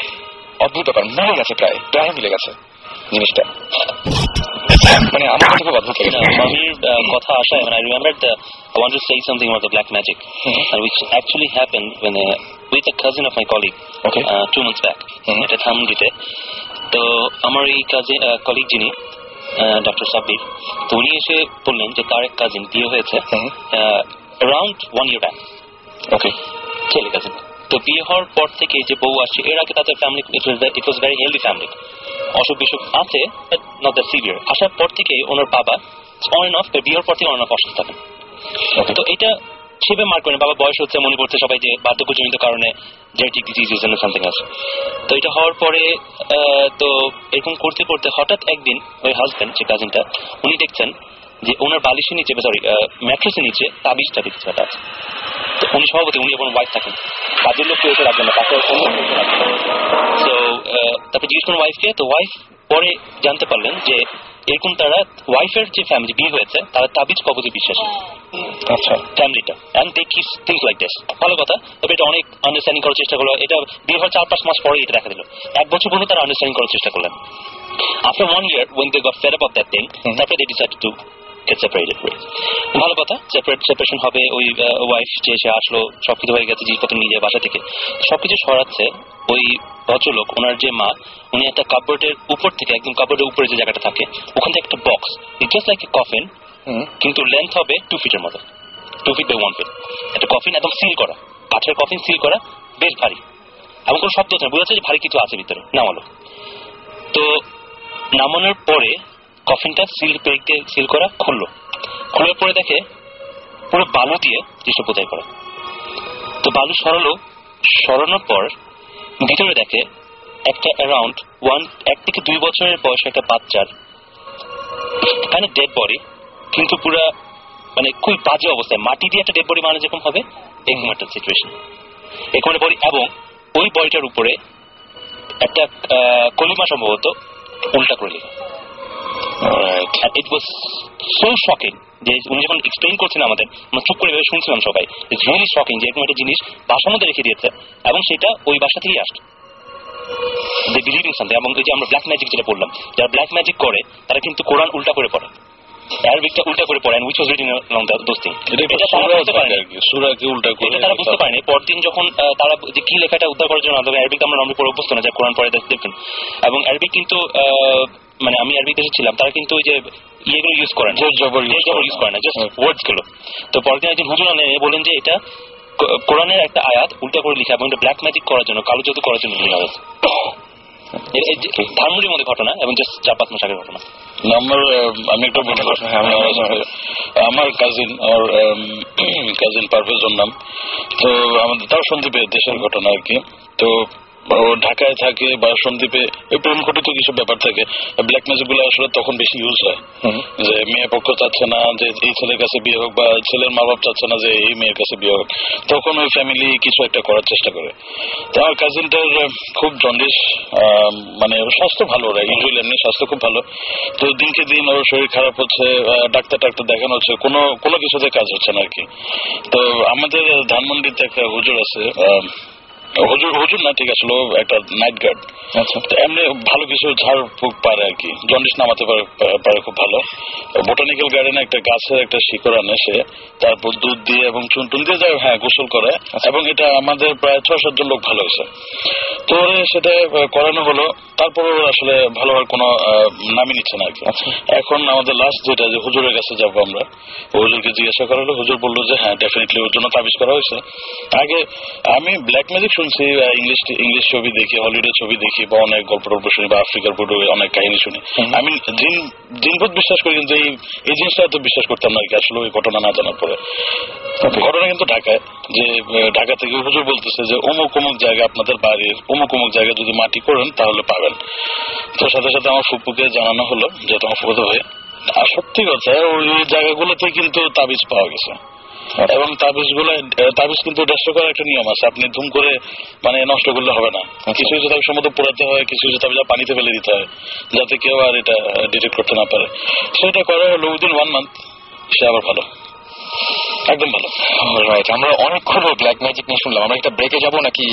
অদ্ভুত ব্যাপার, মিলে গেছে, প্রায় মিলে গেছে জিনিসটা। মানে আমার কাছে খুব অদ্ভুত লাগে। মামির কথা আসায় মানে I remembered I want to say something about the black magic, which actually happened when with a cousin of my colleague 2 months back at Thamgite. তো আমার এই কলিগ যিনি ডক্টর সাব্বির, তো উনি এসে বললেন যে তার এক কাজিন বিয়ে হয়েছে around 1 year back. ছেলে কাজিন। তো বিয়ে হওয়ার পর থেকে যে বউ আসছে, এর আগে তাদের family it was very healthy family, অসুখ বিসুখ আছে বাট নট দ্যাট সিভিয়ার। আসার পর থেকে ওনার বাবা অন এন্ড অফ, বিয়ের পর থেকে অন এন্ড অফ অসুস্থ থাকেন। তো এটা সেভাবে মার্ক করেন, বাবা বয়স হচ্ছে, মনে করছে সবাই যে বার্ধক্যজনিত কারণে জেনেটিক ডিজিজ এন্ড সামথিং আছে। তো এটা হওয়ার পরে তো এরকম করতে করতে হঠাৎ একদিন ওই হাজবেন্ড যে কাজিনটা উনি দেখছেন যে ওনার বালিশের নিচে সরি ম্যাট্রেসের নিচে তাবিজটা দেখছে আছে। তো উনি সভাপতি, উনি এখন ওয়াইফ থাকেন, কাজের লোক কেউ এসে রাখবেন না, তাকে তো তারপরে জিজ্ঞেস করেন ওয়াইফকে। তো ওয়াইফ পরে জানতে পারলেন যে এরকম তারা ওয়াইফের যে ফ্যামিলি বিয়ে হয়েছে তারা তাবিজ কবজে বিশ্বাসী। আচ্ছা, ফ্যামিলিটা and they keep things like this. ভালো কথা, তবে এটা অনেক আন্ডারস্ট্যান্ডিং করার চেষ্টা করলো। এটা বিয়ে হওয়ার 4-5 মাস পরে এটা দেখা দিল, 1 বছর পর্যন্ত তারা আন্ডারস্ট্যান্ডিং করার চেষ্টা করলেন। After 1 year when they got fed up of that thing, তারপরে they decided to get separated. ভালো কথা, সেপারেশন হবে। ওই ওয়াইফ যে এসে আসলো, সবকিছু হয়ে গেছে, জিনিসপত্র নিয়ে যায় বাসা থেকে, সবকিছু সরাচ্ছে। ওই ভদ্রলোক ওনার যে মা, উনি একটা কাপড়ের উপর থেকে, একদম কাপড়ের উপরে যে জায়গাটা থাকে ওখান থেকে একটা box, just like a coffin, কিন্তু লেন্থ হবে 2 ফিটের মতো, 2 ফিট বাই 1 ফিট। একটা কফিন একদম সিল করা, কাঠের কফিন সিল করা, বেশ ভারী, এমন কোনো শব্দ হচ্ছে না, বোঝা যাচ্ছে যে ভারী কিছু আছে ভিতরে। নামালো, তো নামানোর পরে কফিনটা সিল করা খুললো, খোলার পরে দেখে পুরো বালু দিয়ে জিনিসটা বোঝাই করা। তো বালু সরানোর পর ভিতরে দেখে একটা অ্যারাউন্ড 1 থেকে 2 বছরের বয়সে একটা বাচ্চার kind of ডেড বডি, কিন্তু পুরা মানে খুব বাজে অবস্থায়, মাটি দিয়ে একটা ডেড বডি মানে যেরকম হবে এরকম একটা সিচুয়েশন, এরকম বডি। এবং ওই বডিটার উপরে একটা কলিমা সম্ভবত উল্টা করে লেখা। It was so shocking যে উনি যখন এক্সপ্লেইন করছেন আমাদের, আমরা চুপ করে ভেবে শুনছিলাম সবাই। It's really shocking যে এরকম একটা জিনিস বাসার মধ্যে রেখে দিয়েছে এবং সেটা ওই বাসা থেকেই আসছে। They believe in something. এবং এই যে আমরা ব্ল্যাক ম্যাজিক যেটা বললাম, যারা ব্ল্যাক ম্যাজিক করে তারা কিন্তু কোরআন উল্টা করে পড়ে, আরবিকটা উল্টা করে পড়ে, which was written along those things. এটা তারা বুঝতে পারেনি, সূরাকে উল্টা করে এটা তারা বুঝতে পারেনি। পরদিন যখন তারা যে কি লেখাটা উদ্ধার করার জন্য, আরবিক আমরা নরমালি পড়ে অভ্যস্ত না, যে কোরআন পড়ে দেখবেন। এবং আরবিক কিন্তু মানে আমি আরবি দেশে ছিলাম, তারা কিন্তু ওই যে ইয়েগুলো ইউজ করেন, জবর ইউজ করে না, জাস্ট ওয়ার্ডস গুলো। তো পরদিন একজন হুজুর বলেন যে এটা কোরআনের একটা আয়াত উল্টা করে লিখা, এবং এটা ব্ল্যাক ম্যাজিক করার জন্য, কালো জাদু করার জন্য লেখা হয়েছে। ধানমন্ডির মধ্যে ঘটনা, এবং জাস্ট 4-5 মাস আগের ঘটনা। আমি একটা বলতে পারি, আমার কাজিন পারভেজর নাম, তো আমাদের তাও সন্দীপে দেশের ঘটনা আর কি। তো ও ঢাকায় থাকে বা সন্দ্বীপে প্রেম ঘটিত কিছু ব্যাপার থাকে। ব্ল্যাক ম্যাজিক গুলো আসলে তখন বেশি ইউজ হয়, যে মেয়ে পক্ষ চাচ্ছে না যে এই ছেলের কাছে বিয়ে হোক, বা ছেলের মা বাপ চাচ্ছে না যে এই মেয়ের কাছে বিয়ে হোক, তখন ওই ফ্যামিলি কিছু একটা করার চেষ্টা করে। তো আমার কাজিনটার খুব জন্ডিস, মানে ওর স্বাস্থ্য ভালো, ওরা ইউজুয়ালি এমনি স্বাস্থ্য খুব ভালো। তো দিনকে দিন ওর শরীর খারাপ হচ্ছে, ডাক্তার দেখানো হচ্ছে, কোনো কিছুতে কাজ হচ্ছে না আর কি। তো আমাদের ধানমন্ডিতে একটা হুজুর আছে, হুজুর না ঠিক আসলে একটা নাইট গার্ড। এমনি ভালো কিছু ঝাড় ফুক পারে আর কি, জন্ডিস নামাতে পারে খুব ভালো। বোটানিক্যাল গার্ডেনে একটা গাছের একটা শিকড় আনে সে, তারপর দুধ দিয়ে এবং চুন দিয়ে যায়, গোসল করে। এবং এটা আমাদের প্রায় 6-7 জন লোক ভালো হয়েছে। তো সেটা করানো হলো, তারপর আসলে ভালো হওয়ার কোনো নামই নিচ্ছে না আর কি। এখন আমাদের লাস্ট যেটা, যে হুজুরের কাছে যাবো আমরা, হুজুরকে জিজ্ঞাসা করা হলো, হুজুর বললো যে হ্যাঁ ডেফিনেটলি ওর জন্য তাবিজ করা হয়েছে। আগে আমি ব্ল্যাক ম্যাজিক শুনছি, ইংলিশ ছবি দেখি, হলিউডে ছবি দেখি, বা অনেক গল্প শুনি, বা আফ্রিকার পুরো অনেক কাহিনী শুনি। আমি জিনভূত বিশ্বাস করি, কিন্তু এই জিনিসটা তো বিশ্বাস করতাম না আর কি, আসলে ওই ঘটনা না জানার পরে। ঘটনা কিন্তু ঢাকায়, যে ঢাকা থেকে হুজুর বলতেছে যে অমুক জায়গা, আপনাদের বাড়ির অমুক জায়গায় যদি মাটি করেন তাহলে পাবেন। তো সাথে সাথে আমার ফুপুকে জানানো হলো, যে তোমার ফুপুতে ভাই সত্যি কথা, ওই জায়গাগুলোতে কিন্তু তাবিজ পাওয়া গেছে এবং তাবিজ কিন্তু নষ্ট করার একটা নিয়ম আছে। আপনি ধুম করে মানে নষ্ট করলে হবে না। কিছু কিছু তাবিজ সম্মত পোড়াতে হয়, কিছু কিছু তাবিজ পানিতে ফেলে দিতে হয় যাতে কেউ আর এটা ডিটেক্ট করতে না পারে। সেটা করা হলো উইদিন 1 মান্থ, সে আবার ভালো, একদম ভালো। রাইট, আমরা অনেকক্ষণ ব্ল্যাক ম্যাজিক নিয়ে শুনলাম। আমরা একটা ব্রেকে যাবো নাকি?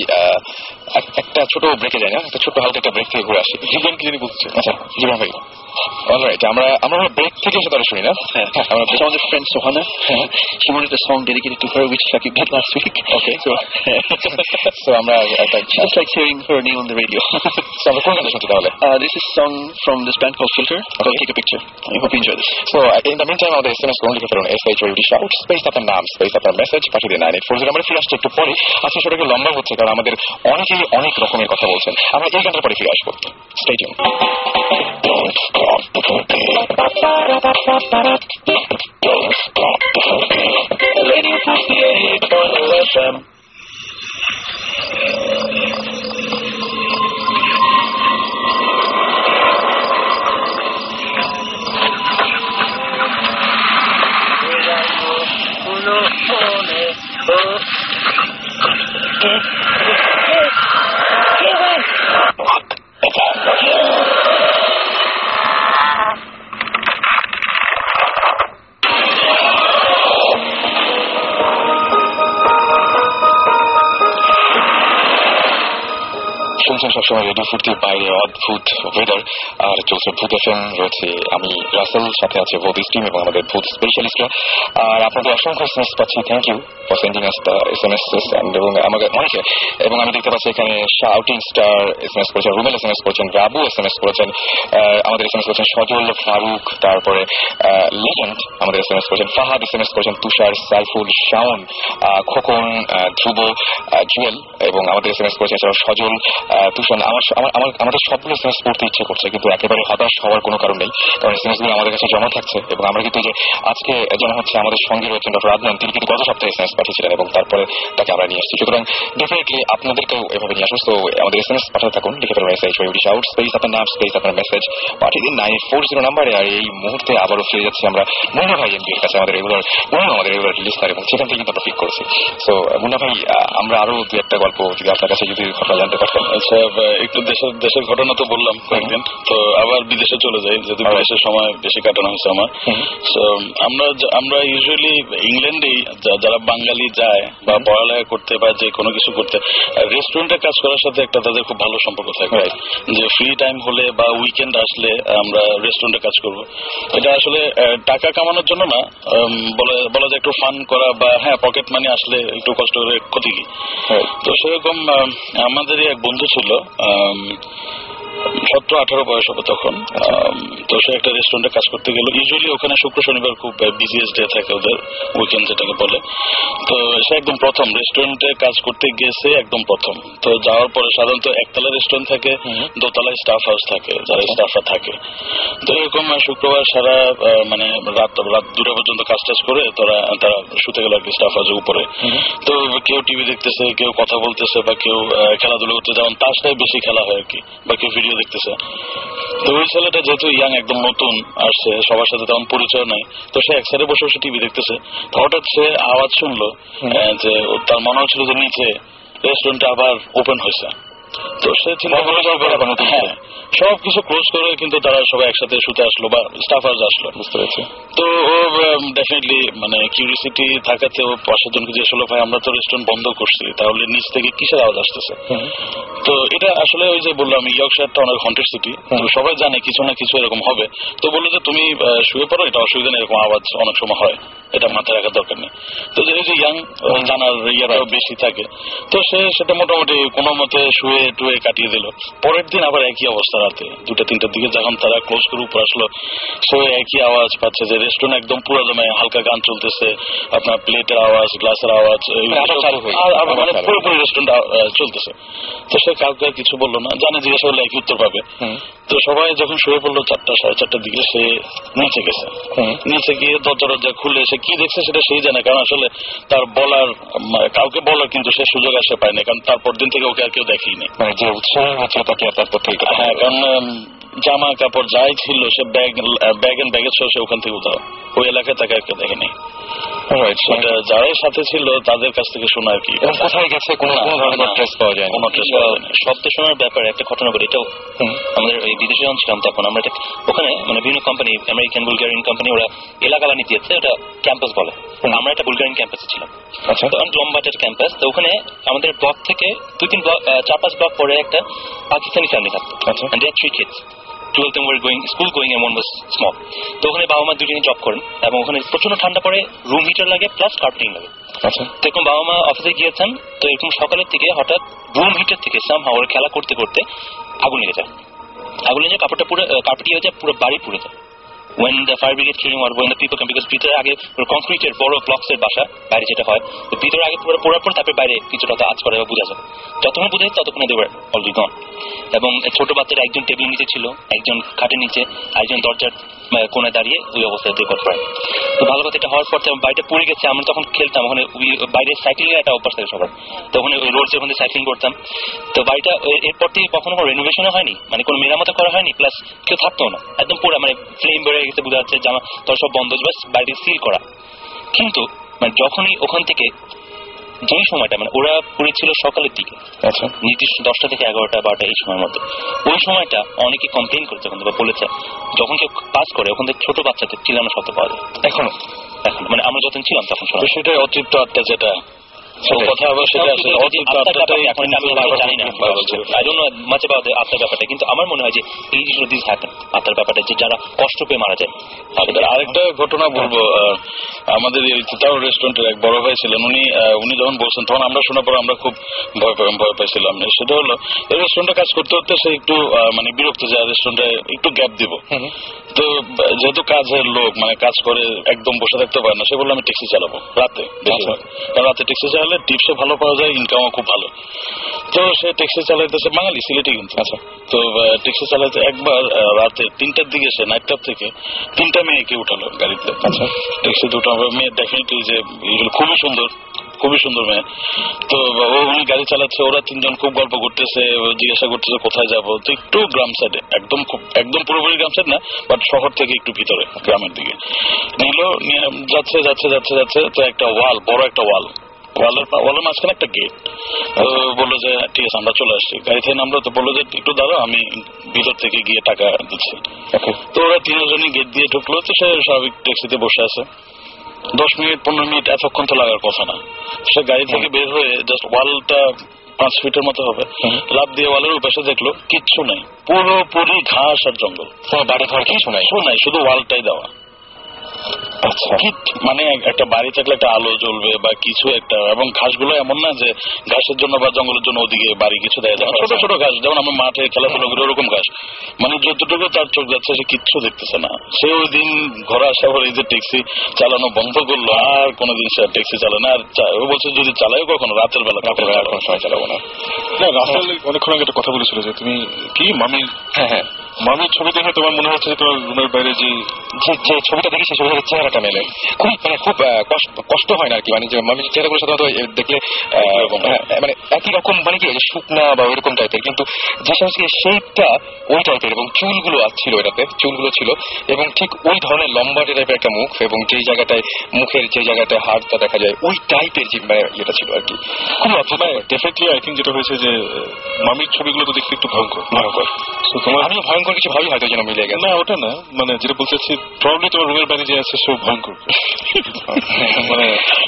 একটা ছোট ব্রেকে যাই না, একটা ছোট হালকা একটা ব্রেক থেকে ঘুরে আসি। জীবন কি জানি বলছে। আচ্ছা জীবন ভাই, অলরাইট, আমরা ব্রেক থেকে এসে তারা শুনি না। আমাদের friend Sohana, she wanted a song dedicated to her which Shakib did last week. Okay, so আমরা she just likes hearing her name on the radio. So আমরা কোন গানটা শুনছি তাহলে? This is a song from this band called Filter. Called Take a Picture. I hope you enjoy this. So in the meantime আমাদের SMS করুন, লিখে ফেলুন SHOUT shout space আপনার নাম স্পেস আপনার মেসেজ পাঠিয়ে দিন 9840। আমরা ফিরে আসছি একটু পরে। আজকে সেটা একটু লম্বা হচ্ছে কারণ আমাদের অনেকেই অনেক রকমের কথা বলছেন। আমরা এই গানটার পরে ফিরে আসবো। Stay tuned. Don't stop the talking. Don't stop the talking. Radio 58.0 FM. শুনছেন সবসময় রেডিও ফুর্তির বাইরে অদ্ভুত ওয়েদার আর চলছে ভূত এফএম। রয়েছে আমি রাসেল, সাথে আছে ভূত টিম এবং আমাদের ভূত স্পেশালিস্টরা। আর আপনাদের অসংখ্য এসএমএস পাচ্ছি, thank you for sending us the SMS এবং আমাকে অনেকে। এবং আমি দেখতে পাচ্ছি এখানে শাউটিং স্টার এসএমএস করেছেন, রুমেল এসএমএস করেছেন, রাবু এসএমএস করেছেন, আমাদের এসএমএস করেছেন সজল, ফারুক, তারপরে লিজেন্ড আমাদের এসএমএস করেছেন, ফাহাদ এসএমএস করেছেন, তুষার, সাইফুল, শাওন, খোকন, ধ্রুব, জুয়েল এবং আমাদের এসএমএস করেছেন এছাড়াও সজল, তুষার। আমাদের সবগুলো এসএমএস পড়তে ইচ্ছে করছে কিন্তু একেবারে হতাশ হওয়ার কোনো কারণ নেই, কারণ এসএমএস গুলো আমাদের কাছে জমা থাকছে এবং আমরা কিন্তু যে আজকে যেন হচ্ছে আমাদের সঙ্গে রয়েছেন ডক্টর আদনান, তিনি কিন্তু গত সপ্তাহে এসএমএস পাঠিয়েছিলেন এবং তারপরে তাকে আমরা নিয়ে আসছি। সুতরাং ডেফিনেটলি আপনাদেরকেও এভাবে নিয়ে আসবো। তো আমাদের এসএমএস পাঠাতে থাকুন, লিখে ফেলুন SHOUT স্পেস আপনার নাম স্পেস আপনার মেসেজ পাঠিয়ে দিন 9840 নাম্বারে। আর এই মুহূর্তে আবারও ফিরে যাচ্ছি আমরা মুন্না ভাই এমপি এর কাছে, আমাদের রেগুলার লিস্টার, এবং সেখান থেকে কিন্তু আমরা পিক করেছি। সো মুন্না ভাই, আমরা আরো দু একটা গল্প যদি আপনার কাছে যদি ঘটনা জানতে পারতেন। আচ্ছা, একটু দেশের ঘটনা তো বললাম কয়েকদিন, তো আবার বিদেশে চলে যাই যেহেতু বিদেশের সময় বেশি কাটানো হয়েছে আমার। সো আমরা ইউজুয়ালি ইংল্যান্ডেই যারা বাঙালি যায় বা পড়ালেখা করতে বা যে কোনো কিছু করতে, রেস্টুরেন্টে কাজ করার সাথে একটা তাদের খুব ভালো সম্পর্ক থাকে, যে ফ্রি টাইম হলে বা উইকেন্ড আসলে আমরা রেস্টুরেন্টে কাজ করব। এটা আসলে টাকা কামানোর জন্য না, বলা যায় একটু ফান করা বা হ্যাঁ পকেট মানি আসলে একটু কষ্ট করে ক্ষতি কি। তো সেরকম আমাদেরই এক বন্ধু ছিল, 17-18 বয়স হবে তখন। তো সে একটা রেস্টুরেন্টে কাজ করতে গেল। ইউজুয়ালি ওখানে শুক্র শনিবার খুব বিজিয়েস্ট ডে থাকে ওদের, উইকেন্ড যেটাকে বলে। তো সে একদম প্রথম রেস্টুরেন্টে কাজ করতে গেছে, একদম প্রথম। তো যাওয়ার পরে সাধারণত একতলা রেস্টুরেন্ট থাকে, দোতলায় স্টাফ হাউস থাকে, যারা স্টাফরা থাকে। তো এরকম শুক্রবার সারা মানে রাত 2টা পর্যন্ত কাজ টাজ করে তারা শুতে গেল আর কি স্টাফ হাউসের উপরে। তো কেউ টিভি দেখতেছে, কেউ কথা বলতেছে বা কেউ খেলাধুলো করতে, যেমন তাসটাই বেশি খেলা হয় আর কি, বা কেউ ভিডিও দেখতেছে। তো ওই ছেলেটা যেহেতু ইয়াং, একদম নতুন আসছে, সবার সাথে তেমন পরিচয় নাই, তো সে এক সাইডে বসে বসে টিভি দেখতেছে। হঠাৎ সে আওয়াজ শুনলো যে তার মনে হচ্ছিল যে নিচে রেস্টুরেন্টটা আবার ওপেন হয়েছে। তো সে চিন্তা করে হ্যাঁ সবকিছু ক্লোজ করে কিন্তু তারা সবাই একসাথে শুতে আসলো বা স্টাফ হাউস আসলো, বুঝতে পেরেছে। তো ও ডেফিনেটলি মানে কিউরিসিটি থাকাতে ও পাশের জনকে জিজ্ঞেস করলো, ভাই আমরা তো রেস্টুরেন্ট বন্ধ করছি, তাহলে নিচ থেকে কিসের আওয়াজ আসতেছে? তো এটা আসলে ওই যে বললাম ইয়র্কশায়ারটা অনেক হন্টেড সিটি, তো সবাই জানে কিছু না কিছু এরকম হবে। তো বললো যে তুমি শুয়ে পড়ো, এটা অসুবিধা নেই, এরকম আওয়াজ অনেক সময় হয়, এটা মাথায় রাখার দরকার নেই। তো যে ইয়াং জানার ইয়াটাও বেশি থাকে, তো সে সেটা মোটামুটি কোনো মতে শুয়ে টুয়ে কাটিয়ে দিল। পরের দিন আবার একই অবস্থা, রাতে 2টা-3টার দিকে যখন তারা ক্লোজ করে উপর আসলো, সে একই আওয়াজ পাচ্ছে যে রেস্টুরেন্ট একদম পুরো দমে হালকা গান চলতেছে, আপনার প্লেটের আওয়াজ, গ্লাসের আওয়াজ, মানে পুরোপুরি রেস্টুরেন্ট চলতেছে। তো সে কাউকে কিছু বললো না, জানে জিজ্ঞাসা করলে একই উত্তর পাবে। তো সবাই যখন শুয়ে পড়লো 4টা-4:30 দিকে, সে নিচে গেছে। নিচে গিয়ে দরজা খুলে সে কি দেখছে সেটা সেই জানে, কারণ আসলে তার কাউকে বলার কিন্তু সে সুযোগ আসে পায়নি, কারণ তারপর দিন থেকে ওকে আর কেউ দেখেই নেই। মানে যে উৎসাহ হচ্ছে তাকে তারপর থেকে, হ্যাঁ, কারণ জামা কাপড় যাই ছিল সে ব্যাগ এন্ড ব্যাগেজ সহ সে ওখান থেকে উধাও, ওই এলাকায় তাকে একটা দেখেনি। যারাই সাথে ছিল তাদের কাছ থেকে শোনা আর কি কোথায় গেছে কোনো ধরনের ট্রেস পাওয়া যায়, কোনো ট্রেস পাওয়া যায়। শব্দ শোনার ব্যাপারে একটা ঘটনা বলি, এটাও আমাদের ওই বিদেশে যখন ছিলাম তখন আমরা ওখানে মানে বিভিন্ন কোম্পানি, আমেরিকান বুলগেরিয়ান কোম্পানি, ওরা এলাকা বানিয়ে দিয়েছে, ওটা ক্যাম্পাস বলে। আমরা একটা বুলগেরিয়ান ক্যাম্পাসে ছিলাম, অনেক লম্বা একটা ক্যাম্পাস। তো ওখানে আমাদের ব্লক থেকে 4-5 ব্লক পরে একটা পাকিস্তানি ফ্যামিলি থাকতো, 3 kids, 2 of them were school going and one was small. তো ওখানে বাবা মা দুজনেই জব করেন এবং ওখানে প্রচন্ড ঠান্ডা পড়ে, রুম হিটার লাগে প্লাস কার্পেটিং লাগে। তো এরকম বাবা মা অফিসে গিয়েছেন, তো এরকম সকালের থেকে হঠাৎ রুম হিটার থেকে সামহাও ওরা খেলা করতে করতে আগুন লেগে যায়। আগুন লেগে কাপড়টা পুরো কার্পেটি হয়ে যায়, পুরো বাড়ি পুড়ে যায়। When the fire brigade came or when the people come, because ভিতরে আগে কংক্রিটের বড় ব্লকস এর বাসা, বাইরে যেটা হয় তো ভিতরে আগে পুরো পোড়ার পর তারপরে বাইরে কিছুটা আজ করে বোঝা যায়, যতক্ষণ বোঝা যায় ততক্ষণে they were already gone। এবং ছোট বাচ্চারা একজন টেবিল নিচে ছিল, একজন খাটের নিচে, আরেকজন দরজার কোণে দাঁড়িয়ে ওই অবস্থায় রেকর্ড করে। তো ভালো কথা, এটা হওয়ার পর বাড়িটা পুড়ে গেছে। আমরা তখন খেলতাম ওখানে, বাইরে সাইক্লিং এর একটা অভ্যাস থাকে সবার, তখন ওই রোড ওখানে সাইক্লিং করতাম। তো বাড়িটা এরপর থেকে কখনো রেনোভেশনও হয়নি, মানে কোনো মেরামত করা হয়নি, প্লাস কেউ থাকতো না, একদম পুরো মানে ফ্লেম বেড়ে গেছে বোঝা যাচ্ছে, জামা তোর সব বন্ধ, বাড়িতে সিল করা। কিন্তু মানে যখনই ওখান থেকে যেই সময়টা মানে ওরা পুড়েছিল সকালের দিকে, নির্দিষ্ট 10টা থেকে 11টা 12টা এই সময়ের মধ্যে, ওই সময়টা অনেকে কমপ্লেন করেছে ওখান থেকে, বলেছে যখন কেউ পাস করে ওখান থেকে ছোট বাচ্চাদের চিল্লানো শব্দ পাওয়া যায় এখনো মানে আমরা যখন ছিলাম তখন সেটাই অতৃপ্ত আত্মা, যেটা কথা আবার সেটা আসলে অতৃপ্ত আত্মাটাই এখন আমি জানি না, I don't no much about আত্মার ব্যাপারটা, কিন্তু আমার মনে হয় যে এই জিনিসগুলো দিস হ্যাপেন, আত্মার ব্যাপারটা, যে যারা কষ্ট পেয়ে মারা যায়। আরেকটা ঘটনা বলবো, আমাদের এই চিতাও রেস্টুরেন্টের এক বড় ভাই ছিলেন, উনি যখন বলছেন তখন আমরা শোনার পর আমরা খুব ভয় পাইছিলাম। সেটা হলো এই রেস্টুরেন্টে কাজ করতে করতে সে একটু মানে বিরক্ত যে রেস্টুরেন্টে একটু গ্যাপ দিব। তো যেহেতু কাজের লোক মানে কাজ করে একদম বসে থাকতে পারে না, সে বললো আমি ট্যাক্সি চালাবো রাতে, কারণ রাতে ট্যাক্সি চালালে টিপসও ভালো পাওয়া যায়, ইনকামও খুব ভালো। তো সে ট্যাক্সি চালাইতেছে, বাঙালি সিলেটি কিন্তু। তো ট্যাক্সি চালাইতে একবার রাতে 3টার দিকে সে নাইট ক্লাব থেকে 3টা মেয়েকে উঠালো গাড়িতে। ট্যাক্সিতে উঠানো মেয়ে ডেফিনেটলি যে খুবই সুন্দর মেয়ে। তো উনি গাড়ি চালাচ্ছে, ওরা 3জন খুব গল্প করতেছে, জিজ্ঞাসা করতেছে কোথায় যাবো। তো একটু গ্রাম সাইডে, একদম পুরোপুরি গ্রাম সাইড না, বাট শহর থেকে একটু ভিতরে গ্রামের দিকে নিল। যাচ্ছে তো একটা ওয়াল, বড় একটা ওয়ালের মাঝখানে একটা গেট। বললো যে ঠিক আছে আমরা চলে আসছি, গাড়ি থেকে নামলো। তো বললো যে একটু দাঁড়াও, আমি ভিতর থেকে গিয়ে টাকা দিচ্ছি। তো ওরা 3জনই গেট দিয়ে ঢুকলো। তো সে স্বাভাবিক ট্যাক্সিতে বসে আছে, 10 মিনিট 15 মিনিট এতক্ষণ তো লাগার কথা না। সে গাড়ি থেকে বের হয়ে জাস্ট ওয়ালটা 5 ফিটের মতো হবে, লাভ দিয়ে ওয়ালের উপাশে দেখলো কিচ্ছু নাই, পুরোপুরি ঘাস আর জঙ্গল, বাড়ি ঘর কিছু নাই, শুধু ওয়ালটাই দেওয়া। মানে একটা বাড়ি থাকলে একটা আলো জ্বলবে বা কিছু একটা, এবং ঘাসগুলো এমন না যে ঘাসের জন্য বা জঙ্গলের জন্য ওদিকে বাড়ি কিছু দেয়, ছোট ছোট ঘাস, যেমন আমরা মাঠে খেলাধুলো করি ওরকম ঘাস, মানে যতটুকু তার চোখ যাচ্ছে সে কিচ্ছু দেখতেছে না। সে ওই দিন ঘরে আসা পরে এই যে ট্যাক্সি চালানো বন্ধ করলো, আর কোনোদিন সে ট্যাক্সি চালায় না। আর ও বলছে যদি চালায় কখনো রাতের বেলা, কোনো সময় চালাবো না। রাসেল অনেকক্ষণ আগে একটা কথা বলেছিল যে তুমি কি মামির ছবি দেখে তোমার মনে হচ্ছে তোমার রুমের বাইরে যে ছবিটা দেখি সেই ছবিটার চেহারাটা মেলে, খুব কষ্ট হয় না আর কি। মানে যে মামির চেহারাগুলো সাধারণত দেখলে মানে একই রকম, মানে কি শুকনা বা ওইরকম টাইপের, কিন্তু যে সমস্ত শেপটা ওই টাইপের, এবং চুলগুলো ছিল এটাতে, চুলগুলো ছিল, এবং ঠিক ওই ধরনের লম্বাটে টাইপের একটা মুখ, এবং যেই জায়গাটায় মুখের যে জায়গাটায় হাড়টা দেখা যায় ওই টাইপের যে ইয়েটা ছিল আর কি। খুব অদ্ভুত। ডেফিনেটলি আই থিঙ্ক যেটা হয়েছে যে মামির ছবিগুলো তো দেখতে একটু ভয়ঙ্কর। আমিও ভয়ঙ্কর কিছু ভাবি হয়তো যেন মিলে গেছে। না ওটা না, মানে যেটা বলতেছি প্রবলি তোমার রুমের বাইরে যে আছে সব ভয়ঙ্কর।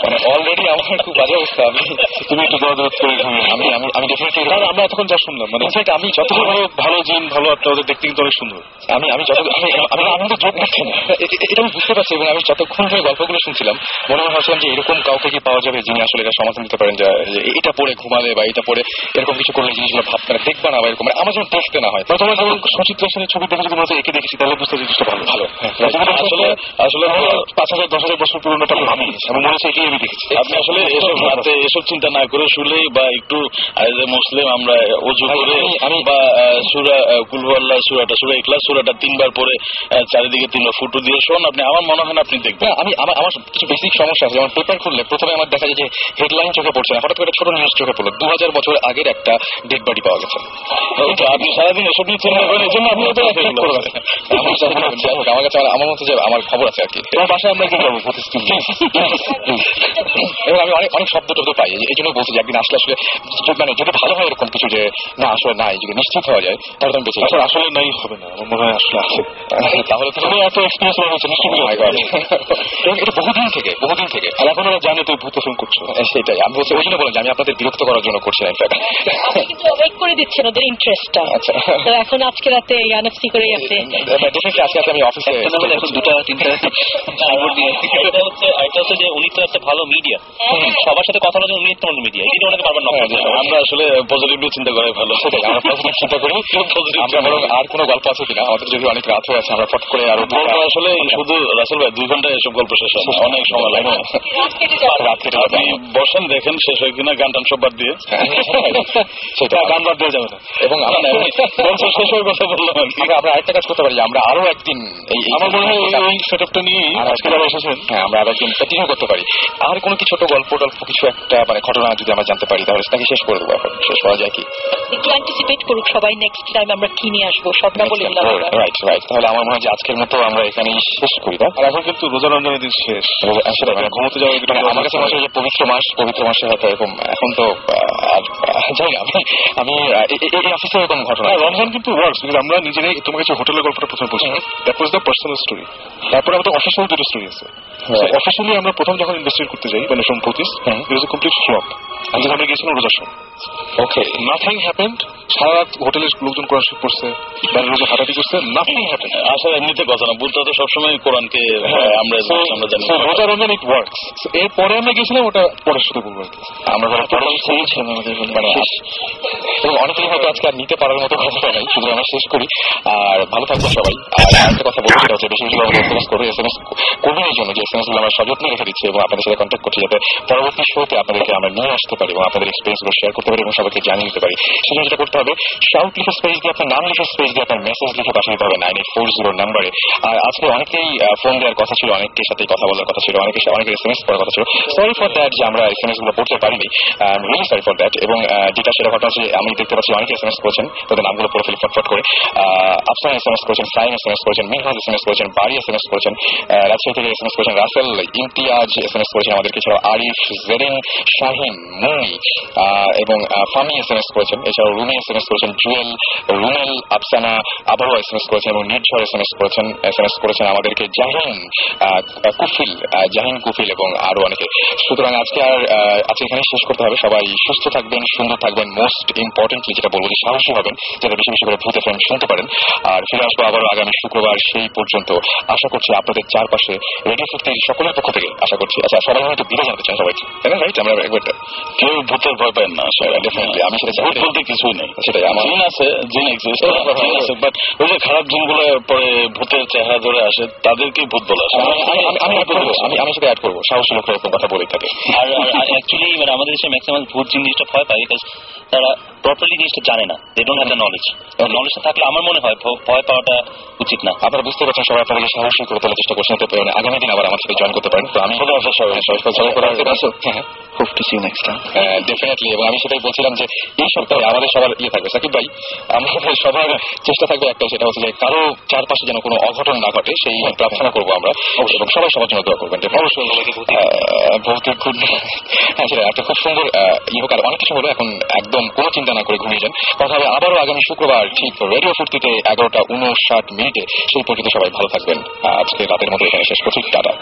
মানে অলরেডি আমার খুব বাজে অবস্থা। তুমি একটু দরদ করে আমি ডেফিনেটলি, আমরা এতক্ষণ যা শুনলাম, মানে আমি যতক্ষণ ভালো জিন ভালো আত্মা ওদের দেখতে কিন্তু অনেক সুন্দর। আমি তো যোগ করছি না, এটা আমি বুঝতে পারছি। এবং আমি যতক্ষণ ধরে গল্পগুলো শুনছিলাম মনে ভাবছিলাম যে এরকম কাউকে কি পাওয়া যাবে যিনি আসলে এটা সমাধান দিতে পারেন, যে এটা পরে ঘুমালে বা এটা পরে এরকম কিছু করলে জিনিসগুলো ভাবতে না, দেখবা না বা এরকম, আমার যেন দেখতে না হয়। তোমার যেমন সুচিত্রা সেনের ছবি দেখে যদি মনে হচ্ছে একে দেখেছি, তাহলে বুঝতে জিনিসটা ভালো। আসলে আসলে 5,000-10,000 বছর পুরোনোটা আমি মনে হচ্ছে এটাই আমি দেখেছি। আপনি আসলে এসব রাতে এসব চিন্তা না করে শুলে বা একটু মুসলিম আমরা অজু করে বা সূরা কুল হুয়াল্লাহ সূরাটা সূরা ইখলাস সূরাটা 3 বার পরে চারিদিকে 3 বার ফুটো দিয়ে শোন আপনি আমার মনে হয় না আপনি দেখবেন। আমি আমার কিছু বেসিক সমস্যা আছে, যেমন পেপার খুললে প্রথমে আমার দেখা যায় যে হেডলাইন চোখে পড়ছে না, হঠাৎ করে ছোট নিউজ চোখে পড়লো 2000 বছর আগের একটা ডেড বডি পাওয়া গেছে। আপনি সারাদিন এসব নিয়ে চিন্তা করেন এই জন্য আপনি তো আমার কাছে আমার মতো যে আমার খবর আছে আর কি। তোমার বাসায় আমরা কি যাবো এবং আমি অনেক শব্দ টব্দ পাই, এই জন্য বলছি যে একদিন আসলে মানে যদি ভালো হয় এরকম কিছু যে না আসলে নাই যদি নিশ্চিত হওয়া যায় তাহলে আমি বেঁচে আসলে নাই হবে না আমার মনে হয় আসলে আছে। তাহলে তুমি এত এক্সপিরিয়েন্স হয়েছে নিশ্চয়ই এটা বহুদিন থেকে আর এখন ওরা জানে তুই ভূত ফোন করছো। সেটাই আমি বলছি, ওই জন্য বলেন যে আমি আপনাদের বিরক্ত করার জন্য করছি না। কিন্তু ওয়েট করে দিচ্ছেন ওদের ইন্টারেস্টটা। আচ্ছা এখন আজকে রাতে এনএফসি করে আছে ডেফিনেটলি আজকে আমি অফিসে এখন 2-3টা এটা হচ্ছে যে উনি তো একটা ভালো মিডিয়া, সবার সাথে কথা বলার উনি একটা মিডিয়া, এটা ওনাকে বারবার নক করতে হবে। আমরা আসলে পজিটিভলি চিন্তা করাই ভালো। সেটাই আমরা পজিটিভ চিন্তা করি। আমরা বরং আর কোনো গল্প আছে কিনা, আমাদের যদি অনেক রাত হয়ে আছে আমরা ফট করে আরো আসলে শুধু রাসেল ভাই 2 ঘন্টায় এসব গল্প শেষ হয়, অনেক সময় লাগে। আপনি বসেন দেখেন শেষ হয় কিনা, গান টান সব বাদ দিয়ে সেটা গান বাদ দিয়ে যাবে না। এবং শেষ হয়ে কথা বললাম আমরা আরেকটা কাজ করতে পারি, আমরা আরো একদিন আমার মনে হয় এই সেটআপটা নিয়ে আজকে যারা এসেছেন আমরা আরো একদিন কন্টিনিউ করতে পারি। আর কোনো কি ছোট গল্প টল্প কিছু একটা মানে ঘটনা যদি আমরা জানতে পারি তাহলে সেটাকে শেষ করে দেবো। এখন শেষ করা যায় কি একটু অ্যান্টিসিপেট করুক সবাই, নেক্সট টাইম আমরা কি নিয়ে আসবো সবটা বলে দিলাম। রাইট। তাহলে আমার মনে হয় যে আজকের মতো আমরা এখানেই শেষ করি। আর এখন কিন্তু রোজা রমজানের দিন শেষ, সেটা মানে ঘুমোতে যাওয়া আমার কাছে মনে হয় যে পবিত্র মাসে হয়তো এরকম এখন তো জানি আমি এই অফিসে এরকম ঘটনা রমজান কিন্তু ওয়ার্কস বিকজ আমরা নিজেরাই তোমার কাছে হোটেলের গল্পটা প্রথমে বলছি, that was the personal story. তারপরে আমাদের অফিসিয়াল দুটো স্টোরি আছে। অফিসিয়ালি আমরা প্রথম যখন ইনভেস্টিগেট করতে যাই মানে সম্প্রতি ইট ওয়াজ এ কমপ্লিট ফ্লপ। আমরা গেছিলাম রোজার সময়, ওকে নাথিং হ্যাপেন্ড, সারা রাত হোটেলের লোকজন কোরআন শরীফ পড়ছে, বাইরে রোজা হাঁটাহাঁটি করছে, নাথিং হ্যাপেন্ড। আসলে এমনিতে কথা না, বুদ্ধ তো সবসময় কোরআনকে আমরা জানি রোজা রমজান ইট ওয়ার্কস। এরপরে আমরা গেছিলাম ওটা পরের সাথে বলবো আমরা পরে ছিলাম আমাদের মানে এবং অনেকেই হয়তো আজকে আর নিতে পারার মতো ক্ষমতা নাই, শুধু আমরা শেষ করি। আর ভালো থাকবেন সবাই। আর একটা কথা বলবো সেটা হচ্ছে বেশি এসএমএস করবে, এসএমএস করবেন এই জন্য যে এসএমএস গুলো আমরা সযত্নে রেখে দিচ্ছি এবং আপনাদের সাথে কন্ট্যাক্ট করছি যাতে পরবর্তী শোতে আপনাদেরকে আমরা নিয়ে আসতে পারি এবং আপনাদের এক্সপিরিয়েন্স গুলো শেয়ার করতে পারি এবং সবাইকে জানিয়ে দিতে পারি। সেজন্য যেটা করতে হবে শাউট লিখে স্পেস দিয়ে আপনার নাম লিখে স্পেস দিয়ে আপনার মেসেজ লিখে পাঠিয়ে দিতে হবে 9840 নাম্বারে। আর আজকে অনেকেই ফোন দেওয়ার কথা ছিল, অনেকের সাথে কথা বলার কথা ছিল, অনেকের এসএমএস করার কথা ছিল। সরি ফর দ্যাট যে আমরা এসএমএস গুলো পড়তে পারিনি, রিয়েলি সরি ফর দ্যাট। এবং যেটা সেটা ঘটনা হচ্ছে আমি দেখতে পাচ্ছি অনেকে এসএমএস করেছেন, তাদের নামগুলো পড়ে ফেলি ফটফট করে। আফসান এসএমএস করেছেন, সাইম এসএমএস করেছেন, মিনহাজ এসএমএস করেছেন, বাড়ি এসএমএস করেছেন, রাজশাহী থেকে এসএমএস করেছেন রাসেল, ইমতিয়াজ এসএমএস করেছেন আমাদেরকে, এছাড়াও আরিফ, জেরিন, শাহিন, মুনি এবং ফামি এসএমএস করেছেন, এছাড়াও রুমি এসএমএস করেছেন, জুয়েল, রুমেল, আফসানা আবারও এসএমএস করেছেন এবং নির্ঝর এসএমএস করেছেন আমাদেরকে জাহিন কুফিল এবং আরো অনেকে। সুতরাং আজকে এখানে শেষ করতে হবে। সবাই সুস্থ থাকবেন, সুন্দর থাকবেন, মোস্ট ইম্পর্টেন্টলি যেটা বলবো যে সাহসী হবেন, যাতে বেশি বেশি করে ভূত এফএম শুনতে পারেন। আর ফিরে আসবো আবারও আগামী শুক্রবার, সেই পর্যন্ত আশা করছি আপনাদের চারপাশে রেডিও ফিফটির সকলের পক্ষ থেকে আশা করছি। আচ্ছা সবাই হয়তো বিদায় জানতে চান সবাইকে, তাই না? রাইট, আমরা একবার কেউ ভূতের ভয় পায় না, ডেফিনেটলি আমি সেটা ভূত বলতে কিছুই নেই। সেটাই আমার জিন আছে, জিন এক্সিস্ট আছে, বাট ওই যে খারাপ জিনগুলো পরে ভূতের চেহারা ধরে আসে তাদেরকেই ভূত বলে আসে। আমি সেটা অ্যাড করবো, সাহসী লোকরা এরকম কথা বলেই থাকে। আর অ্যাকচুয়ালি মানে আমাদের দেশে ম্যাক্সিমাম ভূত জিনিসটা ভয় পায় বিকজ তারা প্রপারলি জিনিসটা জানে না, they don't have the knowledge. নলেজটা থাকলে আমার মনে হয় ভয় পাওয়াটা উচিত না। আপনারা বুঝতে পারছেন, সবাই আপনাদেরকে সাহসী করে তোলার চেষ্টা করছেন, আগামী দিন আবার আমার সাথে জয়েন করতে পারেন। তো আমি hope to see you next time. Definitely, এবং আমি সেটাই বলছিলাম যে এই সপ্তাহে আমাদের সবার থাকবে সাকিব ভাই, আমাদের সবার চেষ্টা থাকবে একটা, সেটা হচ্ছে যে কারো চারপাশে যেন কোনো অঘটন না ঘটে সেই প্রার্থনা করবো আমরা, এবং সবাই সবার জন্য দোয়া করবেন। অবশ্যই ভৌতিক হ্যাঁ সেটা একটা খুব সুন্দর হোক। আর অনেক কিছু হলো, এখন একদম কোনো চিন্তা না করে ঘুমিয়ে যান। কথা হবে আবারও আগামী শুক্রবার ঠিক রেডিও ফুর্তিতে 11টা 59 মিনিটে। সেই পর্যন্ত সবাই ভালো থাকবেন। আজকে রাতের মতো এখানে শেষ করছি, টাটা।